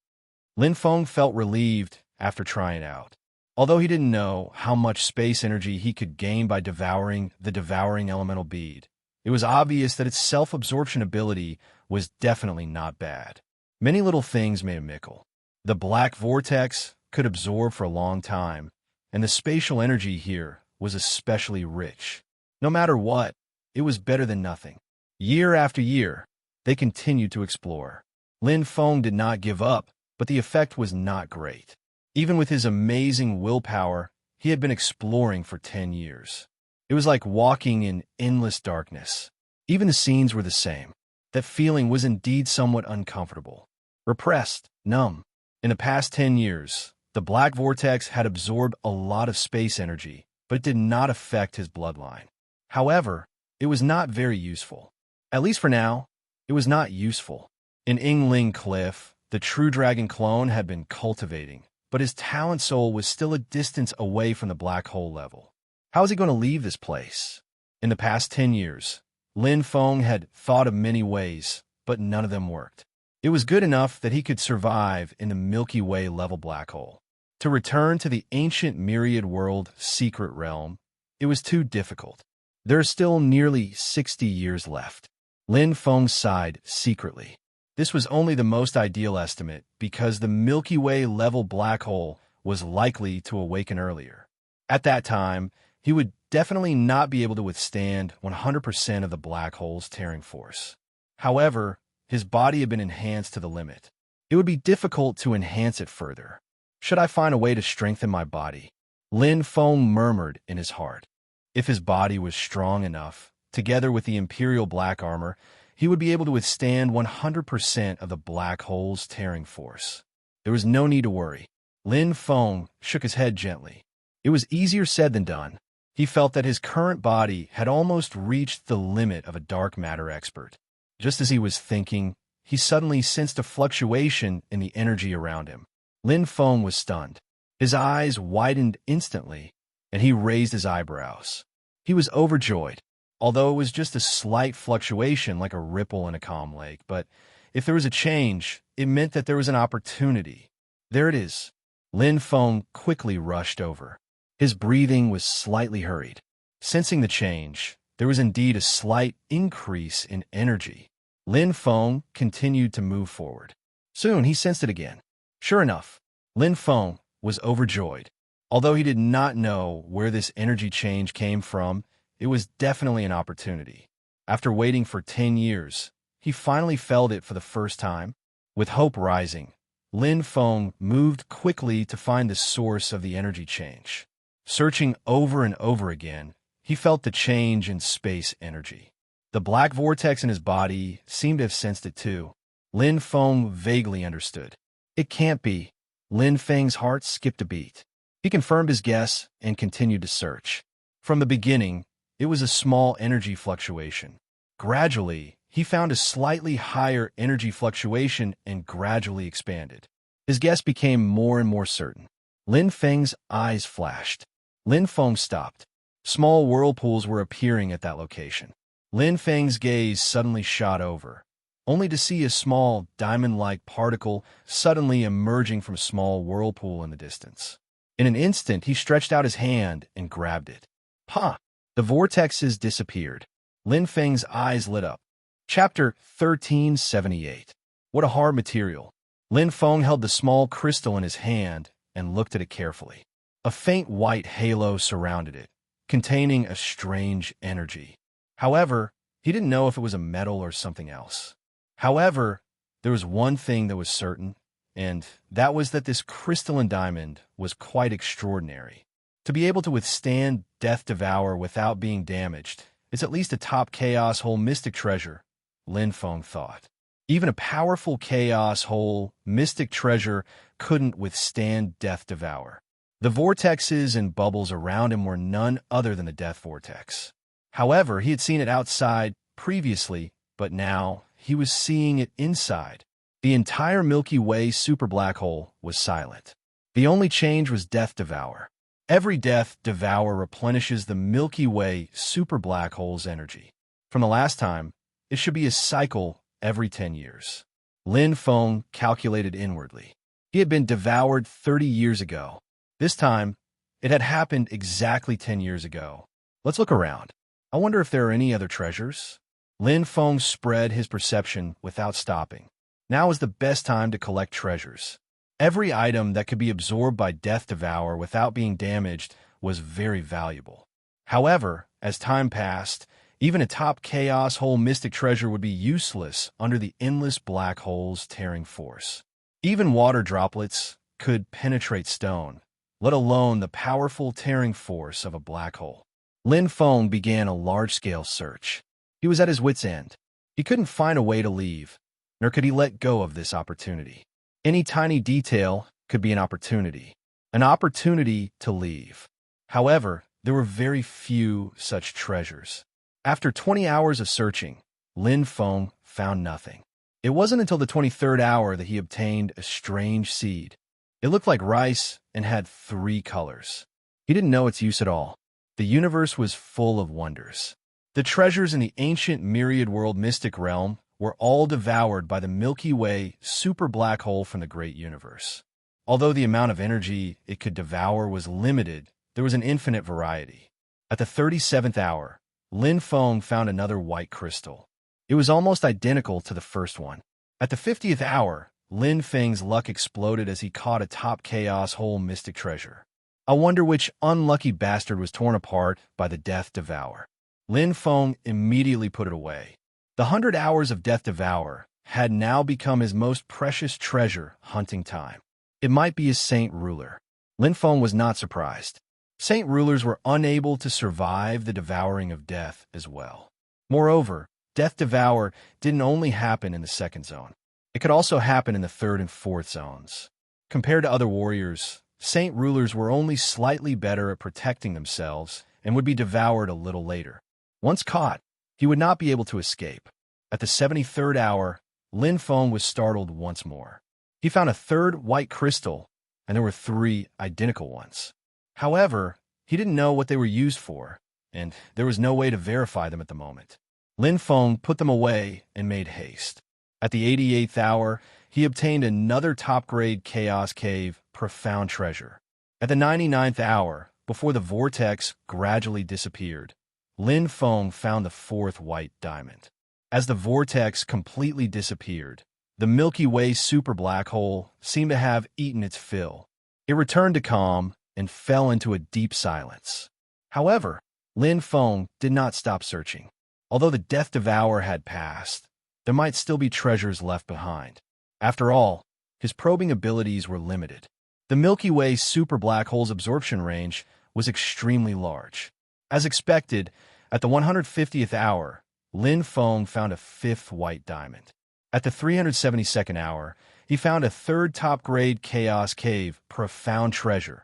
Lin Feng felt relieved after trying it out. Although he didn't know how much space energy he could gain by devouring the devouring elemental bead, it was obvious that its self-absorption ability was definitely not bad. Many little things made a mickle. The black vortex could absorb for a long time, and the spatial energy here was especially rich. No matter what, it was better than nothing. Year after year, they continued to explore. Lin Feng did not give up, but the effect was not great. Even with his amazing willpower, he had been exploring for 10 years. It was like walking in endless darkness. Even the scenes were the same. That feeling was indeed somewhat uncomfortable. Repressed, numb. In the past 10 years, The black vortex had absorbed a lot of space energy, but it did not affect his bloodline. However, it was not very useful. At least for now, it was not useful. In Yingling Cliff, the true dragon clone had been cultivating, but his talent soul was still a distance away from the black hole level. How was he going to leave this place? In the past 10 years, Lin Feng had thought of many ways, but none of them worked. It was good enough that he could survive in the Milky Way level black hole. To return to the ancient myriad world secret realm, it was too difficult. There are still nearly 60 years left. Lin Feng sighed secretly. This was only the most ideal estimate because the Milky Way level black hole was likely to awaken earlier. At that time, he would definitely not be able to withstand 100% of the black hole's tearing force. However, his body had been enhanced to the limit. It would be difficult to enhance it further. Should I find a way to strengthen my body? Lin Feng murmured in his heart. If his body was strong enough, together with the Imperial Black Armor, he would be able to withstand 100% of the black hole's tearing force. There was no need to worry. Lin Feng shook his head gently. It was easier said than done. He felt that his current body had almost reached the limit of a dark matter expert. Just as he was thinking, he suddenly sensed a fluctuation in the energy around him. Lin Feng was stunned. His eyes widened instantly, and he raised his eyebrows. He was overjoyed, although it was just a slight fluctuation like a ripple in a calm lake. But if there was a change, it meant that there was an opportunity. There it is. Lin Feng quickly rushed over. His breathing was slightly hurried. Sensing the change, there was indeed a slight increase in energy. Lin Feng continued to move forward. Soon he sensed it again. Sure enough, Lin Feng was overjoyed. Although he did not know where this energy change came from, it was definitely an opportunity. After waiting for 10 years, he finally felt it for the first time. With hope rising, Lin Feng moved quickly to find the source of the energy change. Searching over and over again, he felt the change in space energy. The black vortex in his body seemed to have sensed it too. Lin Feng vaguely understood. It can't be. Lin Feng's heart skipped a beat. He confirmed his guess and continued to search. From the beginning, it was a small energy fluctuation. Gradually, he found a slightly higher energy fluctuation and gradually expanded. His guess became more and more certain. Lin Feng's eyes flashed. Lin Feng stopped. Small whirlpools were appearing at that location. Lin Feng's gaze suddenly shot over, only to see a small, diamond-like particle suddenly emerging from a small whirlpool in the distance. In an instant, he stretched out his hand and grabbed it. Ha! The vortexes disappeared. Lin Feng's eyes lit up. Chapter 1378. What a hard material. Lin Feng held the small crystal in his hand and looked at it carefully. A faint white halo surrounded it, containing a strange energy. However, he didn't know if it was a metal or something else. However, there was one thing that was certain, and that was that this crystalline diamond was quite extraordinary. To be able to withstand Death Devour without being damaged is at least a top Chaos Hole mystic treasure, Lin Feng thought. Even a powerful Chaos Hole mystic treasure couldn't withstand Death Devour. The vortexes and bubbles around him were none other than the Death Vortex. However, he had seen it outside previously, but now he was seeing it inside. The entire Milky Way super black hole was silent. The only change was Death Devour. Every Death Devour replenishes the Milky Way super black hole's energy. From the last time, it should be a cycle every 10 years. Lin Feng calculated inwardly. He had been devoured 30 years ago. This time, it had happened exactly 10 years ago. Let's look around. I wonder if there are any other treasures? Lin Feng spread his perception without stopping. Now is the best time to collect treasures. Every item that could be absorbed by Death Devour without being damaged was very valuable. However, as time passed, even a top Chaos Hole mystic treasure would be useless under the endless black hole's tearing force. Even water droplets could penetrate stone, let alone the powerful tearing force of a black hole. Lin Feng began a large-scale search. He was at his wit's end. He couldn't find a way to leave, nor could he let go of this opportunity. Any tiny detail could be an opportunity. an opportunity to leave. However, there were very few such treasures. After 20 hours of searching, Lin Feng found nothing. It wasn't until the 23rd hour that he obtained a strange seed. It looked like rice and had 3 colors. He didn't know its use at all. The universe was full of wonders. The treasures in the ancient myriad world mystic realm were all devoured by the Milky Way super black hole from the great universe. Although the amount of energy it could devour was limited, there was an infinite variety. At the 37th hour, Lin Feng found another white crystal. It was almost identical to the first one. At the 50th hour, Lin Feng's luck exploded as he caught a top chaos hole mystic treasure. I wonder which unlucky bastard was torn apart by the Death Devour. Lin Feng immediately put it away. The 100 hours of Death Devour had now become his most precious treasure hunting time. It might be his Saint Ruler. Lin Feng was not surprised. Saint Rulers were unable to survive the devouring of death as well. Moreover, Death Devour didn't only happen in the second zone. It could also happen in the third and fourth zones. Compared to other warriors, Saint Rulers were only slightly better at protecting themselves and would be devoured a little later. Once caught, he would not be able to escape. At the 73rd hour, Lin Feng was startled once more. He found a third white crystal, and there were 3 identical ones. However, he didn't know what they were used for, and there was no way to verify them at the moment. Lin Feng put them away and made haste. At the 88th hour, he obtained another top-grade Chaos Cave profound treasure. At the 99th hour, before the vortex gradually disappeared, Lin Feng found the 4th white diamond. As the vortex completely disappeared, the Milky Way super black hole seemed to have eaten its fill. It returned to calm and fell into a deep silence. However, Lin Feng did not stop searching. Although the Death Devour had passed, there might still be treasures left behind. After all, his probing abilities were limited. The Milky Way super black hole's absorption range was extremely large. As expected, at the 150th hour, Lin Feng found a 5th white diamond. At the 372nd hour, he found a 3rd top-grade Chaos Cave profound treasure.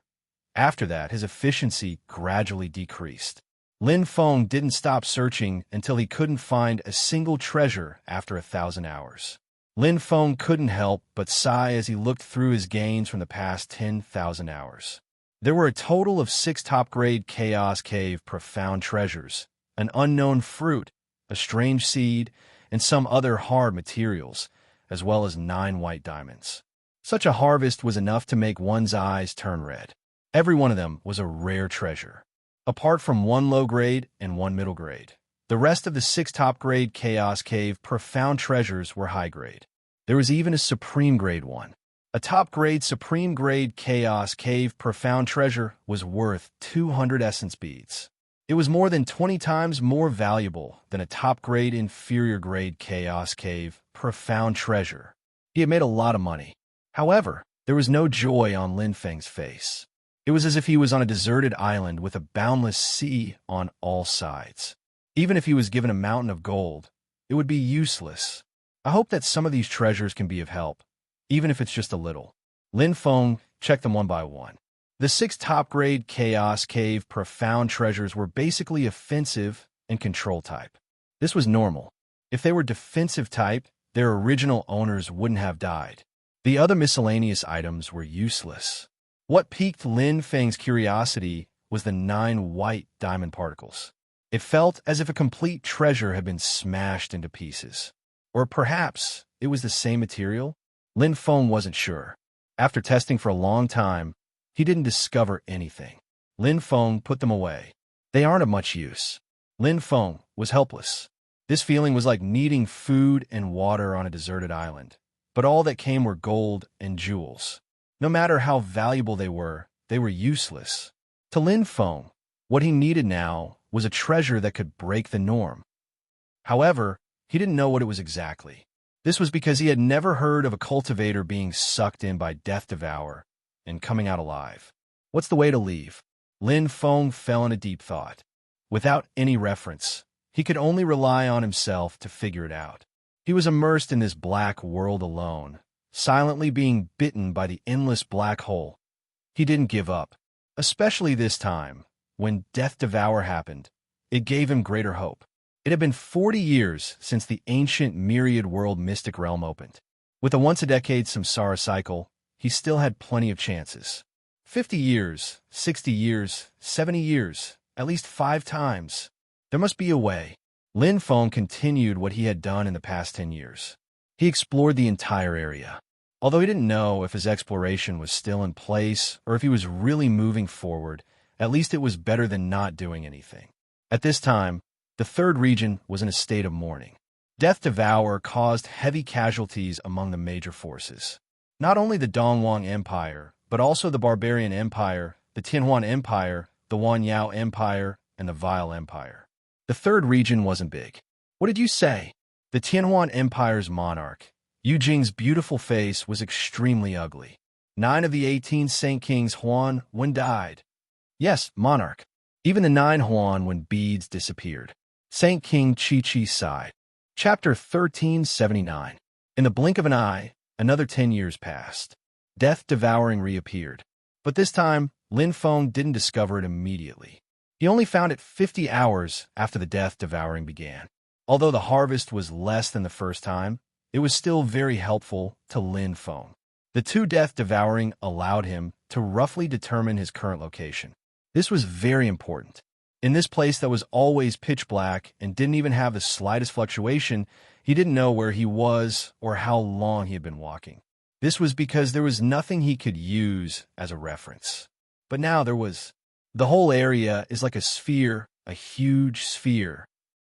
After that, his efficiency gradually decreased. Lin Feng didn't stop searching until he couldn't find a single treasure after 1,000 hours. Lin Feng couldn't help but sigh as he looked through his gains from the past 10,000 hours. There were a total of 6 top-grade Chaos Cave profound treasures, an unknown fruit, a strange seed, and some other hard materials, as well as 9 white diamonds. Such a harvest was enough to make one's eyes turn red. Every one of them was a rare treasure. Apart from 1 low grade and 1 middle grade, the rest of the 6 top grade Chaos Cave profound treasures were high grade. There was even a supreme grade one. A top grade supreme grade Chaos Cave profound treasure was worth 200 essence beads. It was more than 20 times more valuable than a top grade inferior grade Chaos Cave profound treasure. He had made a lot of money. However, there was no joy on Lin Feng's face. It was as if he was on a deserted island with a boundless sea on all sides. Even if he was given a mountain of gold, it would be useless. I hope that some of these treasures can be of help, even if it's just a little. Lin Feng checked them one by one. The 6 top-grade Chaos Cave profound treasures were basically offensive and control type. This was normal. If they were defensive type, their original owners wouldn't have died. The other miscellaneous items were useless. What piqued Lin Feng's curiosity was the 9 white diamond particles. It felt as if a complete treasure had been smashed into pieces. Or perhaps it was the same material? Lin Feng wasn't sure. After testing for a long time, he didn't discover anything. Lin Feng put them away. They aren't of much use. Lin Feng was helpless. This feeling was like needing food and water on a deserted island. But all that came were gold and jewels. No matter how valuable they were useless. To Lin Feng, what he needed now was a treasure that could break the norm. However, he didn't know what it was exactly. This was because he had never heard of a cultivator being sucked in by Death Devour and coming out alive. What's the way to leave? Lin Feng fell into deep thought. Without any reference, he could only rely on himself to figure it out. He was immersed in this black world alone, silently being bitten by the endless black hole. he didn't give up. Especially this time, when Death Devour happened, it gave him greater hope. It had been 40 years since the ancient myriad world mystic realm opened. With a once-a-decade samsara cycle, he still had plenty of chances. 50 years, 60 years, 70 years, at least 5 times. There must be a way. Lin Feng continued what he had done in the past 10 years. He explored the entire area. Although he didn't know if his exploration was still in place or if he was really moving forward, at least it was better than not doing anything. At this time, the third region was in a state of mourning. Death Devour caused heavy casualties among the major forces. Not only the Dongwang Empire, but also the Barbarian Empire, the Tianhuan Empire, the Wanyao Empire, and the Vile Empire. The third region wasn't big. What did you say? The Tianhuan Empire's monarch, Yu Jing's beautiful face was extremely ugly. 9 of the 18 Saint Kings Huan Wen died. Yes, monarch. Even the 9 Huan Wen beads disappeared. Saint King Chi sighed. Chapter 1379. In the blink of an eye, another 10 years passed. Death Devouring reappeared. But this time, Lin Feng didn't discover it immediately. He only found it 50 hours after the Death Devouring began. Although the harvest was less than the first time, it was still very helpful to Lin Feng. The 2 Death Devouring allowed him to roughly determine his current location. This was very important. In this place that was always pitch black and didn't even have the slightest fluctuation, he didn't know where he was or how long he had been walking. This was because there was nothing he could use as a reference. But now there was. The whole area is like a sphere, a huge sphere.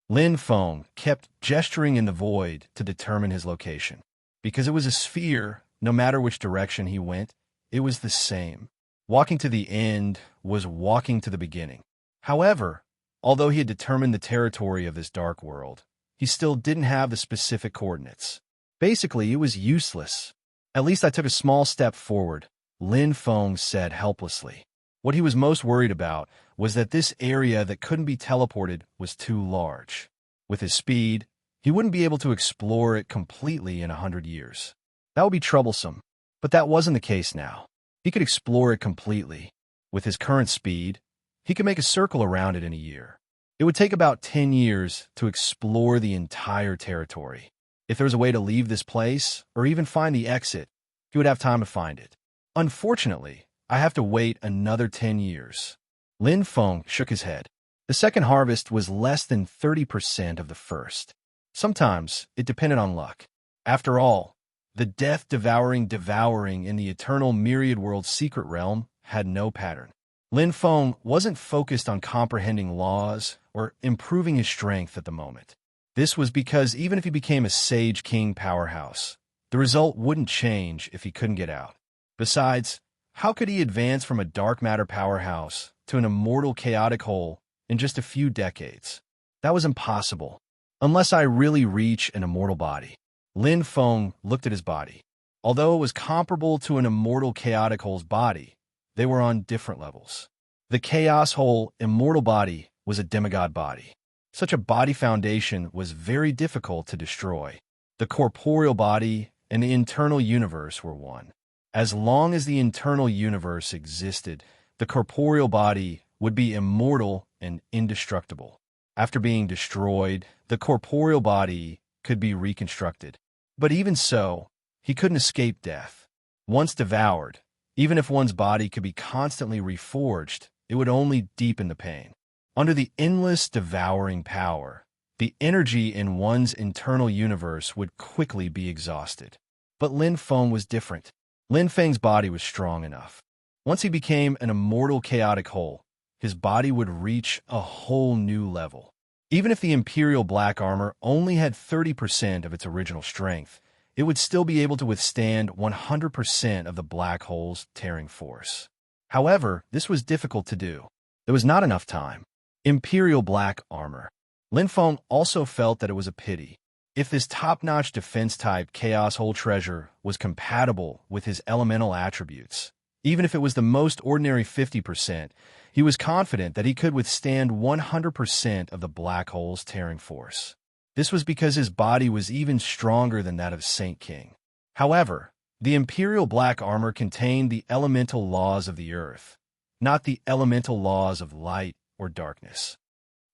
Lin Feng kept gesturing in the void to determine his location. Because it was a sphere, no matter which direction he went, it was the same. Walking to the end was walking to the beginning. However, although he had determined the territory of this dark world, he still didn't have the specific coordinates. Basically, it was useless. At least I took a small step forward, Lin Feng said helplessly. What he was most worried about was that this area that couldn't be teleported was too large. With his speed, he wouldn't be able to explore it completely in 100 years. That would be troublesome, but that wasn't the case now. He could explore it completely. With his current speed, he could make a circle around it in a year. It would take about 10 years to explore the entire territory. If there was a way to leave this place, or even find the exit, he would have time to find it. Unfortunately, I have to wait another 10 years. Lin Feng shook his head. The second harvest was less than 30% of the first. Sometimes it depended on luck. After all, the Death Devouring in the eternal myriad world secret realm had no pattern. Lin Feng wasn't focused on comprehending laws or improving his strength at the moment. This was because even if he became a Sage King powerhouse, the result wouldn't change if he couldn't get out. Besides, how could he advance from a dark matter powerhouse to an immortal chaotic hole in just a few decades? That was impossible, unless I really reach an immortal body. Lin Feng looked at his body. Although it was comparable to an immortal chaotic hole's body, they were on different levels. The chaos hole immortal body was a demigod body. Such a body foundation was very difficult to destroy. The corporeal body and the internal universe were one. As long as the internal universe existed, the corporeal body would be immortal and indestructible. After being destroyed, the corporeal body could be reconstructed. But even so, he couldn't escape death. Once devoured, even if one's body could be constantly reforged, it would only deepen the pain. Under the endless devouring power, the energy in one's internal universe would quickly be exhausted. But Lin Feng was different. Lin Feng's body was strong enough. Once he became an immortal chaotic whole, his body would reach a whole new level. Even if the Imperial Black Armor only had 30% of its original strength, it would still be able to withstand 100% of the black hole's tearing force. However, this was difficult to do. There was not enough time. Imperial Black Armor. Lin Feng also felt that it was a pity. If this top-notch defense-type Chaos Hole treasure was compatible with his elemental attributes, even if it was the most ordinary 50%, he was confident that he could withstand 100% of the black hole's tearing force. This was because his body was even stronger than that of Saint King. However, The Imperial Black Armor contained the elemental laws of the earth, not the elemental laws of light or darkness.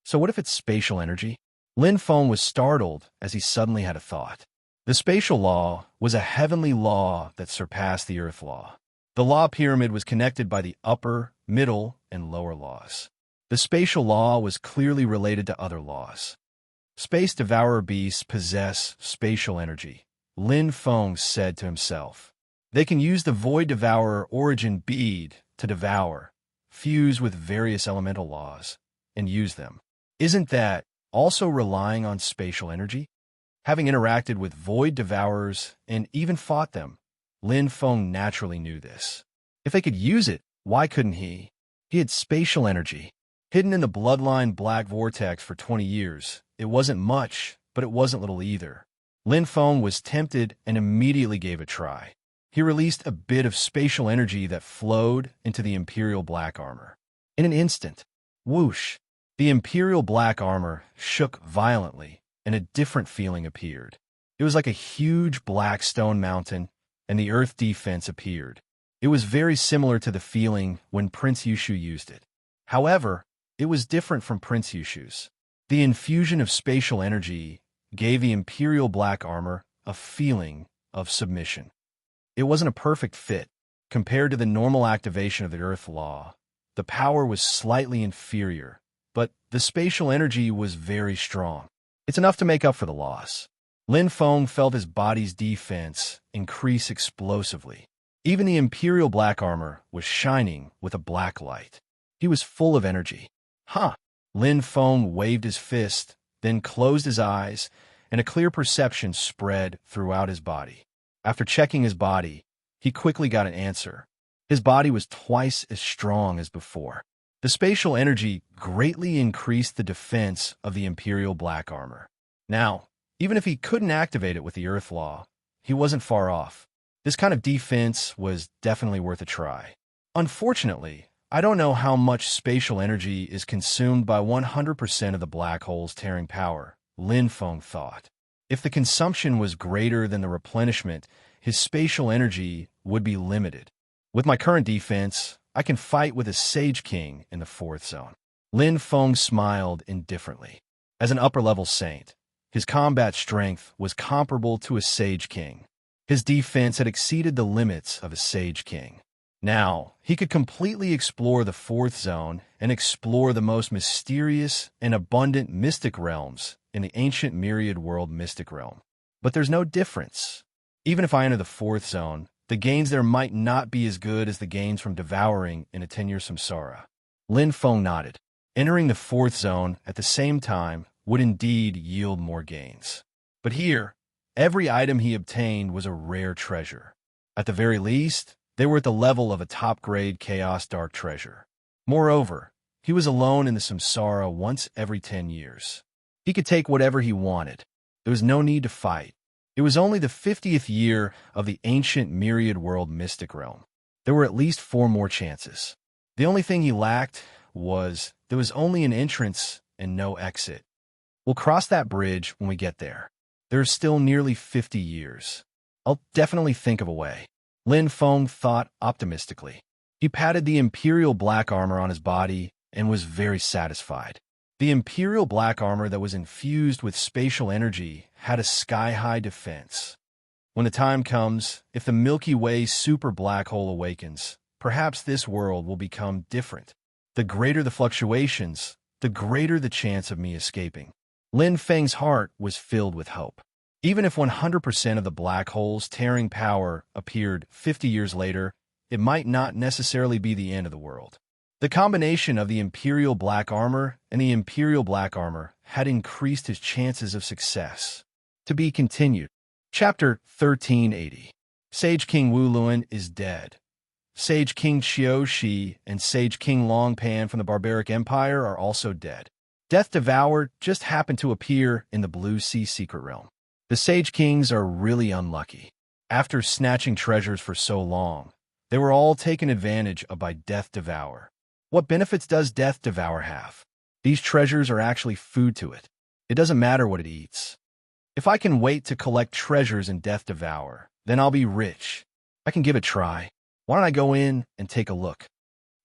So what if it's spatial energy? Lin Feng was startled as he suddenly had a thought. The spatial law was a heavenly law that surpassed the earth law. The law pyramid was connected by the upper, middle, and lower laws. The spatial law was clearly related to other laws. Space devourer beasts possess spatial energy, Lin Feng said to himself. They can use the Void Devourer origin bead to devour, fuse with various elemental laws, and use them. Isn't that also relying on spatial energy? Having interacted with Void Devourers and even fought them, Lin Feng naturally knew this. If they could use it, why couldn't he? He had spatial energy. Hidden in the bloodline black vortex for 20 years, it wasn't much, but it wasn't little either. Lin Feng was tempted and immediately gave it a try. He released a bit of spatial energy that flowed into the Imperial Black Armor. In an instant, whoosh, the Imperial Black Armor shook violently, and a different feeling appeared. It was like a huge black stone mountain, and the earth defense appeared. It was very similar to the feeling when Prince Yushu used it. However, it was different from Prince Yushu's. The infusion of spatial energy gave the Imperial Black Armor a feeling of submission. It wasn't a perfect fit. Compared to the normal activation of the Earth Law, the power was slightly inferior, but the spatial energy was very strong. It's enough to make up for the loss. Lin Feng felt his body's defense increase explosively. Even the Imperial Black Armor was shining with a black light. He was full of energy. Huh! Lin Feng waved his fist, then closed his eyes, and a clear perception spread throughout his body. After checking his body, he quickly got an answer. His body was twice as strong as before. The spatial energy greatly increased the defense of the Imperial Black Armor. Now, even if he couldn't activate it with the Earth Law, he wasn't far off. This kind of defense was definitely worth a try. Unfortunately, I don't know how much spatial energy is consumed by 100% of the black hole's tearing power, Lin Feng thought. If the consumption was greater than the replenishment, his spatial energy would be limited. With my current defense, I can fight with a Sage King in the 4th zone. Lin Feng smiled indifferently. As an upper-level saint, his combat strength was comparable to a Sage King. His defense had exceeded the limits of a Sage King. Now, he could completely explore the 4th zone and explore the most mysterious and abundant mystic realms in the ancient myriad world mystic realm. But there's no difference. Even if I enter the 4th zone, the gains there might not be as good as the gains from devouring in a 10-year samsara. Lin Feng nodded. Entering the 4th zone at the same time would indeed yield more gains. But here, every item he obtained was a rare treasure. At the very least, they were at the level of a top-grade Chaos Dark treasure. Moreover, he was alone in the samsara once every 10 years. He could take whatever he wanted. There was no need to fight. It was only the 50th year of the ancient myriad world mystic realm. There were at least 4 more chances. The only thing he lacked was there was only an entrance and no exit. We'll cross that bridge when we get there. There's still nearly 50 years. I'll definitely think of a way. Lin Feng thought optimistically. He patted the Imperial Black Armor on his body and was very satisfied. The Imperial Black Armor that was infused with spatial energy had a sky-high defense. When the time comes, if the Milky Way super black hole awakens, perhaps this world will become different. The greater the fluctuations, the greater the chance of me escaping. Lin Feng's heart was filled with hope. Even if 100% of the black hole's tearing power appeared 50 years later, it might not necessarily be the end of the world. The combination of the Imperial Black Armor and the Imperial Black Armor had increased his chances of success. To be continued. Chapter 1380. Sage King Wu Luan is dead. Sage King Xiao Shi and Sage King Long Pan from the Barbaric Empire are also dead. Death Devoured just happened to appear in the Blue Sea Secret Realm. The Sage Kings are really unlucky. After snatching treasures for so long, they were all taken advantage of by Death Devour. What benefits does Death Devour have? These treasures are actually food to it. It doesn't matter what it eats. If I can wait to collect treasures in Death Devour, then I'll be rich, I can give it a try. Why don't I go in and take a look?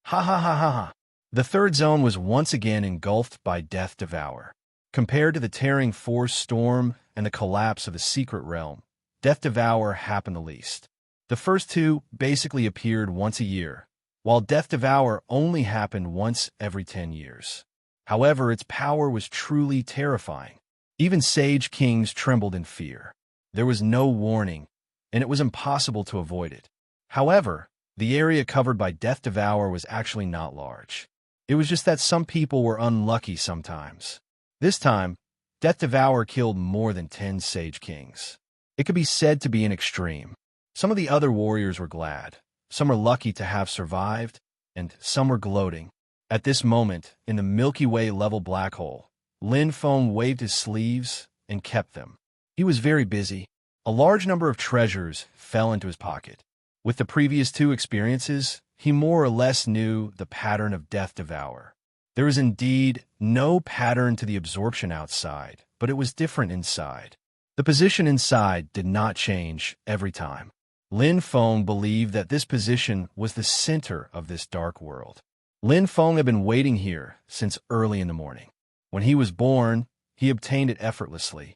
Ha ha ha ha ha. The third zone was once again engulfed by Death Devour. Compared to the tearing force storm and the collapse of a secret realm, Death Devour happened the least. The first two basically appeared once a year, while Death Devour only happened once every 10 years. However, its power was truly terrifying. Even sage kings trembled in fear. There was no warning, and it was impossible to avoid it. However, the area covered by Death Devour was actually not large. It was just that some people were unlucky sometimes. This time, Death Devour killed more than 10 Sage Kings. It could be said to be an extreme. Some of the other warriors were glad, some were lucky to have survived, and some were gloating. At this moment, in the Milky Way level black hole, Lin Feng waved his sleeves and kept them. He was very busy. A large number of treasures fell into his pocket. With the previous two experiences, he more or less knew the pattern of Death Devour. There was indeed no pattern to the absorption outside, but it was different inside. The position inside did not change every time. Lin Feng believed that this position was the center of this dark world. Lin Feng had been waiting here since early in the morning. When he was born, he obtained it effortlessly.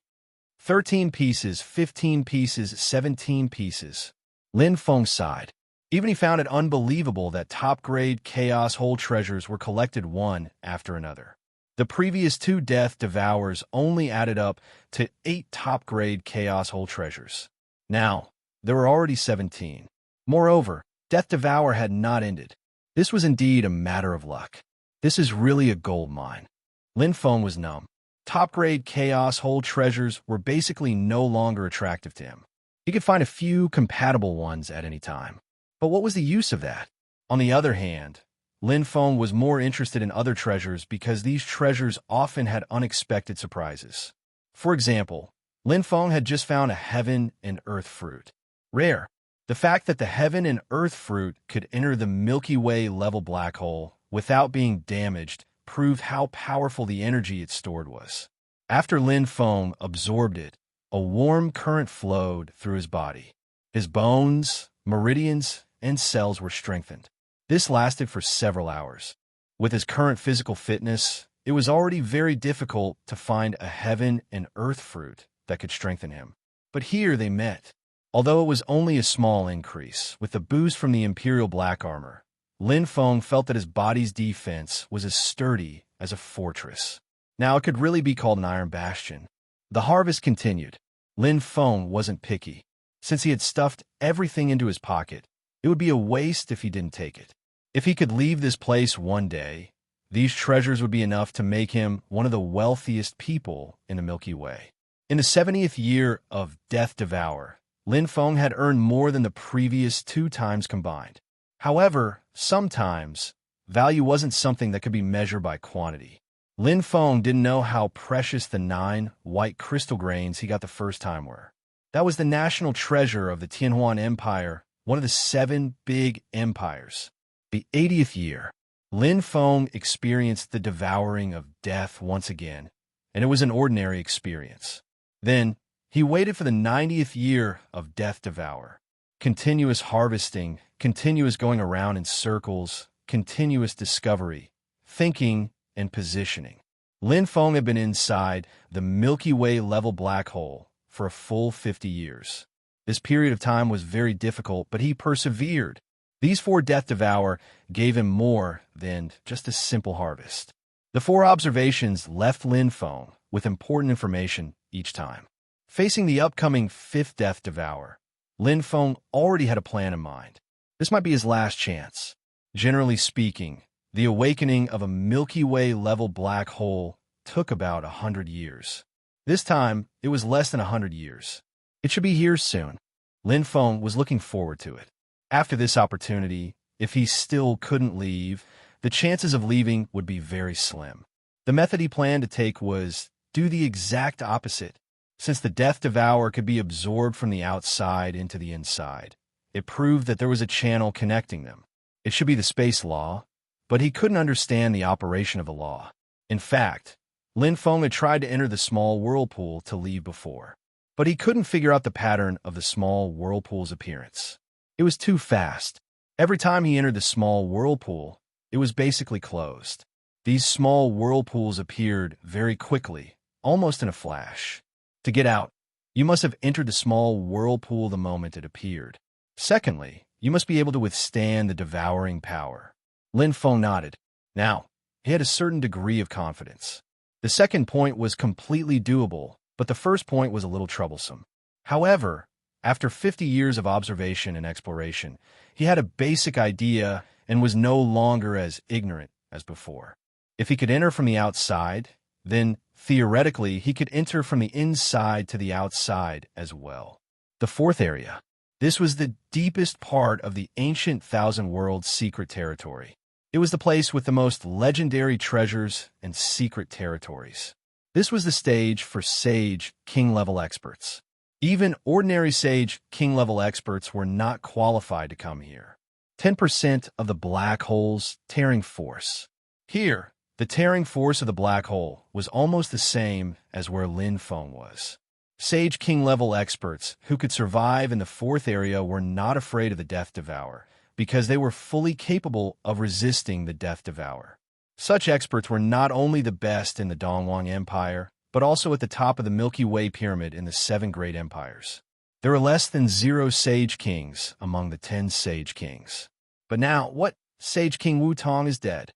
13 pieces, 15 pieces, 17 pieces. Lin Feng sighed. Even he found it unbelievable that top-grade Chaos Hole treasures were collected one after another. The previous two Death Devours only added up to 8 top-grade Chaos Hole treasures. Now, there were already 17. Moreover, Death Devour had not ended. This was indeed a matter of luck. This is really a gold mine. Lin Feng was numb. Top-grade Chaos Hole treasures were basically no longer attractive to him. He could find a few compatible ones at any time. But what was the use of that? On the other hand, Lin Feng was more interested in other treasures because these treasures often had unexpected surprises. For example, Lin Feng had just found a heaven and earth fruit. Rare. The fact that the heaven and earth fruit could enter the Milky Way level black hole without being damaged proved how powerful the energy it stored was. After Lin Feng absorbed it, a warm current flowed through his body. His bones, meridians, and cells were strengthened. This lasted for several hours. With his current physical fitness, it was already very difficult to find a heaven and earth fruit that could strengthen him. But here they met. Although it was only a small increase, with the boost from the Imperial Black Armor, Lin Feng felt that his body's defense was as sturdy as a fortress. Now it could really be called an iron bastion. The harvest continued. Lin Feng wasn't picky. Since he had stuffed everything into his pocket, it would be a waste if he didn't take it. If he could leave this place one day, these treasures would be enough to make him one of the wealthiest people in the Milky Way. In the 70th year of Death Devour, Lin Feng had earned more than the previous 2 times combined. However, sometimes, value wasn't something that could be measured by quantity. Lin Feng didn't know how precious the 9 white crystal grains he got the first time were. That was the national treasure of the Tianhuan Empire, one of the 7 big empires. The 80th year, Lin Feng experienced the devouring of death once again, and it was an ordinary experience. Then, he waited for the 90th year of Death Devour. Continuous harvesting, continuous going around in circles, continuous discovery, thinking, and positioning. Lin Feng had been inside the Milky Way level black hole for a full 50 years. This period of time was very difficult, but he persevered. These 4 Death Devour gave him more than just a simple harvest. The 4 observations left Lin Feng with important information each time. Facing the upcoming 5th Death Devour, Lin Feng already had a plan in mind. This might be his last chance. Generally speaking, the awakening of a Milky Way level black hole took about 100 years. This time, it was less than 100 years. It should be here soon. Lin Feng was looking forward to it. After this opportunity, if he still couldn't leave, the chances of leaving would be very slim. The method he planned to take was do the exact opposite. Since the Death Devour could be absorbed from the outside into the inside, it proved that there was a channel connecting them. It should be the space law, but he couldn't understand the operation of the law. In fact, Lin Feng had tried to enter the small whirlpool to leave before, but he couldn't figure out the pattern of the small whirlpool's appearance. It was too fast. Every time he entered the small whirlpool, it was basically closed. These small whirlpools appeared very quickly, almost in a flash. To get out, you must have entered the small whirlpool the moment it appeared. Secondly, you must be able to withstand the devouring power. Lin Feng nodded. Now, he had a certain degree of confidence. The second point was completely doable, but the first point was a little troublesome. However, after 50 years of observation and exploration, he had a basic idea and was no longer as ignorant as before. If he could enter from the outside, then, theoretically, he could enter from the inside to the outside as well. The fourth area. This was the deepest part of the ancient Thousand Worlds secret territory. It was the place with the most legendary treasures and secret territories. This was the stage for Sage King-level experts. Even ordinary Sage King-level experts were not qualified to come here. 10% of the black hole's tearing force. Here, the tearing force of the black hole was almost the same as where Lin Feng was. Sage King-level experts who could survive in the fourth area were not afraid of the Death Devourer, because they were fully capable of resisting the Death Devourer. Such experts were not only the best in the Dongwang Empire, but also at the top of the Milky Way Pyramid in the 7 Great Empires. There were less than 0 Sage Kings among the 10 Sage Kings. But now, what? Sage King Wu Tong is dead.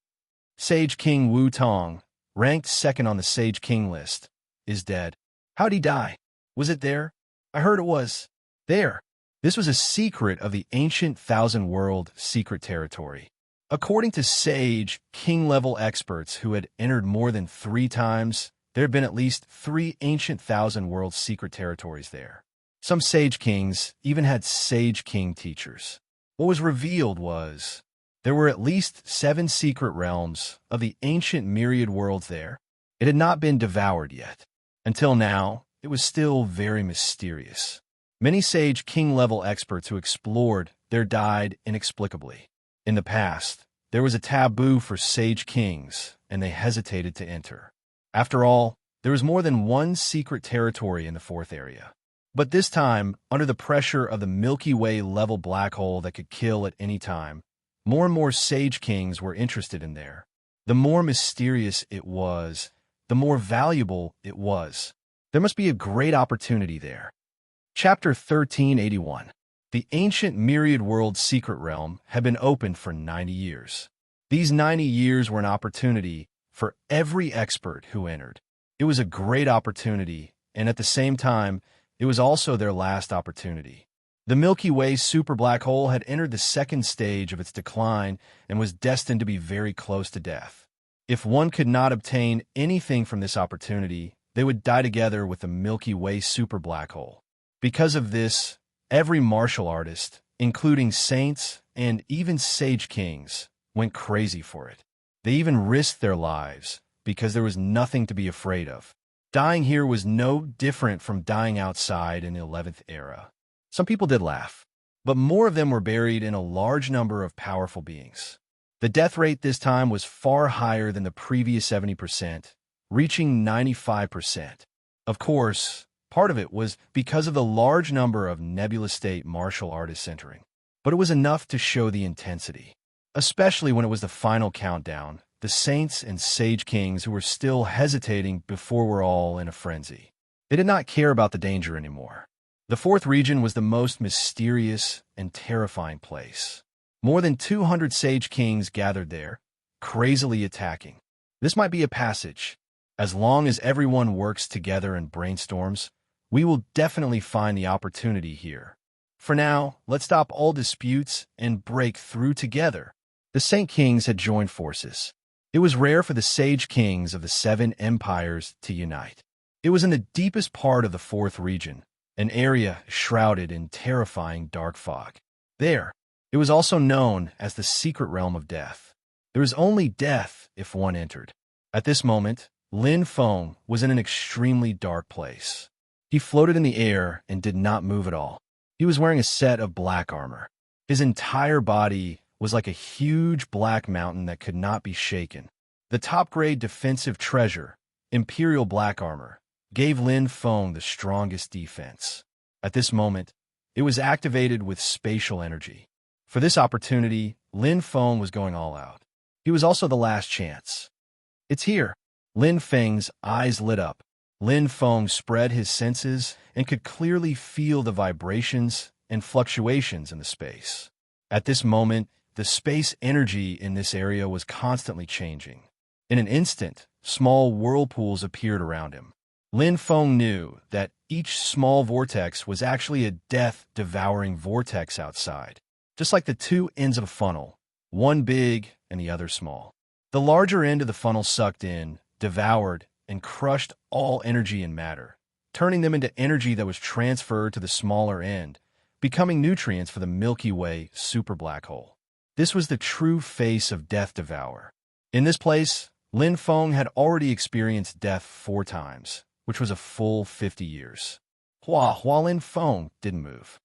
Sage King Wu Tong, ranked second on the Sage King list, is dead. How'd he die? Was it there? I heard it was. There. This was a secret of the ancient Thousand World secret territory. According to Sage King-level experts who had entered more than 3 times, there had been at least 3 ancient Thousand World secret territories there. Some Sage Kings even had Sage King teachers. What was revealed was there were at least 7 secret realms of the ancient myriad worlds there. It had not been devoured yet. Until now, it was still very mysterious. Many Sage King-level experts who explored there died inexplicably. In the past, there was a taboo for Sage Kings, and they hesitated to enter. After all, there was more than 1 secret territory in the fourth area. But this time, under the pressure of the Milky Way-level black hole that could kill at any time, more and more Sage Kings were interested in there. The more mysterious it was, the more valuable it was. There must be a great opportunity there. Chapter 1381. The ancient myriad world secret realm had been open for 90 years. These 90 years were an opportunity for every expert who entered. It was a great opportunity, and at the same time, it was also their last opportunity. The Milky Way super black hole had entered the second stage of its decline and was destined to be very close to death. If one could not obtain anything from this opportunity, they would die together with the Milky Way super black hole. Because of this, every martial artist, including saints and even Sage Kings, went crazy for it. They even risked their lives because there was nothing to be afraid of. Dying here was no different from dying outside in the 11th era. Some people did laugh, but more of them were buried in a large number of powerful beings. The death rate this time was far higher than the previous 70%, reaching 95%. Of course, part of it was because of the large number of Nebula State martial artists entering, but it was enough to show the intensity. Especially when it was the final countdown, the saints and Sage Kings who were still hesitating before were all in a frenzy. They did not care about the danger anymore. The fourth region was the most mysterious and terrifying place. More than 200 Sage Kings gathered there, crazily attacking. This might be a passage. As long as everyone works together and brainstorms, we will definitely find the opportunity here. For now, let's stop all disputes and break through together. The Saint Kings had joined forces. It was rare for the Sage Kings of the 7 empires to unite. It was in the deepest part of the fourth region, an area shrouded in terrifying dark fog. There, it was also known as the secret realm of death. There is only death if one entered. At this moment, Lin Feng was in an extremely dark place. He floated in the air and did not move at all. He was wearing a set of black armor. His entire body was like a huge black mountain that could not be shaken. The top-grade defensive treasure, Imperial Black Armor, gave Lin Feng the strongest defense. At this moment, It was activated with spatial energy. For this opportunity, Lin Feng was going all out. He was also the last chance. It's here. Lin Feng's eyes lit up. Lin Feng spread his senses and could clearly feel the vibrations and fluctuations in the space. At this moment, the space energy in this area was constantly changing. In an instant, small whirlpools appeared around him. Lin Feng knew that each small vortex was actually a death-devouring vortex outside, just like the two ends of a funnel, one big and the other small. The larger end of the funnel sucked in, devoured, and crushed all energy and matter, turning them into energy that was transferred to the smaller end, becoming nutrients for the Milky Way superblack hole. This was the true face of Death Devourer. In this place, Lin Feng had already experienced death 4 times, which was a full 50 years. While Lin Feng didn't move.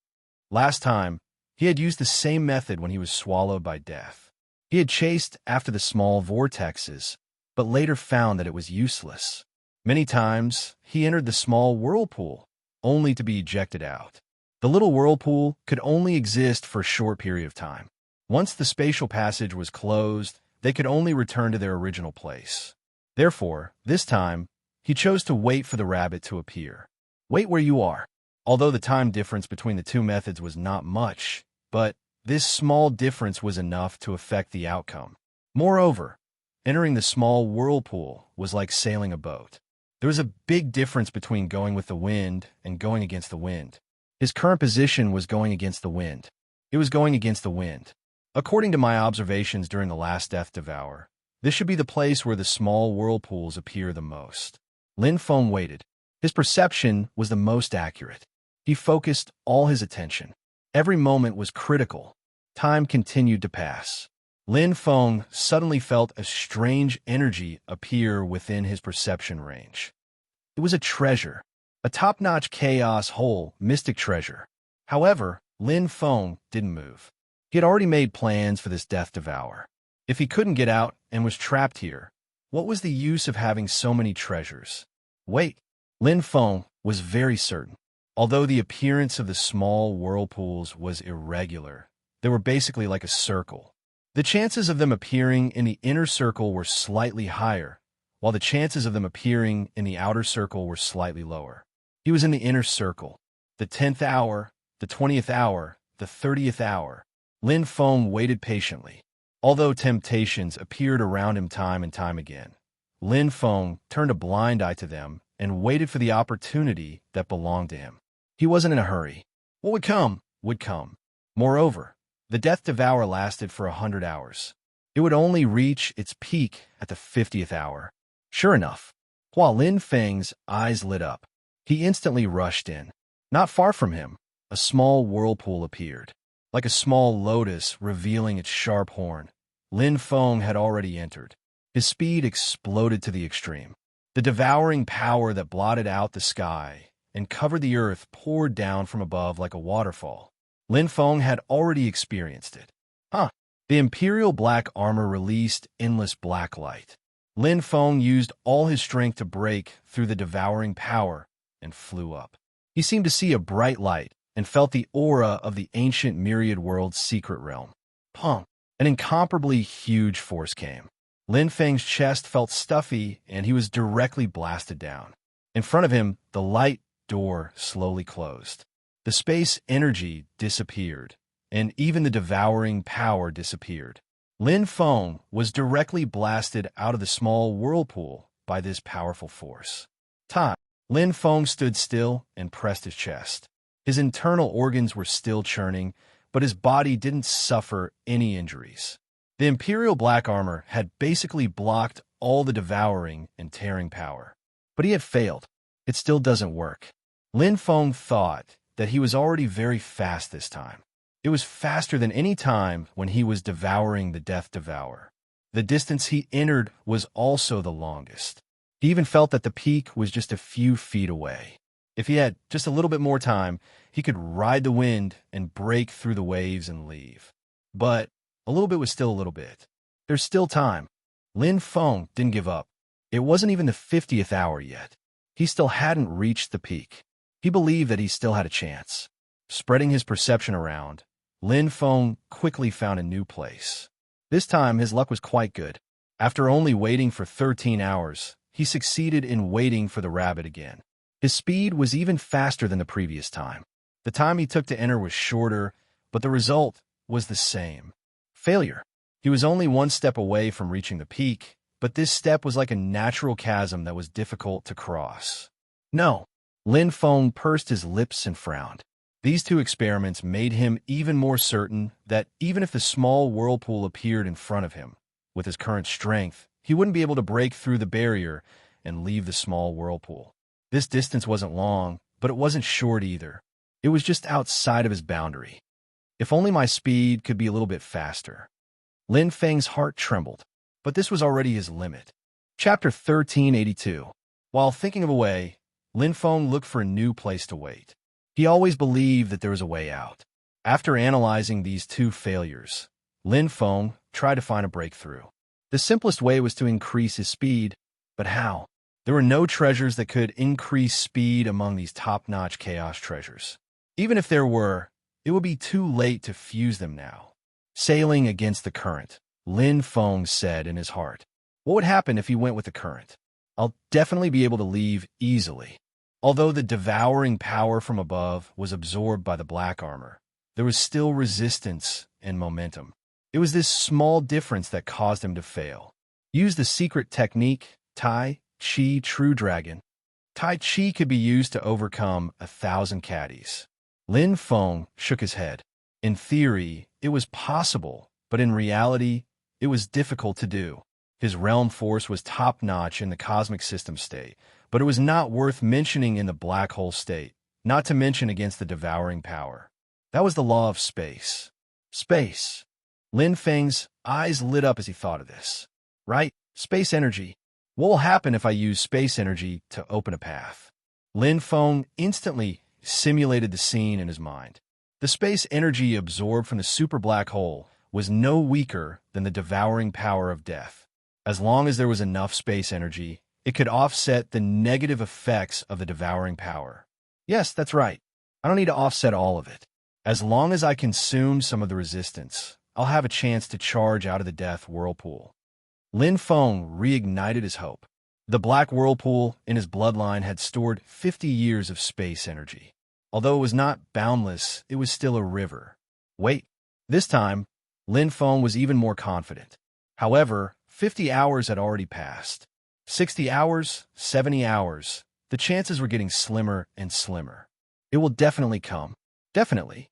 Last time, he had used the same method when he was swallowed by death. He had chased after the small vortexes, but later found that it was useless. Many times, he entered the small whirlpool, only to be ejected out. The little whirlpool could only exist for a short period of time. Once the spatial passage was closed, they could only return to their original place. Therefore, this time, he chose to wait for the rabbit to appear. Wait where you are. Although the time difference between the two methods was not much, but this small difference was enough to affect the outcome. Moreover, entering the small whirlpool was like sailing a boat. There was a big difference between going with the wind and going against the wind. His current position was going against the wind. It was going against the wind. According to my observations during the last Death Devourer, this should be the place where the small whirlpools appear the most. Lin Feng waited. His perception was the most accurate. He focused all his attention. Every moment was critical. Time continued to pass. Lin Feng suddenly felt a strange energy appear within his perception range. It was a treasure, a top-notch chaos hole, mystic treasure. However, Lin Feng didn't move. He had already made plans for this Death Devourer. If he couldn't get out and was trapped here, what was the use of having so many treasures? Wait, Lin Feng was very certain. Although the appearance of the small whirlpools was irregular, they were basically like a circle. The chances of them appearing in the inner circle were slightly higher, while the chances of them appearing in the outer circle were slightly lower. He was in the inner circle. The 10th hour, the 20th hour, the 30th hour. Lin Feng waited patiently. Although temptations appeared around him time and time again, Lin Feng turned a blind eye to them and waited for the opportunity that belonged to him. He wasn't in a hurry. What would come, would come. Moreover, the Death Devourer lasted for 100 hours. It would only reach its peak at the 50th hour. Sure enough, while Lin Feng's eyes lit up, he instantly rushed in. Not far from him, a small whirlpool appeared. Like a small lotus revealing its sharp horn, Lin Feng had already entered. His speed exploded to the extreme. The devouring power that blotted out the sky and covered the earth poured down from above like a waterfall. Lin Feng had already experienced it. The Imperial Black Armor released endless black light. Lin Feng used all his strength to break through the devouring power and flew up. He seemed to see a bright light and felt the aura of the ancient myriad world's secret realm. An incomparably huge force came. Lin Feng's chest felt stuffy and he was directly blasted down. In front of him, the light door slowly closed. The space energy disappeared, and even the devouring power disappeared. Lin Feng was directly blasted out of the small whirlpool by this powerful force. Lin Feng stood still and pressed his chest. His internal organs were still churning, but his body didn't suffer any injuries. The Imperial Black Armor had basically blocked all the devouring and tearing power. But he had failed. It still doesn't work. Lin Feng thought that he was already very fast this time. It was faster than any time when he was devouring the Death Devourer. The distance he entered was also the longest. He even felt that the peak was just a few feet away. If he had just a little bit more time, he could ride the wind and break through the waves and leave. But a little bit was still a little bit. There's still time. Lin Feng didn't give up. It wasn't even the 50th hour yet. He still hadn't reached the peak. He believed that he still had a chance. Spreading his perception around, Lin Feng quickly found a new place. This time, his luck was quite good. After only waiting for 13 hours, he succeeded in waiting for the rabbit again. His speed was even faster than the previous time. The time he took to enter was shorter, but the result was the same. Failure. He was only one step away from reaching the peak, but this step was like a natural chasm that was difficult to cross. No. Lin Feng pursed his lips and frowned. These two experiments made him even more certain that even if the small whirlpool appeared in front of him, with his current strength, he wouldn't be able to break through the barrier and leave the small whirlpool. This distance wasn't long, but it wasn't short either. It was just outside of his boundary. If only my speed could be a little bit faster. Lin Feng's heart trembled, but this was already his limit. Chapter 1382. While thinking of a way, Lin Feng looked for a new place to wait. He always believed that there was a way out. After analyzing these two failures, Lin Feng tried to find a breakthrough. The simplest way was to increase his speed, but how? There were no treasures that could increase speed among these top-notch chaos treasures. Even if there were, it would be too late to fuse them now. Sailing against the current, Lin Feng said in his heart. What would happen if he went with the current? I'll definitely be able to leave easily. Although the devouring power from above was absorbed by the black armor, there was still resistance and momentum. It was this small difference that caused him to fail. Use the secret technique, Tai Chi True Dragon. Tai Chi could be used to overcome 1,000 caddies. Lin Feng shook his head. In theory, it was possible, but in reality, it was difficult to do. His realm force was top-notch in the cosmic system state, but it was not worth mentioning in the black hole state, not to mention against the devouring power. That was the law of space. Space. Lin Feng's eyes lit up as he thought of this. Right? Space energy. What will happen if I use space energy to open a path? Lin Feng instantly simulated the scene in his mind. The space energy absorbed from the super black hole was no weaker than the devouring power of death. As long as there was enough space energy, it could offset the negative effects of the devouring power. Yes, that's right. I don't need to offset all of it. As long as I consume some of the resistance, I'll have a chance to charge out of the death whirlpool. Lin Feng reignited his hope. The black whirlpool in his bloodline had stored 50 years of space energy. Although it was not boundless, it was still a river. Wait, this time, Lin Feng was even more confident. However, 50 hours had already passed. 60 hours, 70 hours. The chances were getting slimmer and slimmer. It will definitely come. Definitely.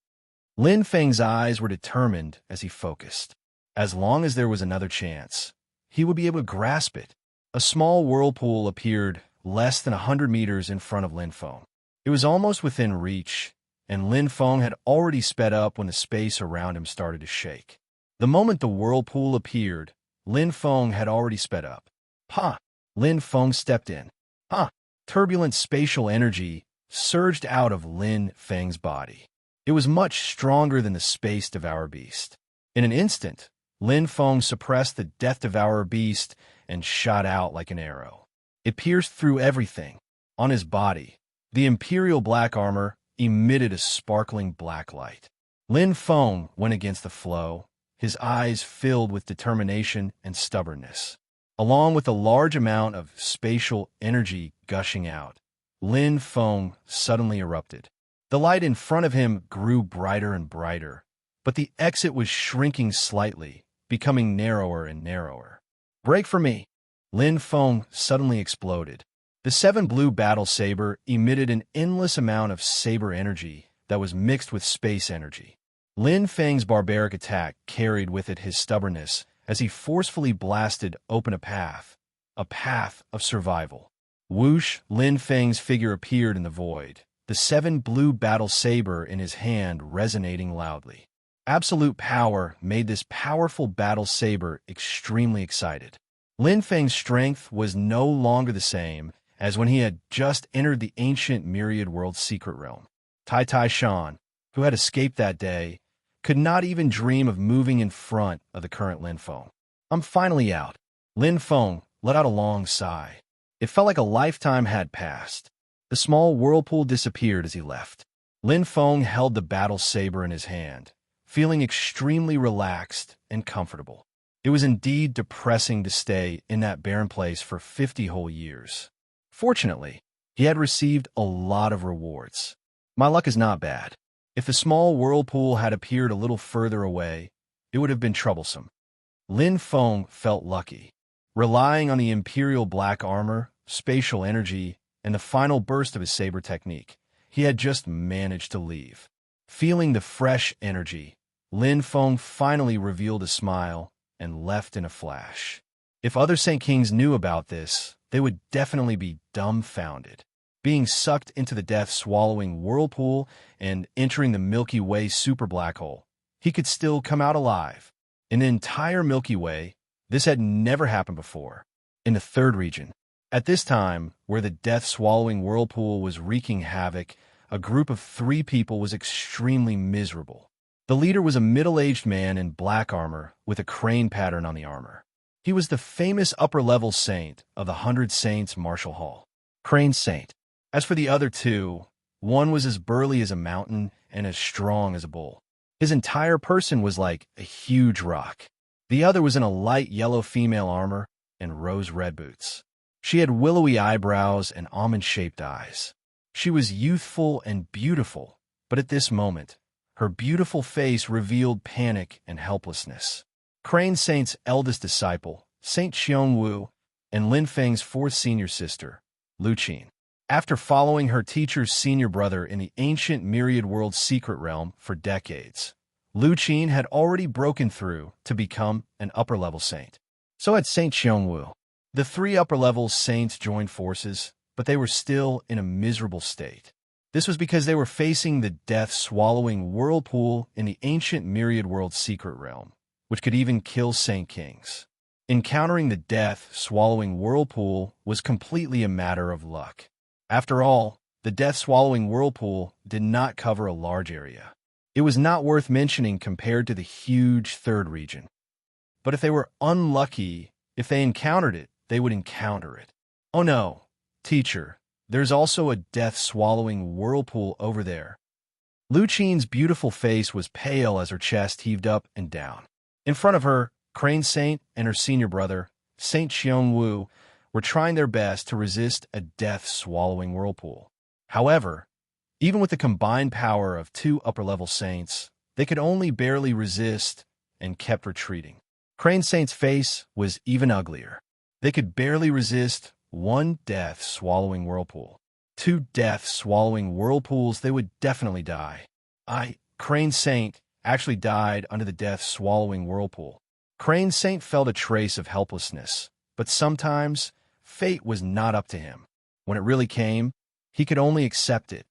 Lin Feng's eyes were determined as he focused. As long as there was another chance, he would be able to grasp it. A small whirlpool appeared less than 100 meters in front of Lin Feng. It was almost within reach, and Lin Feng had already sped up when the space around him started to shake. The moment the whirlpool appeared, Lin Feng had already sped up. Ha! Lin Feng stepped in. Ha! Turbulent spatial energy surged out of Lin Feng's body. It was much stronger than the Space Devourer Beast. In an instant, Lin Feng suppressed the Death Devourer Beast and shot out like an arrow. It pierced through everything. On his body, the Imperial Black Armor emitted a sparkling black light. Lin Feng went against the flow, his eyes filled with determination and stubbornness. Along with a large amount of spatial energy gushing out, Lin Feng suddenly erupted. The light in front of him grew brighter and brighter, but the exit was shrinking slightly, becoming narrower and narrower. Break for me! Lin Feng suddenly exploded. The 7 blue battle saber emitted an endless amount of saber energy that was mixed with space energy. Lin Feng's barbaric attack carried with it his stubbornness as he forcefully blasted open a path of survival. Whoosh! Lin Feng's figure appeared in the void, the 7 blue battle saber in his hand resonating loudly. Absolute power made this powerful battle saber extremely excited. Lin Feng's strength was no longer the same as when he had just entered the ancient myriad world secret realm. Tai Shan, who had escaped that day, could not even dream of moving in front of the current Lin Feng. I'm finally out. Lin Feng let out a long sigh. It felt like a lifetime had passed. The small whirlpool disappeared as he left. Lin Feng held the battle saber in his hand, feeling extremely relaxed and comfortable. It was indeed depressing to stay in that barren place for 50 whole years. Fortunately, he had received a lot of rewards. My luck is not bad. If the small whirlpool had appeared a little further away, it would have been troublesome. Lin Feng felt lucky. Relying on the imperial black armor, spatial energy, and the final burst of his saber technique, he had just managed to leave. Feeling the fresh energy, Lin Feng finally revealed a smile and left in a flash. If other Saint Kings knew about this, they would definitely be dumbfounded. Being sucked into the death-swallowing whirlpool and entering the Milky Way super black hole, he could still come out alive. In the entire Milky Way, this had never happened before. In the third region, at this time, where the death-swallowing whirlpool was wreaking havoc, a group of 3 people was extremely miserable. The leader was a middle-aged man in black armor with a crane pattern on the armor. He was the famous upper-level saint of the 100 Saints Martial Hall, Crane Saint. As for the other 2, one was as burly as a mountain and as strong as a bull. His entire person was like a huge rock. The other was in a light yellow female armor and rose-red boots. She had willowy eyebrows and almond-shaped eyes. She was youthful and beautiful, but at this moment, her beautiful face revealed panic and helplessness. Crane Saint's eldest disciple, Saint Xiongwu, and Lin Feng's 4th senior sister, Lu Qin. After following her teacher's senior brother in the ancient myriad world secret realm for decades, Lu Qin had already broken through to become an upper-level saint. So had Saint Xiongwu. The 3 upper-level saints joined forces, but they were still in a miserable state. This was because they were facing the death-swallowing whirlpool in the ancient myriad world secret realm, which could even kill Saint Kings. Encountering the death-swallowing whirlpool was completely a matter of luck. After all, the death-swallowing whirlpool did not cover a large area. It was not worth mentioning compared to the huge third region. But if they were unlucky, if they encountered it, they would encounter it. Oh no, teacher, there's also a death-swallowing whirlpool over there. Lu Qin's beautiful face was pale as her chest heaved up and down. In front of her, Crane Saint and her senior brother, Saint Xiongwu, were trying their best to resist a death-swallowing whirlpool. However, even with the combined power of 2 upper-level saints, they could only barely resist and kept retreating. Crane Saint's face was even uglier. They could barely resist 1 death-swallowing whirlpool. 2 death-swallowing whirlpools, they would definitely die. Crane Saint, actually died under the death-swallowing whirlpool. Crane Saint felt a trace of helplessness, but sometimes fate was not up to him. When it really came, he could only accept it.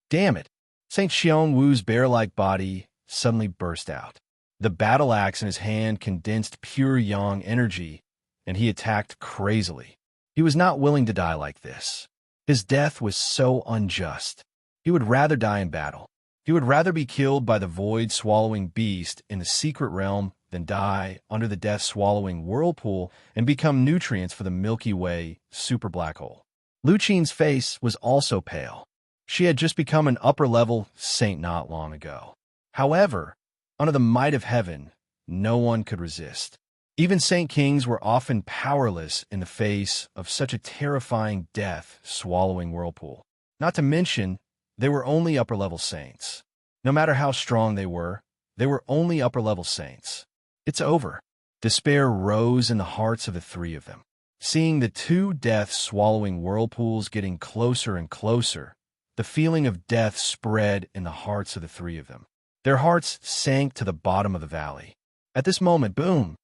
Damn it! Saint Xiongwu's bear-like body suddenly burst out. The battle axe in his hand condensed pure yang energy, and he attacked crazily. He was not willing to die like this. His death was so unjust. He would rather die in battle. He would rather be killed by the void-swallowing beast in the secret realm than die under the death-swallowing whirlpool and become nutrients for the Milky Way super black hole. Lu Qin's face was also pale. She had just become an upper-level saint not long ago. However, under the might of heaven, no one could resist. Even Saint Kings were often powerless in the face of such a terrifying death-swallowing whirlpool. Not to mention, they were only upper-level saints. No matter how strong they were only upper-level saints. It's over. Despair rose in the hearts of the 3 of them. Seeing the 2 death-swallowing whirlpools getting closer and closer, the feeling of death spread in the hearts of the 3 of them. Their hearts sank to the bottom of the valley. At this moment, boom!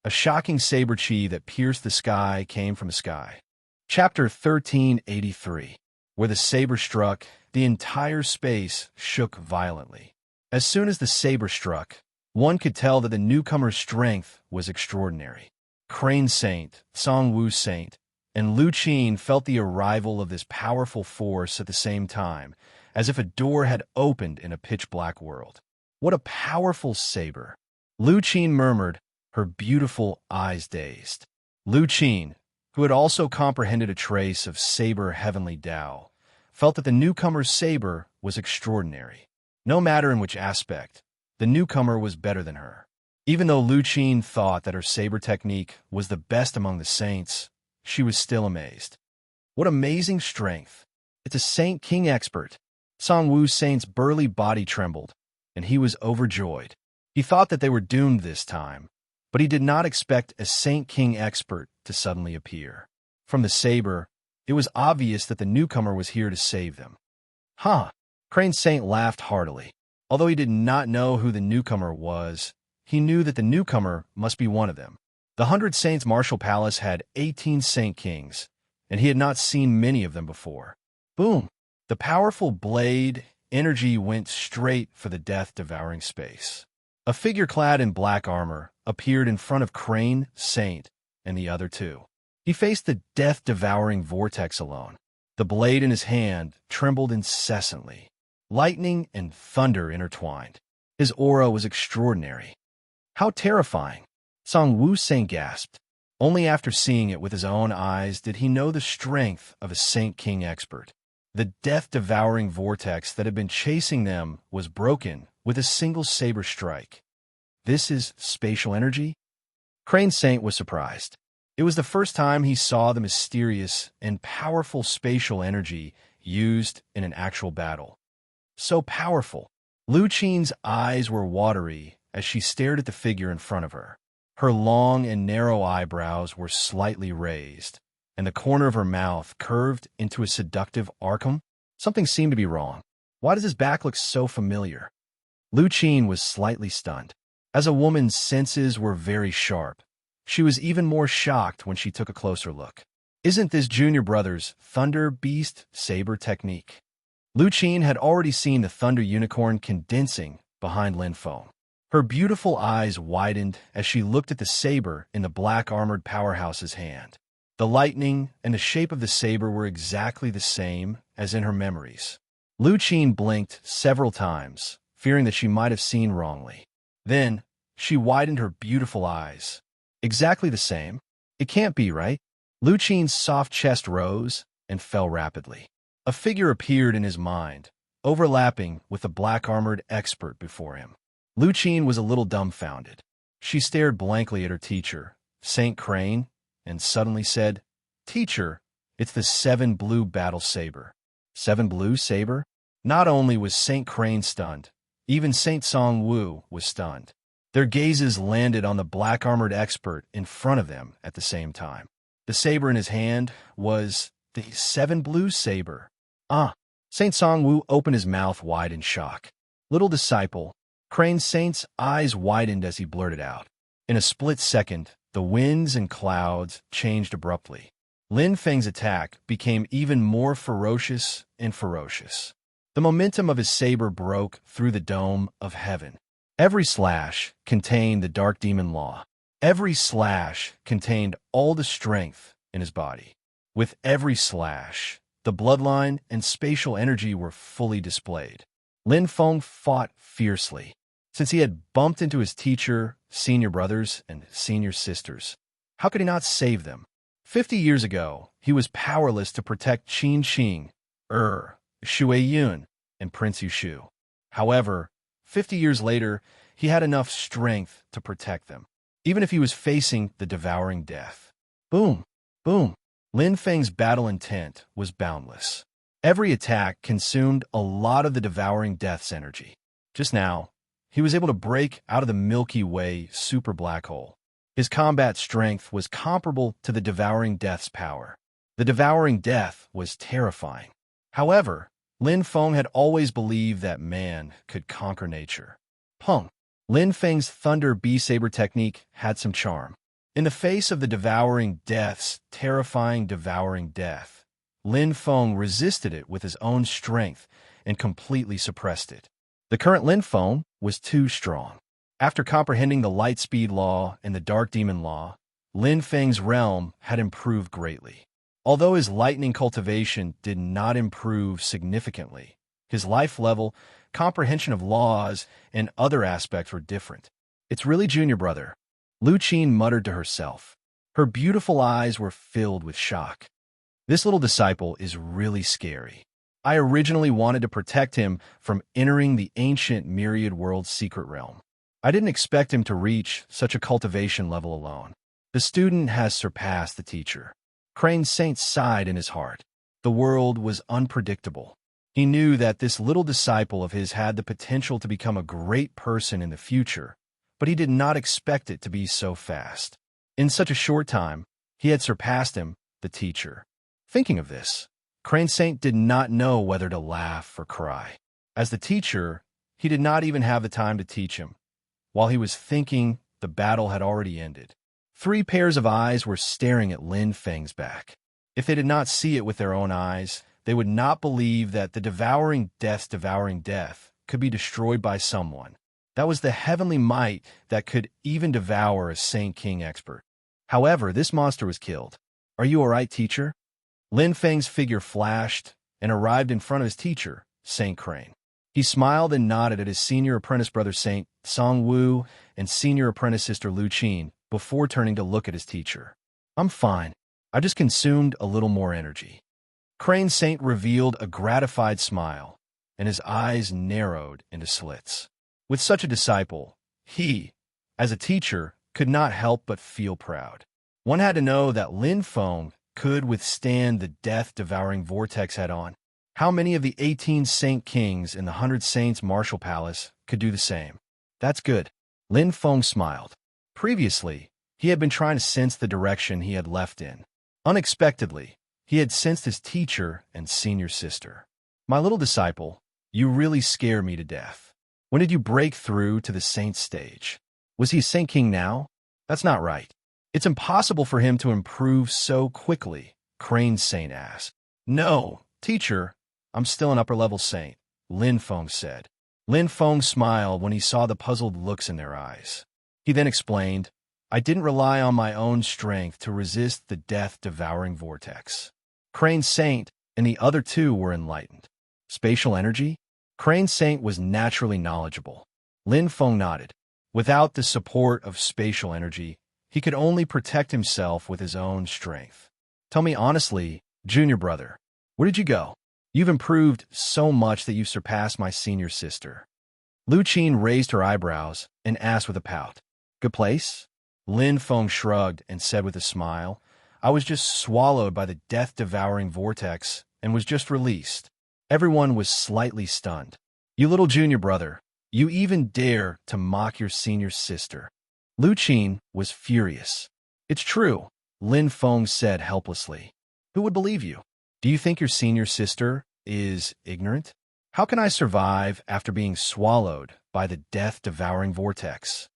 A shocking saber chi that pierced the sky came from the sky. Chapter 1383. Where the saber struck, the entire space shook violently. As soon as the saber struck, one could tell that the newcomer's strength was extraordinary. Crane Saint, Songwu Saint, and Lu Qin felt the arrival of this powerful force at the same time, as if a door had opened in a pitch-black world. What a powerful saber! Lu Qin murmured, her beautiful eyes dazed. Lu Qin, who had also comprehended a trace of saber heavenly Tao, felt that the newcomer's saber was extraordinary. No matter in which aspect, the newcomer was better than her. Even though Lu Qin thought that her saber technique was the best among the saints, she was still amazed. What amazing strength! It's a Saint King expert. Song Wu's saint's burly body trembled, and he was overjoyed. He thought that they were doomed this time, but he did not expect a Saint King expert to suddenly appear. From the saber, it was obvious that the newcomer was here to save them. Huh! Crane Saint laughed heartily. Although he did not know who the newcomer was, he knew that the newcomer must be one of them. The 100 Saints Martial Palace had 18 Saint Kings, and he had not seen many of them before. Boom! The powerful blade energy went straight for the death-devouring space. A figure clad in black armor appeared in front of Crane Saint and the other two. He faced the death-devouring vortex alone. The blade in his hand trembled incessantly. Lightning and thunder intertwined. His aura was extraordinary. How terrifying! Song Wu Saint gasped. Only after seeing it with his own eyes did he know the strength of a Saint King expert. The death-devouring vortex that had been chasing them was broken with a single saber strike. This is spatial energy? Crane Saint was surprised. It was the first time he saw the mysterious and powerful spatial energy used in an actual battle. So powerful. Lu Qin's eyes were watery as she stared at the figure in front of her. Her long and narrow eyebrows were slightly raised, and the corner of her mouth curved into a seductive arcum. Something seemed to be wrong. Why does his back look so familiar? Lu Qin was slightly stunned. As a woman's senses were very sharp, she was even more shocked when she took a closer look. Isn't this junior brother's Thunder Beast saber technique? Lu Qin had already seen the Thunder Unicorn condensing behind Lin Feng. Her beautiful eyes widened as she looked at the saber in the black-armored powerhouse's hand. The lightning and the shape of the saber were exactly the same as in her memories. Lu Qin blinked several times, fearing that she might have seen wrongly. Then, she widened her beautiful eyes. Exactly the same? It can't be, right? Lu Qin's soft chest rose and fell rapidly. A figure appeared in his mind, overlapping with the black-armored expert before him. Lu Qin was a little dumbfounded. She stared blankly at her teacher, Saint Crane, and suddenly said, "Teacher, it's the 7 Blue Battle Saber." 7 Blue Saber? Not only was Saint Crane stunned, even Saint Song Wu was stunned. Their gazes landed on the black-armored expert in front of them at the same time. The saber in his hand was the 7 Blue Saber. Saint Song Wu opened his mouth wide in shock. Little disciple, Crane Saint's eyes widened as he blurted out. In a split second, the winds and clouds changed abruptly. Lin Feng's attack became even more ferocious and ferocious. The momentum of his saber broke through the dome of heaven. Every slash contained the dark demon law. Every slash contained all the strength in his body. With every slash, the bloodline and spatial energy were fully displayed. Lin Feng fought fiercely. Since he had bumped into his teacher, senior brothers, and senior sisters, how could he not save them? 50 years ago, he was powerless to protect Qin Qing, Shui Yun, and Prince Yushu. However, 50 years later, he had enough strength to protect them, even if he was facing the devouring death. Boom! Boom! Lin Feng's battle intent was boundless. Every attack consumed a lot of the devouring death's energy. Just now, he was able to break out of the Milky Way super black hole. His combat strength was comparable to the devouring death's power. The devouring death was terrifying. However, Lin Feng had always believed that man could conquer nature. Pung! Lin Feng's Thunder B-Saber technique had some charm. In the face of the devouring death's terrifying devouring death, Lin Feng resisted it with his own strength and completely suppressed it. The current Lin Feng was too strong. After comprehending the light speed law and the dark demon law, Lin Feng's realm had improved greatly. Although his lightning cultivation did not improve significantly, his life level, comprehension of laws, and other aspects were different. It's really junior brother, Lu Qin muttered to herself. Her beautiful eyes were filled with shock. This little disciple is really scary. I originally wanted to protect him from entering the ancient myriad world's secret realm. I didn't expect him to reach such a cultivation level alone. The student has surpassed the teacher. Crane Saint sighed in his heart. The world was unpredictable. He knew that this little disciple of his had the potential to become a great person in the future, but he did not expect it to be so fast. In such a short time, he had surpassed him, the teacher. Thinking of this, Crane Saint did not know whether to laugh or cry. As the teacher, he did not even have the time to teach him. While he was thinking, the battle had already ended. 3 pairs of eyes were staring at Lin Feng's back. If they did not see it with their own eyes, they would not believe that the devouring death could be destroyed by someone. That was the heavenly might that could even devour a Saint King expert. However, this monster was killed. Are you all right, teacher? Lin Feng's figure flashed and arrived in front of his teacher, Saint Crane. He smiled and nodded at his senior apprentice brother Saint Song Wu and senior apprentice sister Lu Qin before turning to look at his teacher. I'm fine. I just consumed a little more energy. Crane Saint revealed a gratified smile, and his eyes narrowed into slits. With such a disciple, he, as a teacher, could not help but feel proud. One had to know that Lin Feng could withstand the death-devouring vortex head-on. How many of the 18 Saint Kings in the 100 Saints Martial Palace could do the same? That's good. Lin Feng smiled. Previously, he had been trying to sense the direction he had left in. Unexpectedly, he had sensed his teacher and senior sister. My little disciple, you really scare me to death. When did you break through to the Saint stage? Was he Saint King now? That's not right. It's impossible for him to improve so quickly, Crane Saint asked. No, teacher, I'm still an upper-level saint, Lin Feng said. Lin Feng smiled when he saw the puzzled looks in their eyes. He then explained, I didn't rely on my own strength to resist the death-devouring vortex. Crane Saint and the other 2 were enlightened. Spatial energy? Crane Saint was naturally knowledgeable. Lin Feng nodded. Without the support of spatial energy, he could only protect himself with his own strength. Tell me honestly, junior brother, where did you go? You've improved so much that you've surpassed my senior sister. Lu Qin raised her eyebrows and asked with a pout. Good place? Lin Feng shrugged and said with a smile, I was just swallowed by the death-devouring vortex and was just released. Everyone was slightly stunned. You little junior brother, you even dare to mock your senior sister. Lu Qin was furious. It's true, Lin Feng said helplessly. Who would believe you? Do you think your senior sister is ignorant? How can I survive after being swallowed by the death-devouring vortex?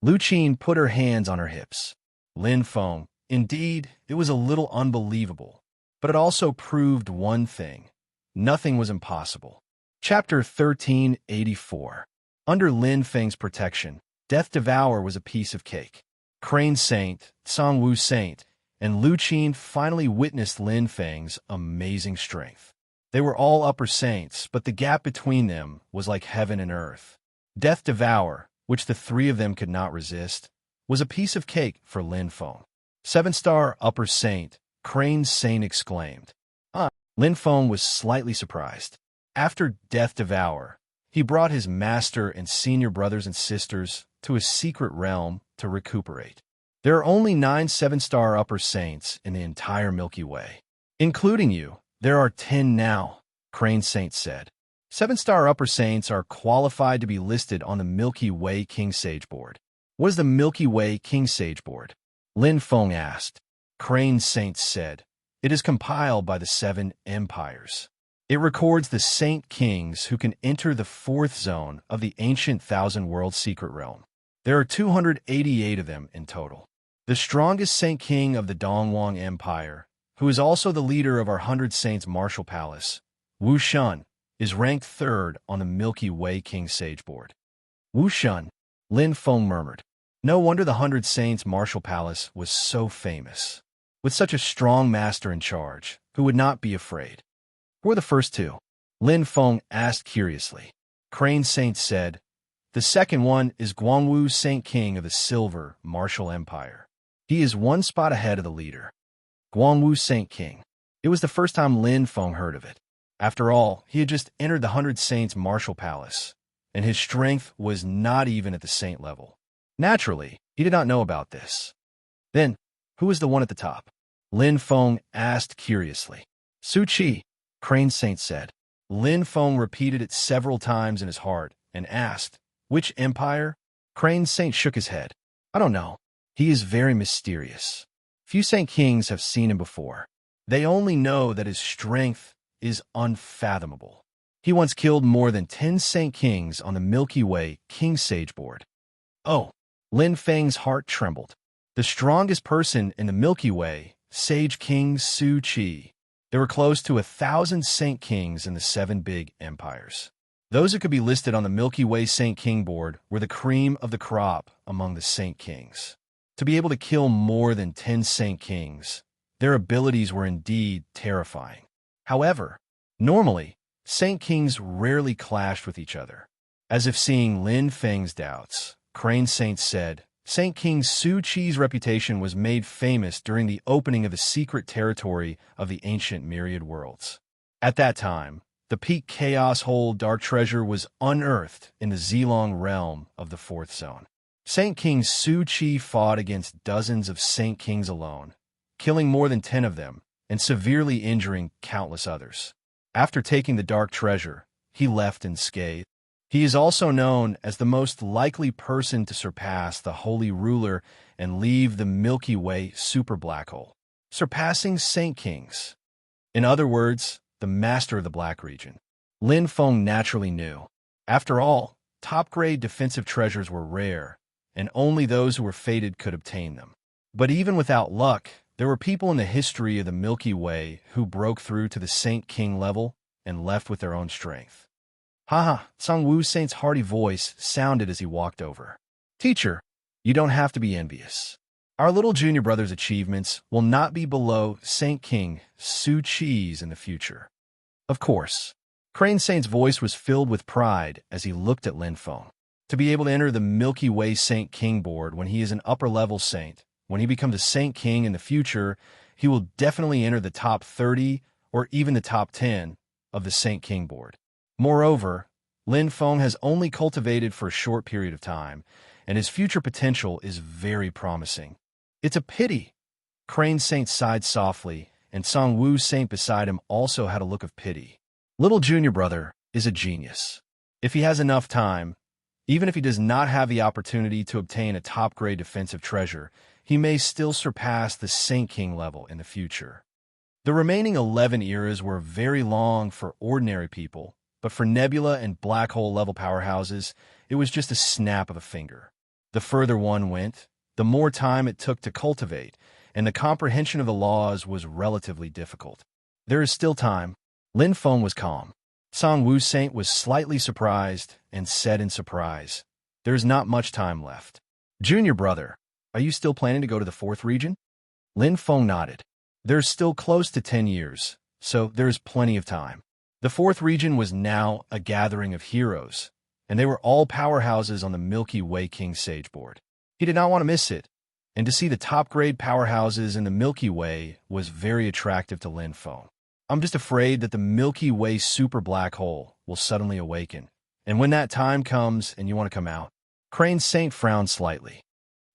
Lu Qin put her hands on her hips. Lin Feng, indeed, it was a little unbelievable, but it also proved one thing. Nothing was impossible. Chapter 1384. Under Lin Feng's protection, Death Devour was a piece of cake. Crane Saint, Song Wu Saint, and Lu Qin finally witnessed Lin Feng's amazing strength. They were all upper saints, but the gap between them was like heaven and earth. Death Devour, which the 3 of them could not resist, was a piece of cake for Lin Feng. 7-star upper saint, Crane Saint exclaimed. Lin Feng was slightly surprised. After Death Devour, he brought his master and senior brothers and sisters to a secret realm to recuperate. There are only 9 7-star upper saints in the entire Milky Way. Including you, there are 10 now, Crane Saint said. 7-star upper saints are qualified to be listed on the Milky Way King Sage board. What is the Milky Way King Sage board? Lin Feng asked. Crane Saint said. It is compiled by the 7 empires. It records the Saint Kings who can enter the 4th zone of the ancient thousand-world secret realm. There are 288 of them in total. The strongest Saint King of the Dongwang Empire, who is also the leader of our 100 Saints Martial Palace, Wu Shun, is ranked 3rd on the Milky Way King Sage board. Wu Shun, Lin Feng murmured. No wonder the 100 Saints Martial Palace was so famous. With such a strong master in charge, who would not be afraid. Who are the first 2? Lin Feng asked curiously. Crane Saint said, the second one is Guangwu Saint King of the Silver Martial Empire. He is 1 spot ahead of the leader. Guangwu Saint King. It was the first time Lin Feng heard of it. After all, he had just entered the Hundred Saints' martial palace, and his strength was not even at the saint level. Naturally, he did not know about this. Then, who was the one at the top? Lin Feng asked curiously. Su Qi, Crane Saint said. Lin Feng repeated it several times in his heart and asked, which empire? Crane Saint shook his head. I don't know. He is very mysterious. Few Saint Kings have seen him before. They only know that his strength is unfathomable. He once killed more than 10 Saint Kings on the Milky Way King Sage board. Oh, Lin Feng's heart trembled. The strongest person in the Milky Way, Sage King Su Qi. There were close to 1,000 Saint Kings in the 7 big empires. Those who could be listed on the Milky Way Saint King board were the cream of the crop among the Saint Kings. To be able to kill more than 10 Saint Kings, their abilities were indeed terrifying. However, normally, Saint Kings rarely clashed with each other. As if seeing Lin Feng's doubts, Crane Saint said, Saint King Su Qi's reputation was made famous during the opening of the secret territory of the ancient myriad worlds. At that time, the peak chaos hole dark treasure was unearthed in the Zilong realm of the 4th zone. Saint King Su Qi fought against dozens of Saint Kings alone, killing more than 10 of them and severely injuring countless others. After taking the dark treasure, he left unscathed. He is also known as the most likely person to surpass the Holy Ruler and leave the Milky Way super black hole, surpassing Saint Kings. In other words, the master of the black region. Lin Feng naturally knew. After all, top-grade defensive treasures were rare, and only those who were fated could obtain them. But even without luck, there were people in the history of the Milky Way who broke through to the Saint King level and left with their own strength. Haha, Song Wu Saint's hearty voice sounded as he walked over. Teacher, you don't have to be envious. Our little junior brother's achievements will not be below Saint King Su Qi's in the future. Of course. Crane Saint's voice was filled with pride as he looked at Lin Feng. To be able to enter the Milky Way Saint King board when he is an upper-level saint, when he becomes a Saint King in the future, he will definitely enter the top 30 or even the top 10 of the Saint King board. Moreover, Lin Feng has only cultivated for a short period of time, and his future potential is very promising. It's a pity. Crane Saint sighed softly, and Song Wu Saint beside him also had a look of pity. Little junior brother is a genius. If he has enough time, even if he does not have the opportunity to obtain a top-grade defensive treasure, he may still surpass the Saint King level in the future. The remaining 11 eras were very long for ordinary people, but for nebula and black hole level powerhouses, it was just a snap of a finger. The further one went, the more time it took to cultivate, and the comprehension of the laws was relatively difficult. There is still time. Lin Feng was calm. Song Wu Saint was slightly surprised and said in surprise, There is not much time left. Junior brother, are you still planning to go to the 4th region? Lin Feng nodded. There's still close to 10 years, so there is plenty of time. The 4th region was now a gathering of heroes, and they were all powerhouses on the Milky Way King Sage board. He did not want to miss it, and to see the top-grade powerhouses in the Milky Way was very attractive to Lin Feng. I'm just afraid that the Milky Way super black hole will suddenly awaken, and when that time comes and you want to come out. Crane Saint frowned slightly.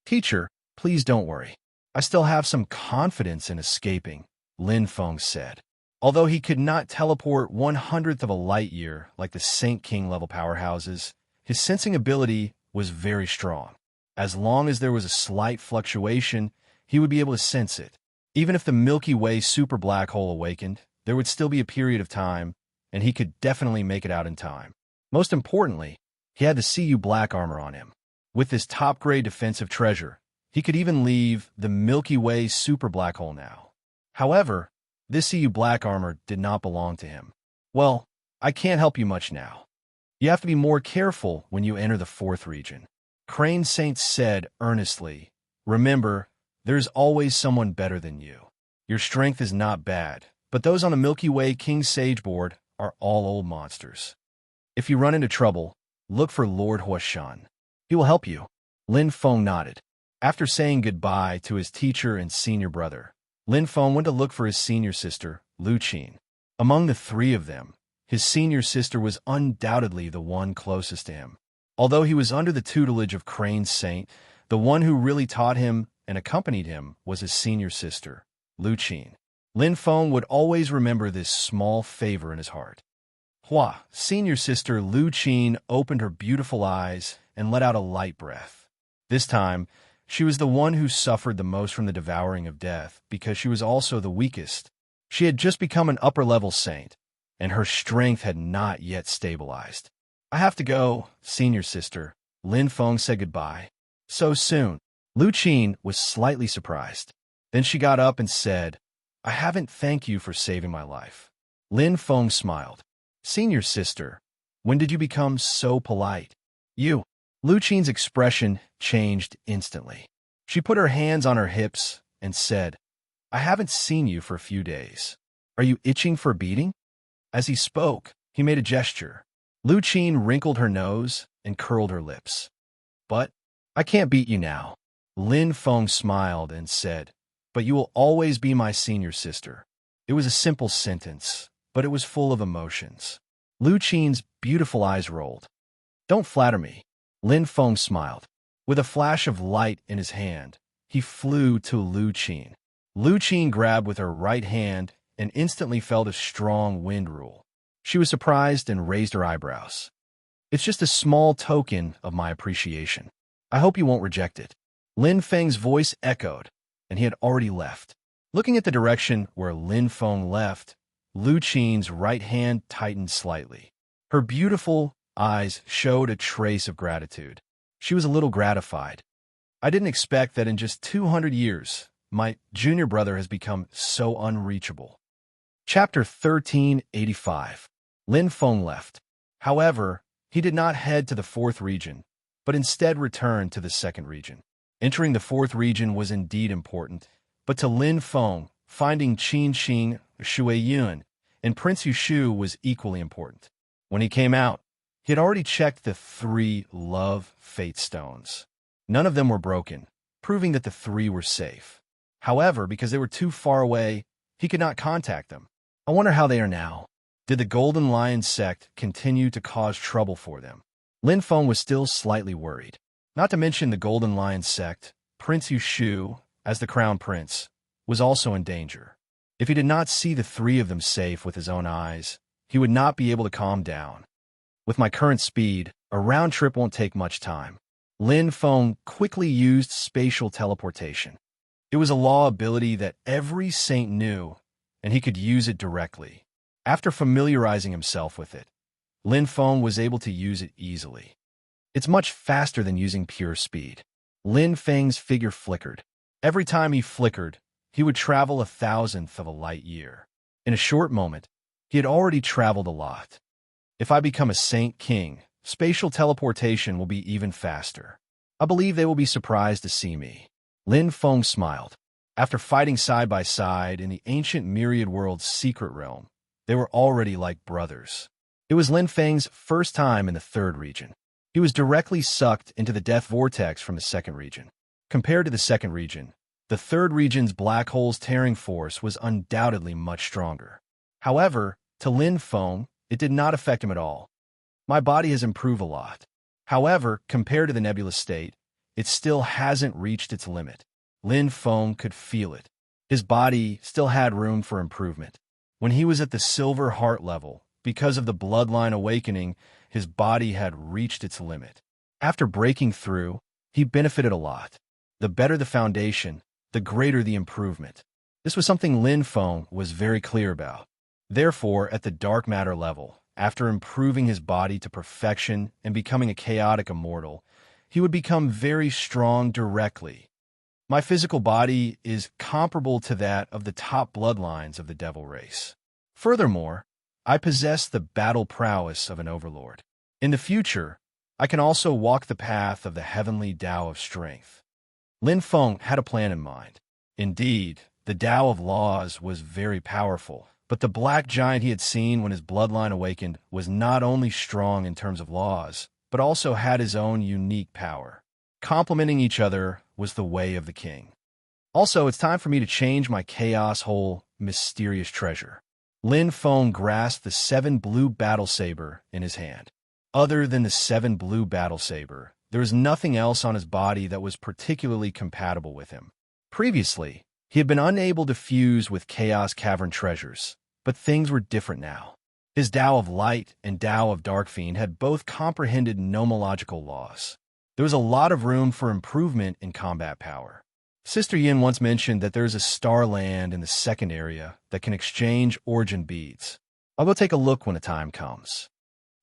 Teacher, please don't worry. I still have some confidence in escaping, Lin Feng said. Although he could not teleport 1/100th of a light year like the Saint King level powerhouses, his sensing ability was very strong. As long as there was a slight fluctuation, he would be able to sense it. Even if the Milky Way super black hole awakened, there would still be a period of time, and he could definitely make it out in time. Most importantly, he had the CU black armor on him. With this top-grade defensive treasure, he could even leave the Milky Way super black hole now. However, this CU black armor did not belong to him. Well, I can't help you much now. You have to be more careful when you enter the 4th region. Crane Saint said earnestly, Remember, there's always someone better than you. Your strength is not bad, but those on the Milky Way King Sage board are all old monsters. If you run into trouble, look for Lord Huashan. He will help you. Lin Feng nodded. After saying goodbye to his teacher and senior brother, Lin Feng went to look for his senior sister, Lu Qin. Among the three of them, his senior sister was undoubtedly the one closest to him. Although he was under the tutelage of Crane's Saint, the one who really taught him and accompanied him was his senior sister, Lucine. Lin Feng would always remember this small favor in his heart. Hua, senior sister Lucine opened her beautiful eyes and let out a light breath. This time, she was the one who suffered the most from the devouring of death because she was also the weakest. She had just become an upper-level saint, and her strength had not yet stabilized. I have to go, senior sister. Lin Feng said goodbye. So soon. Lucine was slightly surprised. Then she got up and said, I haven't thanked you for saving my life. Lin Feng smiled. Senior sister, when did you become so polite? You. Lucine's expression changed instantly. She put her hands on her hips and said, I haven't seen you for a few days. Are you itching for a beating? As he spoke, he made a gesture. Lucine wrinkled her nose and curled her lips. But I can't beat you now. Lin Feng smiled and said, but you will always be my senior sister. It was a simple sentence, but it was full of emotions. Lucine's beautiful eyes rolled. Don't flatter me. Lin Feng smiled. With a flash of light in his hand, he flew to Lucine. Lucine grabbed with her right hand and instantly felt a strong wind rule. She was surprised and raised her eyebrows. It's just a small token of my appreciation. I hope you won't reject it. Lin Feng's voice echoed, and he had already left. Looking at the direction where Lin Feng left, Lucine's right hand tightened slightly. Her beautiful eyes showed a trace of gratitude. She was a little gratified. I didn't expect that in just 200 years, my junior brother has become so unreachable. Chapter 1385. Lin Feng left. However, he did not head to the fourth region, but instead returned to the second region. Entering the fourth region was indeed important, but to Lin Feng, finding Qin Xing, Shui Yun, and Prince Yushu was equally important. When he came out, he had already checked the 3 love fate stones. None of them were broken, proving that the 3 were safe. However, because they were too far away, he could not contact them. I wonder how they are now. Did the Golden Lion sect continue to cause trouble for them? Lin Feng was still slightly worried. Not to mention the Golden Lion sect, Prince Yushu, as the crown prince, was also in danger. If he did not see the 3 of them safe with his own eyes, he would not be able to calm down. With my current speed, a round trip won't take much time. Lin Feng quickly used spatial teleportation. It was a law ability that every saint knew, and he could use it directly. After familiarizing himself with it, Lin Feng was able to use it easily. It's much faster than using pure speed. Lin Feng's figure flickered. Every time he flickered, he would travel 1,000th of a light year. In a short moment, he had already traveled a lot. If I become a Saint King, spatial teleportation will be even faster. I believe they will be surprised to see me. Lin Feng smiled. After fighting side by side in the ancient Myriad World's secret realm, they were already like brothers. It was Lin Feng's first time in the third region. He was directly sucked into the death vortex from the second region. Compared to the second region, the third region's black hole's tearing force was undoubtedly much stronger. However, to Lin Feng, it did not affect him at all. My body has improved a lot. However, compared to the nebulous state, it still hasn't reached its limit. Lin Feng could feel it. His body still had room for improvement. When he was at the silver heart level, because of the bloodline awakening, his body had reached its limit. After breaking through, he benefited a lot. The better the foundation, the greater the improvement. This was something Lin Feng was very clear about. Therefore, at the dark matter level, after improving his body to perfection and becoming a chaotic immortal, he would become very strong directly. My physical body is comparable to that of the top bloodlines of the devil race. Furthermore, I possess the battle prowess of an overlord. In the future, I can also walk the path of the heavenly Tao of strength. Lin Feng had a plan in mind. Indeed, the Tao of laws was very powerful, but the black giant he had seen when his bloodline awakened was not only strong in terms of laws, but also had his own unique power. Complementing each other was the way of the king. Also, it's time for me to change my chaos hole mysterious treasure. Lin Feng grasped the 7 blue battle saber in his hand. Other than the 7 blue battle saber, there was nothing else on his body that was particularly compatible with him. Previously, he had been unable to fuse with Chaos Cavern treasures, but things were different now. His Tao of Light and Tao of Dark Fiend had both comprehended nomological laws. There was a lot of room for improvement in combat power. Sister Yin once mentioned that there is a star land in the second area that can exchange origin beads. I'll go take a look when the time comes.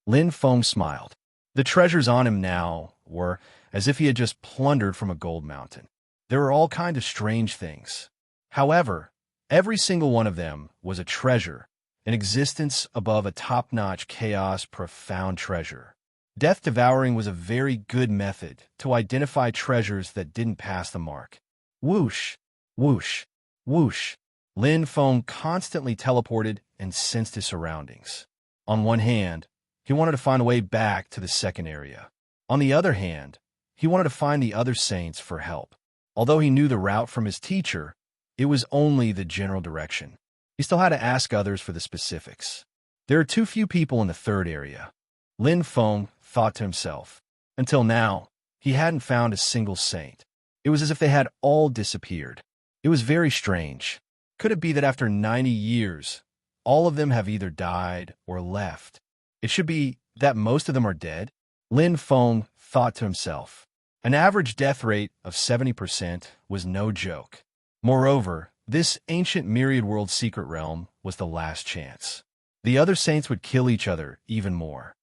Lin Feng smiled. The treasures on him now were as if he had just plundered from a gold mountain. There were all kinds of strange things. However, every single one of them was a treasure, an existence above a top-notch chaos profound treasure. Death devouring was a very good method to identify treasures that didn't pass the mark. Whoosh, whoosh, whoosh. Lin Feng constantly teleported and sensed his surroundings. On one hand, he wanted to find a way back to the second area. On the other hand, he wanted to find the other saints for help. Although he knew the route from his teacher, it was only the general direction. He still had to ask others for the specifics. There are too few people in the third area, Lin Feng thought to himself. Until now, he hadn't found a single saint. It was as if they had all disappeared. It was very strange. Could it be that after 90 years, all of them have either died or left? It should be that most of them are dead? Lin Feng thought to himself. An average death rate of 70% was no joke. Moreover, this ancient myriad world secret realm was the last chance. The other saints would kill each other even more.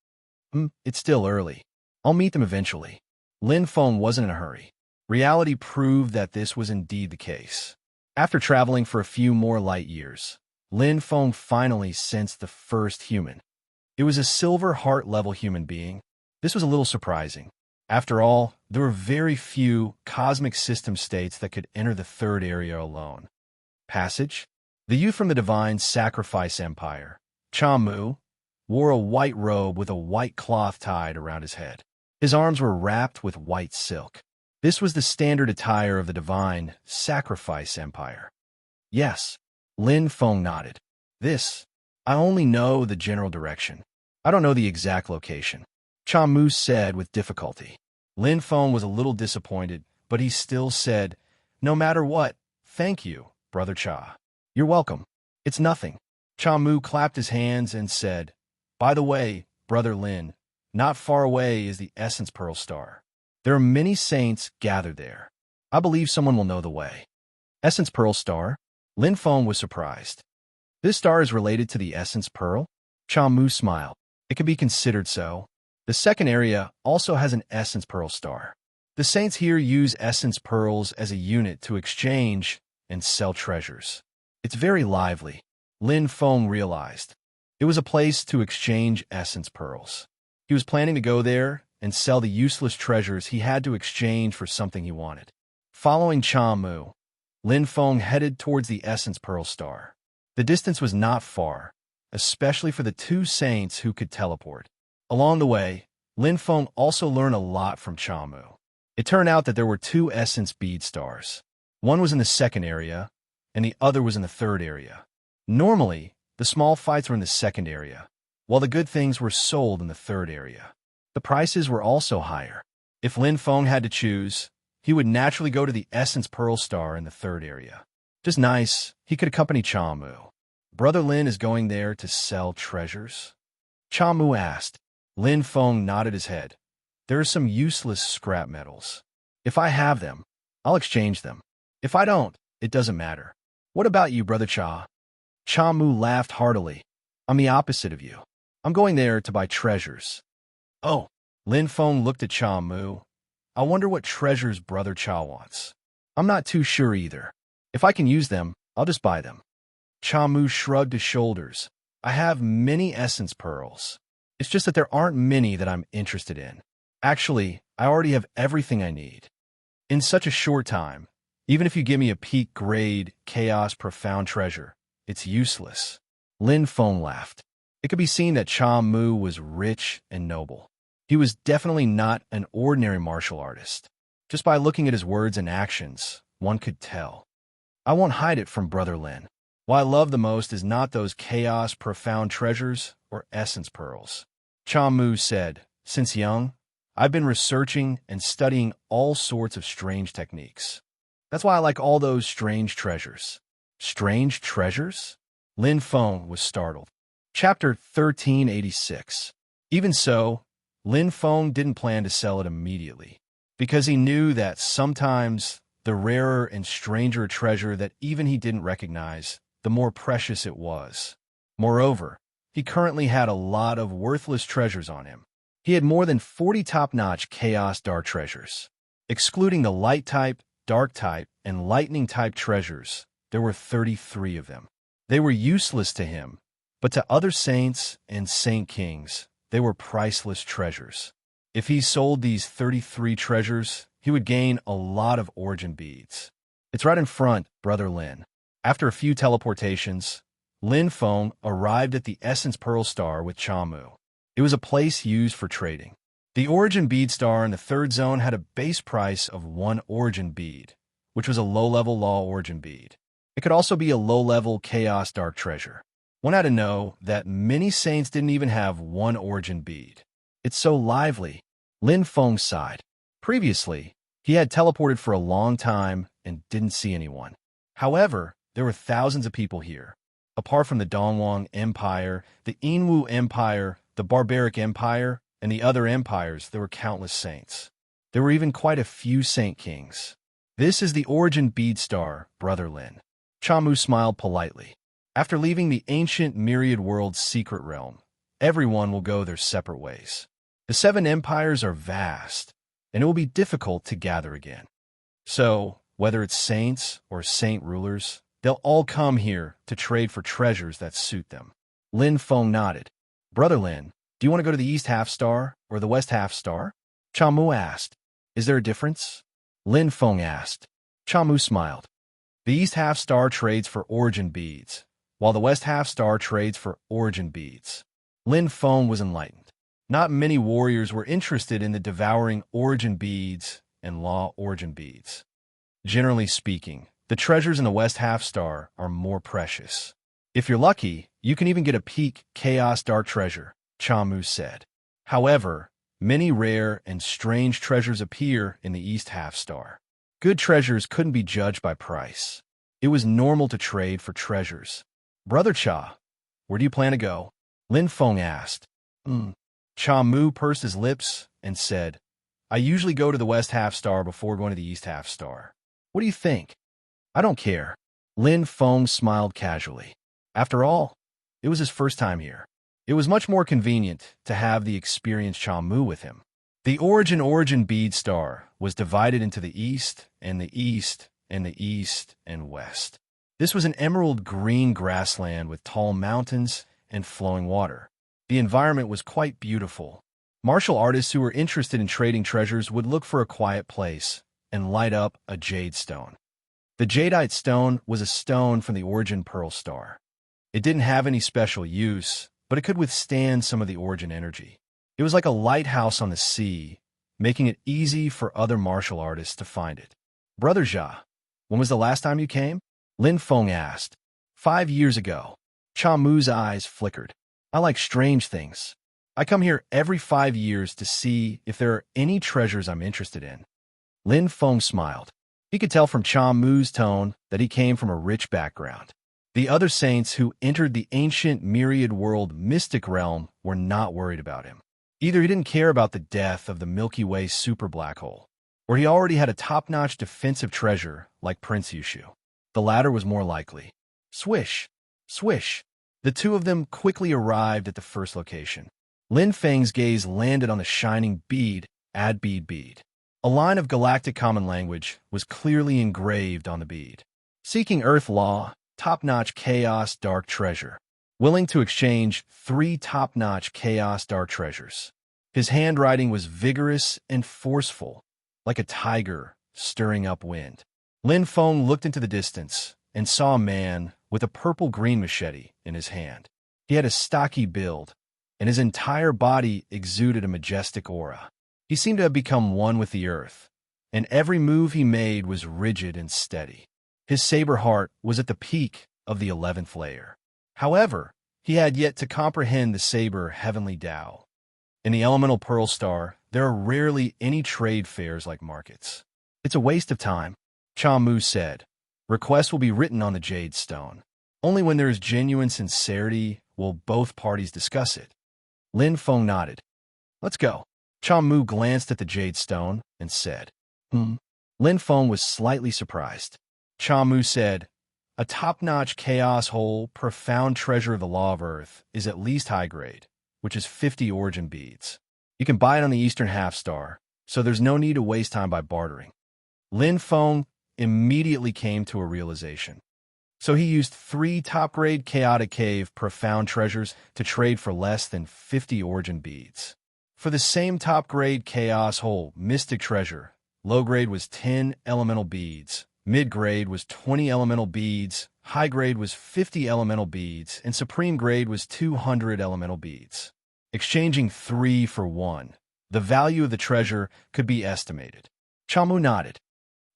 It's still early. I'll meet them eventually. Lin Feng wasn't in a hurry. Reality proved that this was indeed the case. After traveling for a few more light years, Lin Feng finally sensed the first human. It was a silver heart-level human being. This was a little surprising. After all, there were very few cosmic system states that could enter the third area alone. Passage? The youth from the divine sacrifice empire, Chamu, wore a white robe with a white cloth tied around his head. His arms were wrapped with white silk. This was the standard attire of the divine sacrifice empire. Yes, Lin Feng nodded. I only know the general direction. I don't know the exact location, Chamu said with difficulty. Lin Feng was a little disappointed, but he still said, "No matter what, thank you, Brother Cha. You're welcome. It's nothing." Chamu clapped his hands and said, "By the way, Brother Lin, not far away is the Essence Pearl Star. There are many saints gathered there. I believe someone will know the way." Essence Pearl Star? Lin Feng was surprised. This star is related to the Essence Pearl? Chamu smiled. It can be considered so. The second area also has an Essence Pearl Star. The saints here use Essence Pearls as a unit to exchange and sell treasures. It's very lively, Lin Feng realized. It was a place to exchange Essence Pearls. He was planning to go there and sell the useless treasures he had to exchange for something he wanted. Following Chamu, Lin Feng headed towards the Essence Pearl Star. The distance was not far, especially for the two saints who could teleport. Along the way, Lin Feng also learned a lot from Chamu. It turned out that there were two Essence Bead Stars. One was in the second area, and the other was in the third area. Normally, the small fights were in the second area, while the good things were sold in the third area. The prices were also higher. If Lin Feng had to choose, he would naturally go to the Essence Pearl Star in the third area. Just nice, he could accompany Chamu. Brother Lin is going there to sell treasures? Chamu asked. Lin Feng nodded his head. There are some useless scrap metals. If I have them, I'll exchange them. If I don't, it doesn't matter. What about you, Brother Cha? Chamu laughed heartily. I'm the opposite of you. I'm going there to buy treasures. Oh, Lin Feng looked at Chamu. I wonder what treasures Brother Cha wants. I'm not too sure either. If I can use them, I'll just buy them. Chamu shrugged his shoulders. I have many essence pearls. It's just that there aren't many that I'm interested in. Actually, I already have everything I need. In such a short time, even if you give me a peak grade, chaos profound treasure, it's useless. Lin Feng laughed. It could be seen that Chamu was rich and noble. He was definitely not an ordinary martial artist. Just by looking at his words and actions, one could tell. I won't hide it from Brother Lin. What I love the most is not those chaos profound treasures or essence pearls. Chamu said, since young, I've been researching and studying all sorts of strange techniques. That's why I like all those strange treasures. Strange treasures? Lin Feng was startled. Chapter 1386. Even so, Lin Feng didn't plan to sell it immediately, because he knew that sometimes the rarer and stranger a treasure that even he didn't recognize, the more precious it was. Moreover, he currently had a lot of worthless treasures on him. He had more than 40 top-notch Chaos Dark treasures. Excluding the light type, dark type, and lightning type treasures, there were 33 of them. They were useless to him, but to other saints and saint kings, they were priceless treasures. If he sold these 33 treasures, he would gain a lot of origin beads. It's right in front, Brother Lin. After a few teleportations, Lin Feng arrived at the Essence Pearl Star with Chamu. It was a place used for trading. The origin bead star in the third zone had a base price of 1 origin bead, which was a low-level law origin bead. It could also be a low-level Chaos Dark treasure. One had to know that many saints didn't even have 1 origin bead. It's so lively. Lin Feng sighed. Previously, he had teleported for a long time and didn't see anyone. However, there were thousands of people here. Apart from the Dongwang Empire, the Yinwu Empire, the Barbaric Empire, and the other empires, there were countless saints. There were even quite a few saint kings. This is the origin bead star, Brother Lin. Chamu smiled politely. After leaving the ancient myriad world's secret realm, everyone will go their separate ways. The 7 empires are vast, and it will be difficult to gather again. So, whether it's saints or saint rulers, they'll all come here to trade for treasures that suit them. Lin Feng nodded. Brother Lin, do you want to go to the East Half Star or the West Half Star? Chamu asked. Is there a difference? Lin Feng asked. Chamu smiled. The East Half Star trades for origin beads, while the West Half Star trades for origin beads. Lin Feng was enlightened. Not many warriors were interested in the devouring origin beads and law origin beads. Generally speaking, the treasures in the West Half Star are more precious. If you're lucky, you can even get a peak Chaos Dark treasure, Chamu said. However, many rare and strange treasures appear in the East Half Star. Good treasures couldn't be judged by price. It was normal to trade for treasures. Brother Cha, where do you plan to go? Lin Feng asked. Chamu pursed his lips and said, I usually go to the West Half Star before going to the East Half Star. What do you think? I don't care. Lin Feng smiled casually. After all, it was his first time here. It was much more convenient to have the experienced Chamu with him. The origin bead star was divided into the East and the East and the East and West. This was an emerald green grassland with tall mountains and flowing water. The environment was quite beautiful. Martial artists who were interested in trading treasures would look for a quiet place and light up a jade stone. The jadeite stone was a stone from the origin pearl star. It didn't have any special use, but it could withstand some of the origin energy. It was like a lighthouse on the sea, making it easy for other martial artists to find it. Brother Jia, when was the last time you came? Lin Feng asked. 5 years ago. Chamu's eyes flickered. I like strange things. I come here every 5 years to see if there are any treasures I'm interested in. Lin Feng smiled. He could tell from Chamu's tone that he came from a rich background. The other saints who entered the ancient myriad world mystic realm were not worried about him. Either he didn't care about the death of the Milky Way super black hole, or he already had a top-notch defensive treasure like Prince Yushu. The latter was more likely. Swish! Swish! The two of them quickly arrived at the first location. Lin Feng's gaze landed on the shining bead, add bead. A line of galactic common language was clearly engraved on the bead. Seeking Earth Law, top-notch Chaos Dark treasure. Willing to exchange 3 top-notch Chaos Dark treasures. His handwriting was vigorous and forceful, like a tiger stirring up wind. Lin Feng looked into the distance and saw a man with a purple-green machete in his hand. He had a stocky build, and his entire body exuded a majestic aura. He seemed to have become one with the earth, and every move he made was rigid and steady. His saber heart was at the peak of the 11th layer. However, he had yet to comprehend the saber heavenly Tao. In the elemental pearl star, there are rarely any trade fairs like markets. It's a waste of time, Cha Mu said. Requests will be written on the jade stone. Only when there is genuine sincerity will both parties discuss it. Lin Feng nodded. Let's go. Cha Mu glanced at the jade stone and said, Lin Feng was slightly surprised. Cha Mu said, a top-notch chaos hole, profound treasure of the law of earth is at least high grade, which is 50 origin beads. You can buy it on the eastern half-star, so there's no need to waste time by bartering. Lin Feng immediately came to a realization. So he used 3 top-grade chaotic cave profound treasures to trade for less than 50 origin beads. For the same top-grade chaos hole mystic treasure, low grade was 10 elemental beads, mid-grade was 20 elemental beads, high grade was 50 elemental beads, and supreme grade was 200 elemental beads. Exchanging 3 for 1, the value of the treasure could be estimated. Cha Mu nodded.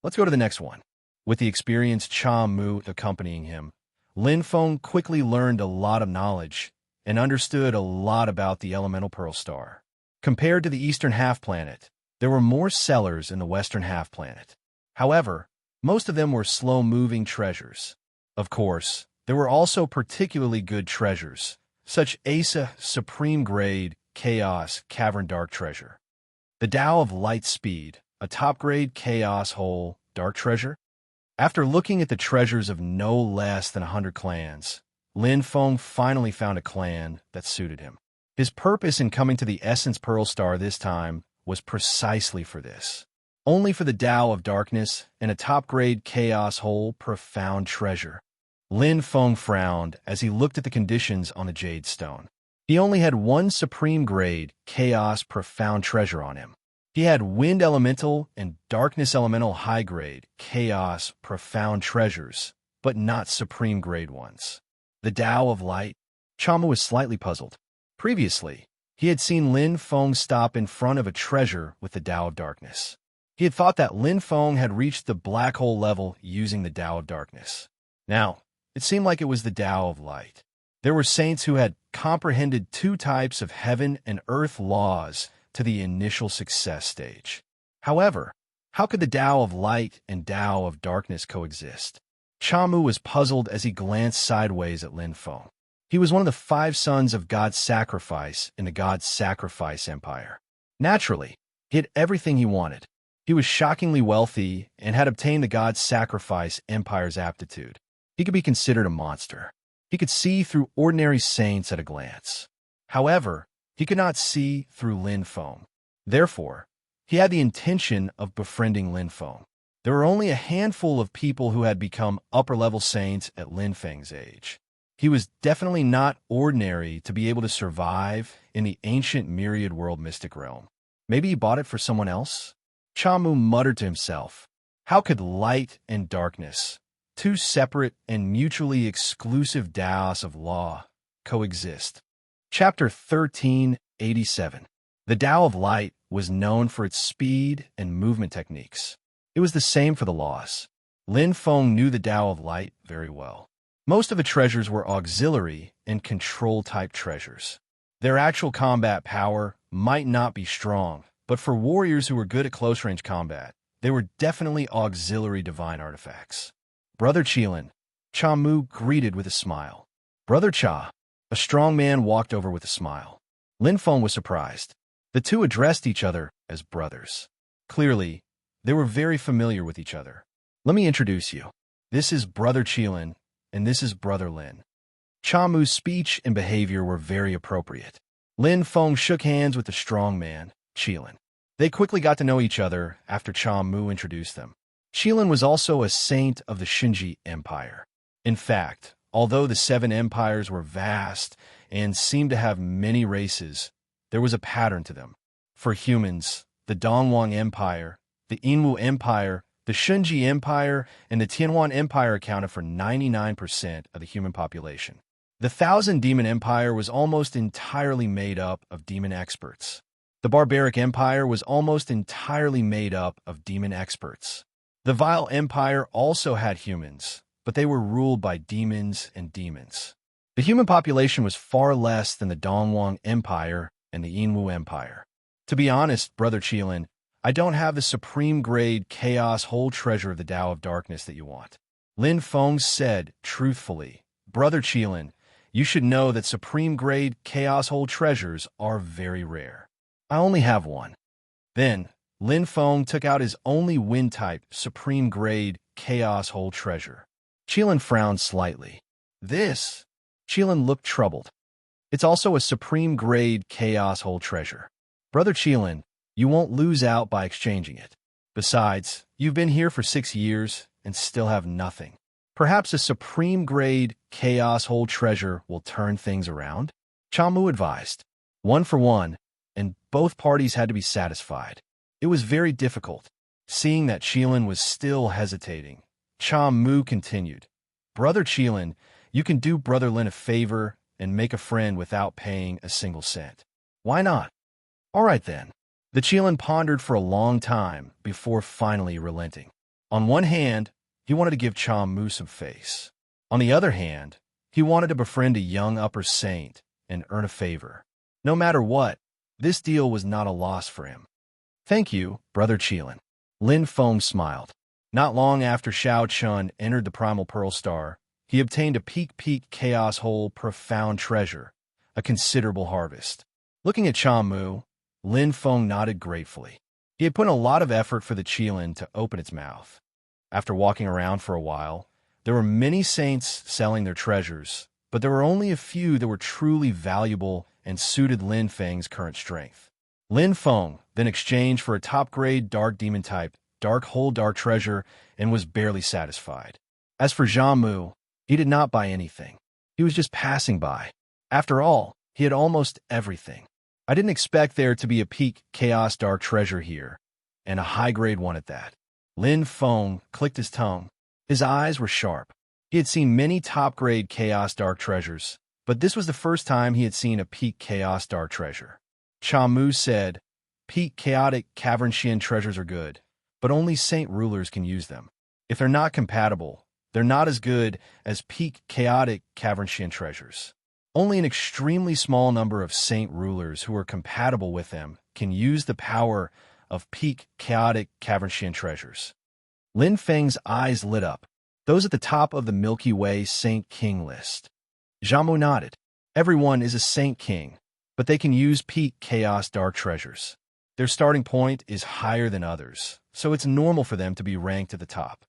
Let's go to the next one. With the experienced Cha Mu accompanying him, Lin Feng quickly learned a lot of knowledge and understood a lot about the elemental pearl star. Compared to the eastern half-planet, there were more sellers in the western half-planet. However, most of them were slow-moving treasures. Of course, there were also particularly good treasures, such Asa Supreme Grade Chaos Cavern Dark Treasure. The Tao of Light Speed, a top-grade Chaos Hole Dark Treasure. After looking at the treasures of no less than 100 clans, Lin Feng finally found a clan that suited him. His purpose in coming to the Essence Pearl Star this time was precisely for this. Only for the Tao of Darkness and a top-grade Chaos Hole Profound Treasure. Lin Feng frowned as he looked at the conditions on the Jade Stone. He only had 1 Supreme Grade Chaos Profound Treasure on him. He had Wind Elemental and Darkness Elemental High Grade Chaos Profound Treasures, but not Supreme Grade ones. The Tao of Light? Cha Mu was slightly puzzled. Previously, he had seen Lin Feng stop in front of a treasure with the Tao of Darkness. He had thought that Lin Feng had reached the black hole level using the Tao of Darkness. Now, it seemed like it was the Tao of Light. There were saints who had comprehended 2 types of heaven and earth laws to the initial success stage. However, how could the Tao of Light and Tao of Darkness coexist? Cha Mu was puzzled as he glanced sideways at Lin Feng. He was one of the 5 sons of God's Sacrifice in the God's Sacrifice Empire. Naturally, he had everything he wanted. He was shockingly wealthy and had obtained the God's Sacrifice Empire's aptitude. He could be considered a monster. He could see through ordinary saints at a glance. However, he could not see through Lin Feng. Therefore, he had the intention of befriending Lin Feng. There were only a handful of people who had become upper-level saints at Lin Feng's age. He was definitely not ordinary to be able to survive in the ancient myriad world mystic realm. Maybe he bought it for someone else? Cha Mu muttered to himself, how could light and darkness, 2 separate and mutually exclusive Taos of law, coexist? Chapter 1387. The Tao of Light was known for its speed and movement techniques. It was the same for the laws. Lin Feng knew the Tao of Light very well. Most of the treasures were auxiliary and control-type treasures. Their actual combat power might not be strong, but for warriors who were good at close-range combat, they were definitely auxiliary divine artifacts. Brother Qilin, Cha Mu greeted with a smile. Brother Cha. A strong man walked over with a smile. Lin Feng was surprised. The 2 addressed each other as brothers. Clearly, they were very familiar with each other. Let me introduce you. This is Brother Qilin, and this is Brother Lin. Cha Mu's speech and behavior were very appropriate. Lin Feng shook hands with the strong man, Qilin. They quickly got to know each other after Cha Mu introduced them. Qilin was also a saint of the Shinji Empire. In fact, although the 7 empires were vast and seemed to have many races, there was a pattern to them. For humans, the Dongwang Empire, the Inwu Empire, the Shunji Empire, and the Tianhuan Empire accounted for 99% of the human population. The Thousand Demon Empire was almost entirely made up of demon experts. The Barbaric Empire was almost entirely made up of demon experts. The Vile Empire also had humans, but but they were ruled by demons and demons. The human population was far less than the Dongwang Empire and the Yinwu Empire. To be honest, Brother Qilin, I don't have the supreme-grade chaos whole treasure of the Tao of Darkness that you want. Lin Feng said, truthfully, Brother Qilin, you should know that supreme-grade chaos whole treasures are very rare. I only have one. Then, Lin Feng took out his only wind-type, supreme-grade chaos whole treasure. Qilin frowned slightly. This? Qilin looked troubled. It's also a supreme-grade chaos whole treasure. Brother Qilin, you won't lose out by exchanging it. Besides, you've been here for 6 years and still have nothing. Perhaps a supreme-grade chaos whole treasure will turn things around? Chamu advised. 1 for 1, and both parties had to be satisfied. It was very difficult. Seeing that Qilin was still hesitating, Chamu continued. Brother Qilin, you can do Brother Lin a favor and make a friend without paying a single cent. Why not? All right then. The Qilin pondered for a long time before finally relenting. On one hand, he wanted to give Chamu some face. On the other hand, he wanted to befriend a young upper saint and earn a favor. No matter what, this deal was not a loss for him. Thank you, Brother Qilin. Lin Feng smiled. Not long after Xiao Chun entered the Primal Pearl Star, he obtained a peak chaos whole profound treasure, a considerable harvest. Looking at Chamu, Lin Feng nodded gratefully. He had put in a lot of effort for the Qilin to open its mouth. After walking around for a while, there were many saints selling their treasures, but there were only a few that were truly valuable and suited Lin Feng's current strength. Lin Feng then exchanged for a top-grade dark demon type, dark whole dark treasure, and was barely satisfied. As for Jiamu, he did not buy anything. He was just passing by. After all, he had almost everything. I didn't expect there to be a peak chaos dark treasure here, and a high-grade one at that. Lin Feng clicked his tongue. His eyes were sharp. He had seen many top-grade chaos dark treasures, but this was the first time he had seen a peak chaos dark treasure. Chamu said, peak chaotic Cavernian treasures are good, but only saint rulers can use them. If they're not compatible, they're not as good as peak chaotic Cavernian treasures. Only an extremely small number of saint rulers who are compatible with them can use the power of peak chaotic Cavernian treasures. Lin Feng's eyes lit up. Those at the top of the Milky Way Saint King list. Jiamu nodded. Everyone is a Saint King, but they can use peak chaos dark treasures. Their starting point is higher than others, so it's normal for them to be ranked at the top.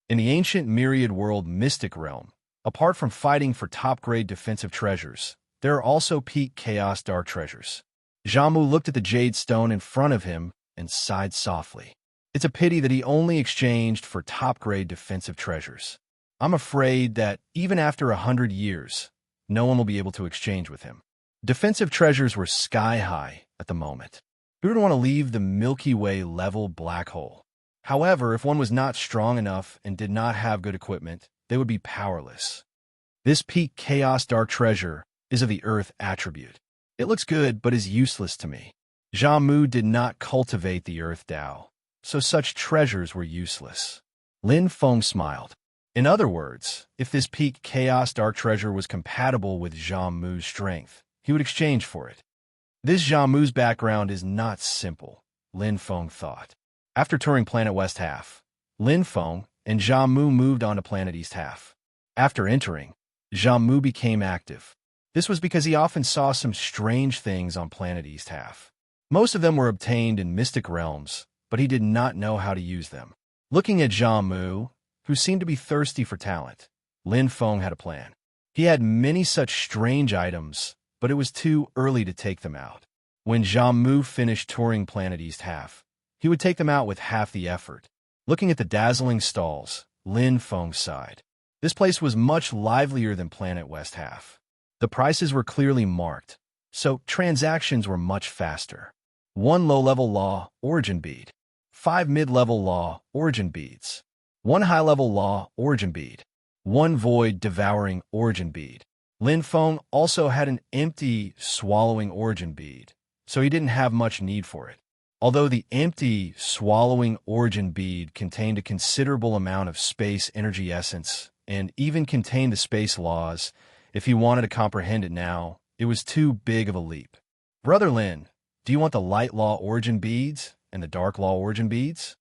In the ancient myriad world mystic realm, apart from fighting for top-grade defensive treasures, there are also peak chaos dark treasures. Jiamu looked at the jade stone in front of him and sighed softly. It's a pity that he only exchanged for top-grade defensive treasures. I'm afraid that, even after 100 years, no one will be able to exchange with him. Defensive treasures were sky-high at the moment. Who would want to leave the Milky Way level black hole? However, if one was not strong enough and did not have good equipment, they would be powerless. This peak chaos dark treasure is of the earth attribute. It looks good, but is useless to me. Jiamu did not cultivate the earth Tao, so such treasures were useless. Lin Feng smiled. In other words, if this peak chaos dark treasure was compatible with Jiamu's strength, he would exchange for it. This Jiamu's background is not simple, Lin Feng thought. After touring Planet West Half, Lin Feng and Jiamu moved on to Planet East Half. After entering, Jiamu became active. This was because he often saw some strange things on Planet East Half. Most of them were obtained in mystic realms, but he did not know how to use them. Looking at Jiamu, who seemed to be thirsty for talent, Lin Feng had a plan. He had many such strange items, but it was too early to take them out. When Jiamu finished touring Planet East Half, he would take them out with half the effort. Looking at the dazzling stalls, Lin Feng sighed. This place was much livelier than Planet West Half. The prices were clearly marked, so transactions were much faster. 1 low-level law, origin bead. 5 mid-level law, origin beads. 1 high-level law, origin bead. 1 void devouring origin bead. Lin Feng also had an empty swallowing origin bead, so he didn't have much need for it. Although the empty swallowing origin bead contained a considerable amount of space energy essence, and even contained the space laws. If he wanted to comprehend it now, it was too big of a leap. Brother Lin, do you want the light law origin beads and the dark law origin beads?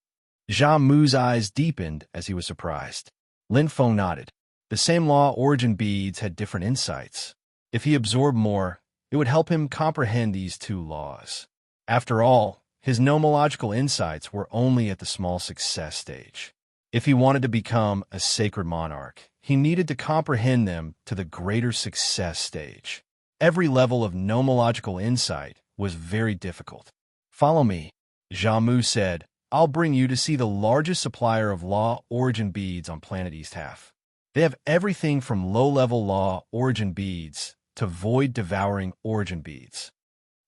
Zhang Mu's eyes deepened as he was surprised. Lin Feng nodded. The same law origin beads had different insights. If he absorbed more, it would help him comprehend these two laws. After all, his nomological insights were only at the small success stage. If he wanted to become a sacred monarch, he needed to comprehend them to the greater success stage. Every level of nomological insight was very difficult. Follow me, Zhang Mu said. I'll bring you to see the largest supplier of law origin beads on planet East Half. They have everything from low-level law origin beads to void-devouring origin beads.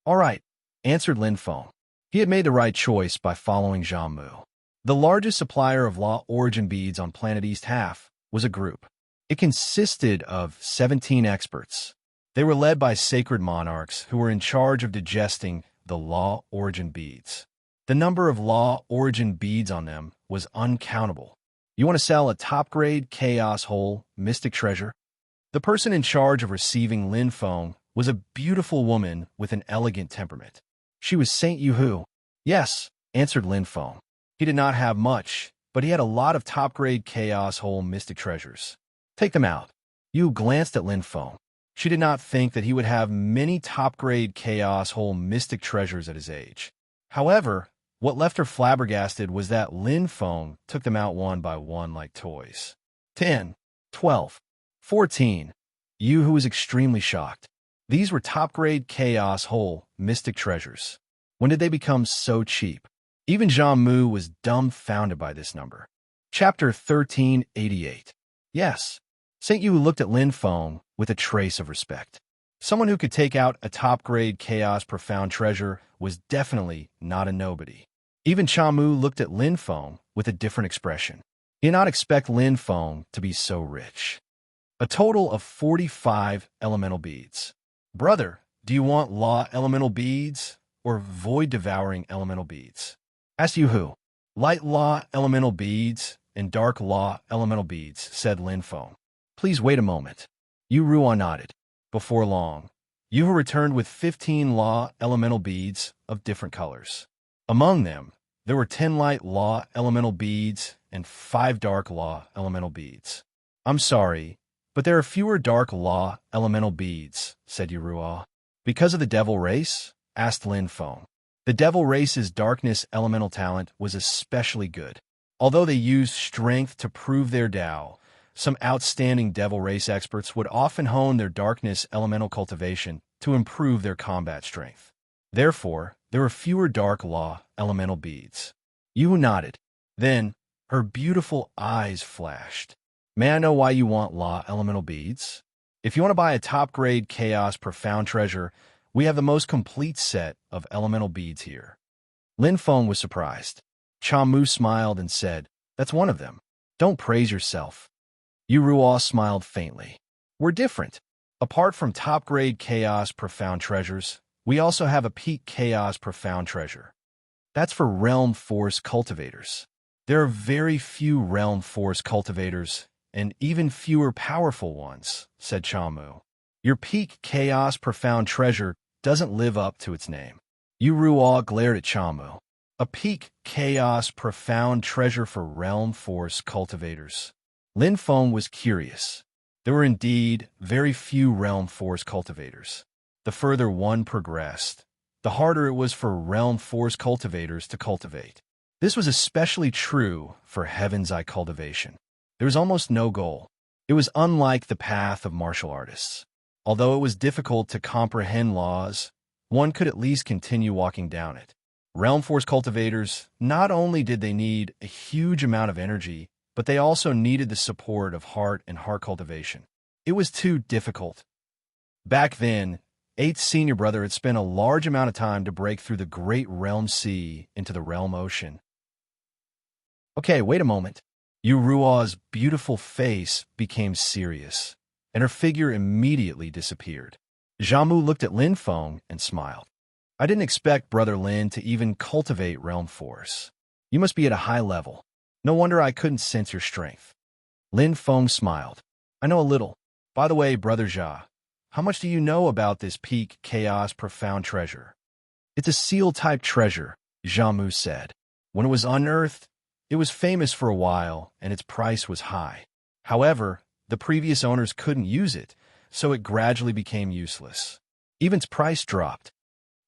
All right, answered Lin Feng. He had made the right choice by following Zhang Mu. The largest supplier of law origin beads on planet East Half was a group. It consisted of 17 experts. They were led by sacred monarchs who were in charge of digesting the law origin beads. The number of law origin beads on them was uncountable. You want to sell a top-grade chaos hole mystic treasure? The person in charge of receiving Lin Feng was a beautiful woman with an elegant temperament. She was Saint Yuhu. Yes, answered Lin Feng. He did not have much, but he had a lot of top-grade chaos hole mystic treasures. Take them out. Yu glanced at Lin Feng. She did not think that he would have many top-grade chaos hole mystic treasures at his age. However, what left her flabbergasted was that Lin Feng took them out one by one like toys. 10, 12, 14. Yu Hu was extremely shocked. These were top-grade chaos hole mystic treasures. When did they become so cheap? Even Zhang Mu was dumbfounded by this number. Chapter 1388. Yes. Saint Yu looked at Lin Feng with a trace of respect. Someone who could take out a top-grade chaos profound treasure was definitely not a nobody. Even Chamu looked at Lin Feng with a different expression. He did not expect Lin Feng to be so rich. A total of 45 elemental beads. Brother, do you want law elemental beads or void-devouring elemental beads? Asked Yu Hu. Light law elemental beads and dark law elemental beads, said Lin Feng. Please wait a moment. Yu Ruan nodded. Before long, Yu Hu returned with 15 law elemental beads of different colors. Among them, there were 10 light law elemental beads and 5 dark law elemental beads. I'm sorry, but there are fewer dark law elemental beads, said Yu Ruan. Because of the devil race? Asked Lin Feng. The devil race's darkness elemental talent was especially good. Although they used strength to prove their Tao, some outstanding devil race experts would often hone their darkness elemental cultivation to improve their combat strength. Therefore, there were fewer dark law elemental beads. Yu nodded. Then, her beautiful eyes flashed. May I know why you want law elemental beads? If you want to buy a top-grade chaos profound treasure, we have the most complete set of elemental beads here. Lin Feng was surprised. Chamu smiled and said, That's one of them. Don't praise yourself. Yu Ruo smiled faintly. We're different. Apart from top-grade chaos profound treasures, we also have a peak chaos profound treasure. That's for realm force cultivators. There are very few realm force cultivators, and even fewer powerful ones, said Chamu. Your peak chaos profound treasure doesn't live up to its name. Yu Ruo glared at Chamu. A peak chaos profound treasure for realm force cultivators. Lin Feng was curious. There were indeed very few realm force cultivators. The further one progressed, the harder it was for realm force cultivators to cultivate. This was especially true for Heaven's Eye cultivation. There was almost no goal. It was unlike the path of martial artists. Although it was difficult to comprehend laws, one could at least continue walking down it. Realm force cultivators, not only did they need a huge amount of energy, but they also needed the support of heart and heart cultivation. It was too difficult. Back then, 8th senior brother had spent a large amount of time to break through the great realm sea into the realm ocean. Okay, wait a moment. Yu Ruo's beautiful face became serious, and her figure immediately disappeared. Zhang Mu looked at Lin Feng and smiled. I didn't expect Brother Lin to even cultivate realm force. You must be at a high level. No wonder I couldn't sense your strength. Lin Feng smiled. I know a little. By the way, Brother Jia, how much do you know about this peak chaos profound treasure? It's a seal-type treasure, Jiamu said. When it was unearthed, it was famous for a while, and its price was high. However, the previous owners couldn't use it, so it gradually became useless. Even its price dropped.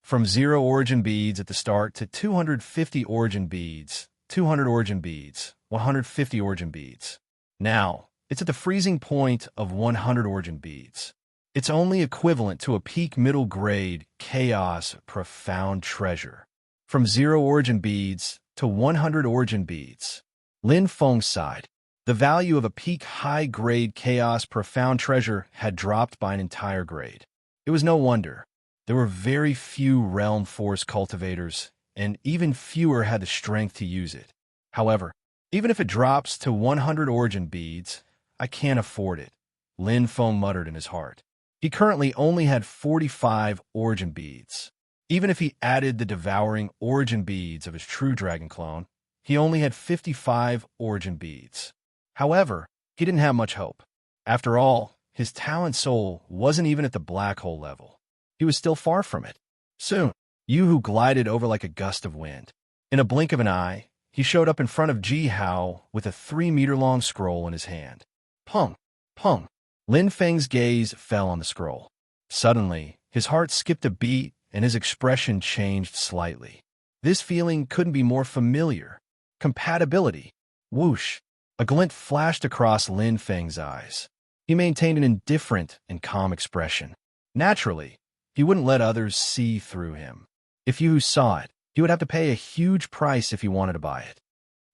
From 0 origin beads at the start to 250 origin beads, 200 origin beads, 150 origin beads. Now, it's at the freezing point of 100 origin beads. It's only equivalent to a peak middle grade chaos profound treasure. From 0 origin beads to 100 origin beads. Lin Feng sighed. The value of a peak high-grade chaos profound treasure had dropped by an entire grade. It was no wonder. There were very few realm force cultivators, and even fewer had the strength to use it. However, even if it drops to 100 origin beads, I can't afford it, Lin Feng muttered in his heart. He currently only had 45 origin beads. Even if he added the devouring origin beads of his true dragon clone, he only had 55 origin beads. However, he didn't have much hope. After all, his talent soul wasn't even at the black hole level. He was still far from it. Soon, Yu glided over like a gust of wind. In a blink of an eye, he showed up in front of Ji Hao with a 3-meter-long scroll in his hand. Pung! Pung! Lin Feng's gaze fell on the scroll. Suddenly, his heart skipped a beat and his expression changed slightly. This feeling couldn't be more familiar. Compatibility. Whoosh! A glint flashed across Lin Feng's eyes. He maintained an indifferent and calm expression. Naturally, he wouldn't let others see through him. If Yu saw it, he would have to pay a huge price if he wanted to buy it.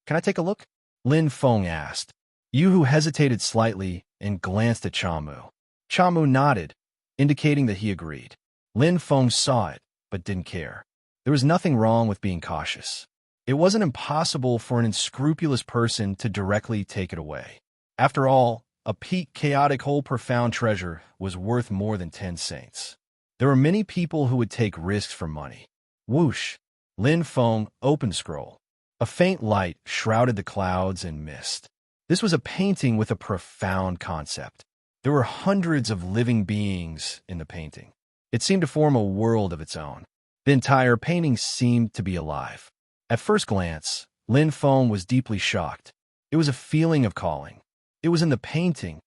Can I take a look? Lin Feng asked. Yu hesitated slightly and glanced at Chamu. Chamu nodded, indicating that he agreed. Lin Feng saw it, but didn't care. There was nothing wrong with being cautious. It wasn't impossible for an unscrupulous person to directly take it away. After all, a peak chaotic whole profound treasure was worth more than 10 saints. There were many people who would take risks for money. Whoosh! Lin Feng opened scroll. A faint light shrouded the clouds and mist. This was a painting with a profound concept. There were hundreds of living beings in the painting. It seemed to form a world of its own. The entire painting seemed to be alive. At first glance, Lin Feng was deeply shocked. It was a feeling of calling. It was in the painting.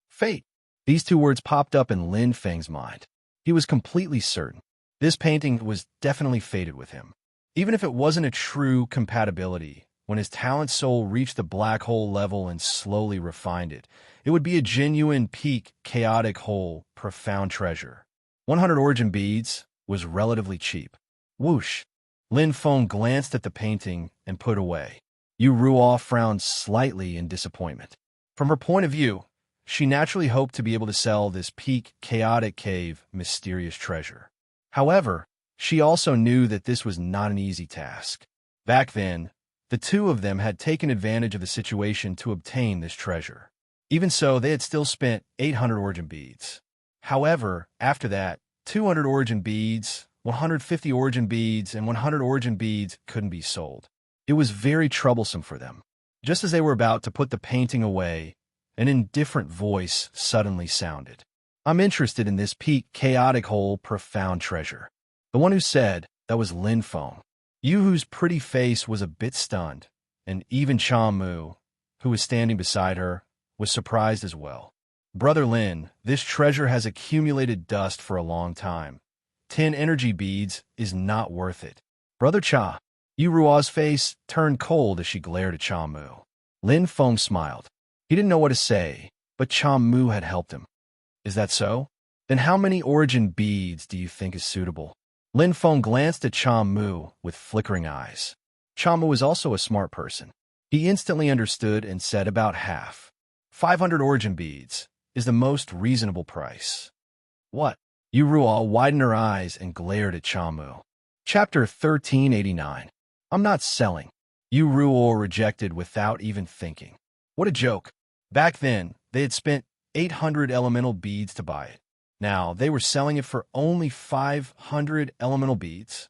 Fate. These 2 words popped up in Lin Feng's mind. He was completely certain. This painting was definitely fated with him. Even if it wasn't a true compatibility, when his talent soul reached the black hole level and slowly refined it, it would be a genuine peak chaotic whole profound treasure. 100 origin beads was relatively cheap. Whoosh! Lin Feng glanced at the painting and put away. Yu Ruo frowned slightly in disappointment. From her point of view, she naturally hoped to be able to sell this peak chaotic cave mysterious treasure. However, she also knew that this was not an easy task. Back then, the 2 of them had taken advantage of the situation to obtain this treasure. Even so, they had still spent 800 origin beads. However, after that, 200 origin beads, 150 origin beads, and 100 origin beads couldn't be sold. It was very troublesome for them. Just as they were about to put the painting away, an indifferent voice suddenly sounded. I'm interested in this peak chaotic whole profound treasure. The one who said that was Lin Feng. Yuhu's pretty face was a bit stunned, and even Chamu, who was standing beside her, was surprised as well. Brother Lin, this treasure has accumulated dust for a long time. 10 energy beads is not worth it. Brother Cha. Yu Ruo's face turned cold as she glared at Chamu. Lin Feng smiled. He didn't know what to say, but Chamu had helped him. Is that so? Then how many origin beads do you think is suitable? Lin Feng glanced at Chamu with flickering eyes. Chamu was also a smart person. He instantly understood and said about half. 500 origin beads is the most reasonable price. What? Yu Ruo widened her eyes and glared at Chamu. Chapter 1389. I'm not selling. Yu Ruo rejected without even thinking. What a joke. Back then, they had spent 800 elemental beads to buy it. Now, they were selling it for only 500 elemental beads.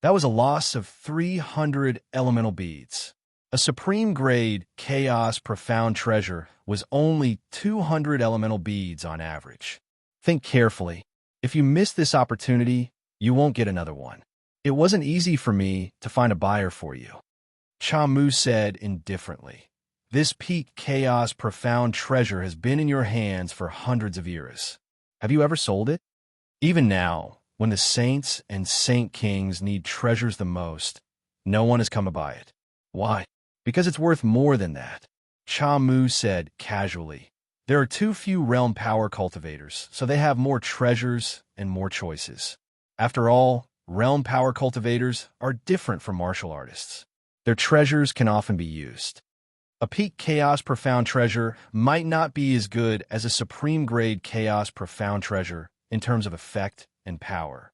That was a loss of 300 elemental beads. A supreme-grade, chaos, profound treasure was only 200 elemental beads on average. Think carefully. If you miss this opportunity, you won't get another one. It wasn't easy for me to find a buyer for you. Chamu said indifferently. This peak chaos profound treasure has been in your hands for hundreds of years. Have you ever sold it? Even now, when the saints and saint kings need treasures the most, no one has come to buy it. Why? Because it's worth more than that. Chamu said casually. There are too few realm power cultivators, so they have more treasures and more choices. After all, realm power cultivators are different from martial artists. Their treasures can often be used. A peak chaos profound treasure might not be as good as a supreme grade chaos profound treasure in terms of effect and power.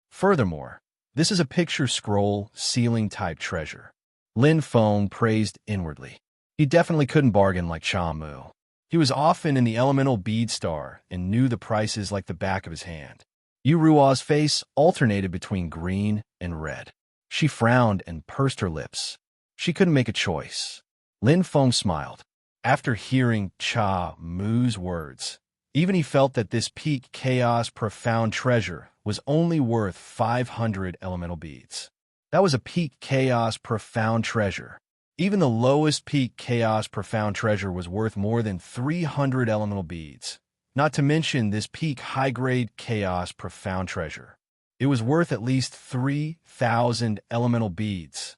Furthermore, this is a picture scroll ceiling type treasure. Lin Feng praised inwardly. He definitely couldn't bargain like Chamu. He was often in the elemental bead star and knew the prices like the back of his hand. Yu Ruo's face alternated between green and red. She frowned and pursed her lips. She couldn't make a choice. Lin Feng smiled. After hearing Cha Mu's words, even he felt that this peak chaos profound treasure was only worth 500 elemental beads. That was a peak chaos profound treasure. Even the lowest peak chaos profound treasure was worth more than 300 elemental beads. Not to mention this peak high-grade chaos profound treasure. It was worth at least 3,000 elemental beads.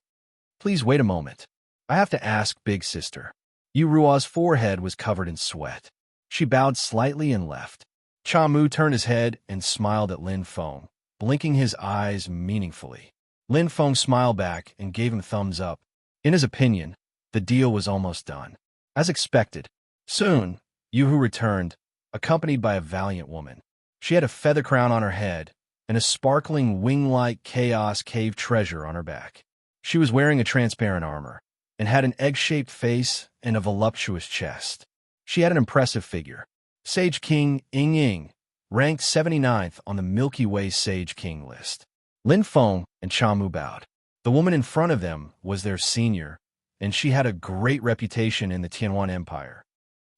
Please wait a moment. I have to ask, big sister. Yu Ruo's forehead was covered in sweat. She bowed slightly and left. Chamu turned his head and smiled at Lin Feng, blinking his eyes meaningfully. Lin Feng smiled back and gave him a thumbs up. In his opinion, the deal was almost done. As expected, soon, Yu-Hu returned, accompanied by a valiant woman. She had a feather crown on her head and a sparkling wing-like chaos cave treasure on her back. She was wearing a transparent armor and had an egg-shaped face and a voluptuous chest. She had an impressive figure. Sage King Ying, ranked 79th on the Milky Way Sage King list. Lin Feng and Chamu bowed. The woman in front of them was their senior, and she had a great reputation in the Tianwan Empire.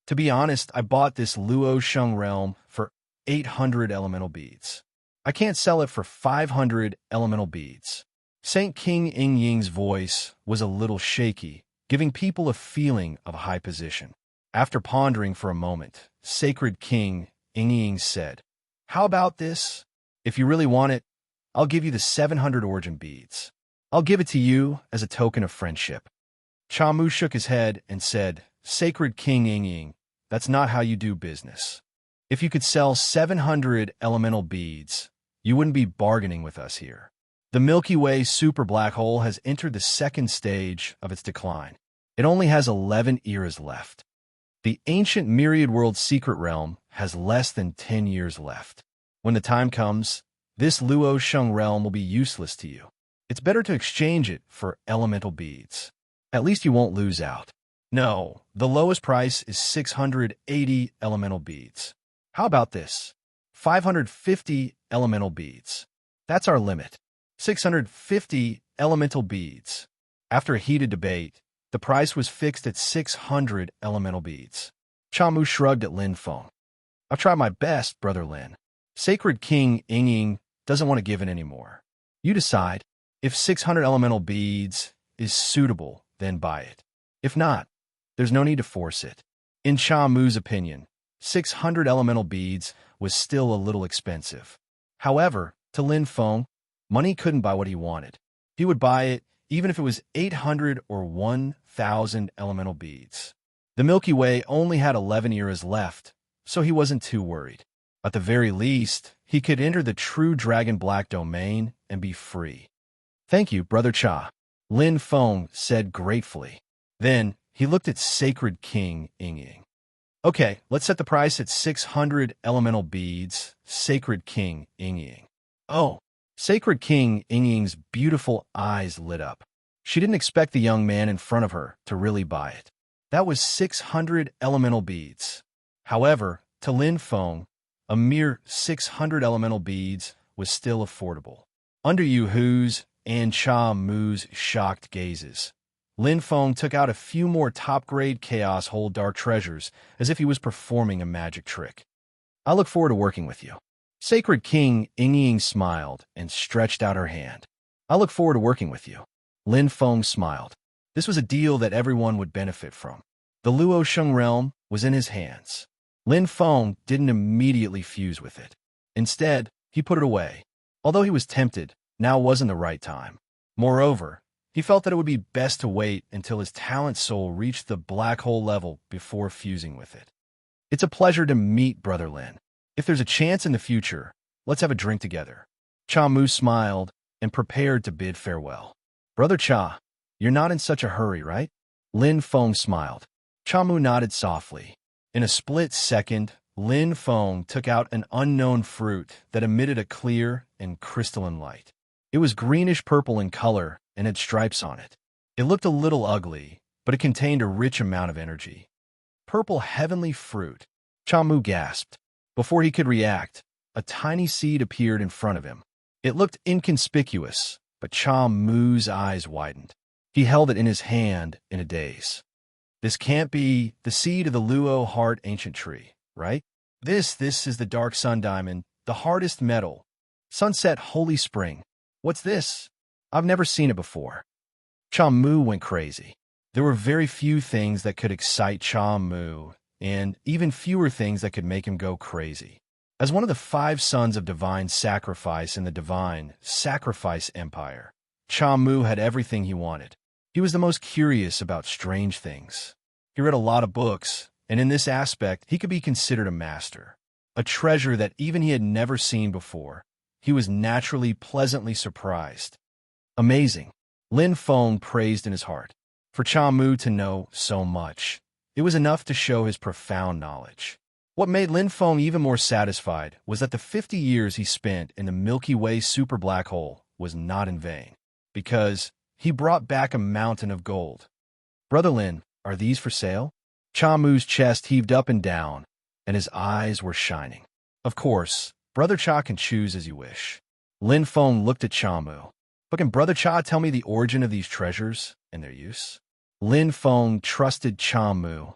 To be honest, I bought this Luo Sheng realm for 800 elemental beads. I can't sell it for 500 elemental beads. Saint King Ying's voice was a little shaky, giving people a feeling of a high position. After pondering for a moment, Sacred King Ying said, "How about this? If you really want it, I'll give you the 700 origin beads. I'll give it to you as a token of friendship." Chamu shook his head and said, "Sacred King Ying, that's not how you do business. If you could sell 700 elemental beads, you wouldn't be bargaining with us here. The Milky Way super black hole has entered the second stage of its decline. It only has 11 eras left. The ancient myriad world secret realm has less than 10 years left. When the time comes, this Luo Sheng realm will be useless to you. It's better to exchange it for elemental beads. At least you won't lose out. No, the lowest price is 680 elemental beads. How about this? 550 elemental beads. That's our limit. 650 elemental beads." After a heated debate, the price was fixed at 600 elemental beads. Chamu shrugged at Lin Feng. "I've tried my best, Brother Lin. Sacred King Ying doesn't want to give it anymore. You decide. If 600 elemental beads is suitable, then buy it. If not, there's no need to force it." In Chamu's opinion, 600 elemental beads was still a little expensive. However, to Lin Feng, money couldn't buy what he wanted. He would buy it even if it was 800 or 1,000 elemental beads. The Milky Way only had 11 eras left, so he wasn't too worried. At the very least, he could enter the true Dragon Black domain and be free. "Thank you, Brother Cha," Lin Feng said gratefully. Then, he looked at Sacred King Ying. "Okay, let's set the price at 600 elemental beads, Sacred King Ying." "Oh." Sacred King Ying's beautiful eyes lit up. She didn't expect the young man in front of her to really buy it. That was 600 elemental beads. However, to Lin Feng, a mere 600 elemental beads was still affordable. Under Yu Hu's and Cha Mu's shocked gazes, Lin Feng took out a few more top-grade Chaos Hold Dark treasures as if he was performing a magic trick. I look forward to working with you. Sacred King Ying smiled and stretched out her hand. I look forward to working with you. Lin Feng smiled. This was a deal that everyone would benefit from. The Luo Sheng realm was in his hands. Lin Feng didn't immediately fuse with it. Instead, he put it away. Although he was tempted, now wasn't the right time. Moreover, he felt that it would be best to wait until his talent soul reached the black hole level before fusing with it. It's a pleasure to meet Brother Lin. If there's a chance in the future, let's have a drink together. Cha Mu smiled and prepared to bid farewell. Brother Cha, you're not in such a hurry, right? Lin Feng smiled. Cha Mu nodded softly. In a split second, Lin Feng took out an unknown fruit that emitted a clear and crystalline light. It was greenish-purple in color and had stripes on it. It looked a little ugly, but it contained a rich amount of energy. Purple heavenly fruit. Cha Mu gasped. Before he could react, a tiny seed appeared in front of him. It looked inconspicuous, but Cha Mu's eyes widened. He held it in his hand in a daze. This can't be the seed of the Luo Heart Ancient Tree, right? This is the Dark Sun Diamond, the hardest metal. Sunset Holy Spring. What's this? I've never seen it before. Cha Mu went crazy. There were very few things that could excite Cha Mu, and even fewer things that could make him go crazy. As one of the 5 sons of divine sacrifice in the divine sacrifice empire, Cha Mu had everything he wanted. He was the most curious about strange things. He read a lot of books, and in this aspect, he could be considered a master. A treasure that even he had never seen before. He was naturally pleasantly surprised. Amazing. Lin Feng praised in his heart. For Cha Mu to know so much, it was enough to show his profound knowledge. What made Lin Feng even more satisfied was that the 50 years he spent in the Milky Way super black hole was not in vain, because he brought back a mountain of gold. Brother Lin, are these for sale? Cha Mu's chest heaved up and down, and his eyes were shining. Of course, Brother Cha can choose as you wish. Lin Feng looked at Cha Mu. But can Brother Cha tell me the origin of these treasures and their use? Lin Feng trusted Cha Mu,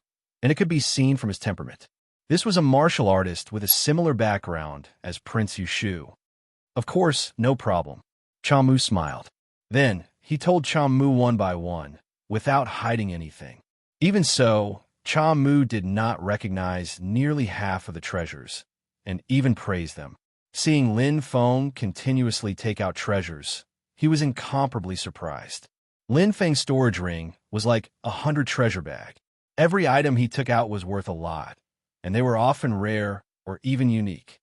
and it could be seen from his temperament. This was a martial artist with a similar background as Prince Yushu. Of course, no problem. Cha Mu smiled. Then, he told Cha Mu one by one, without hiding anything. Even so, Cha Mu did not recognize nearly half of the treasures, and even praised them. Seeing Lin Feng continuously take out treasures, he was incomparably surprised. Lin Feng's storage ring was like 100 treasure bag. Every item he took out was worth a lot, and they were often rare or even unique.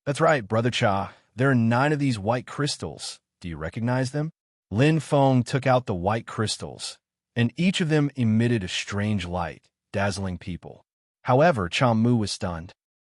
That's right, Brother Cha, there are 9 of these white crystals. Do you recognize them? Lin Feng took out the white crystals, and each of them emitted a strange light, dazzling people. However, Cha Mu was stunned.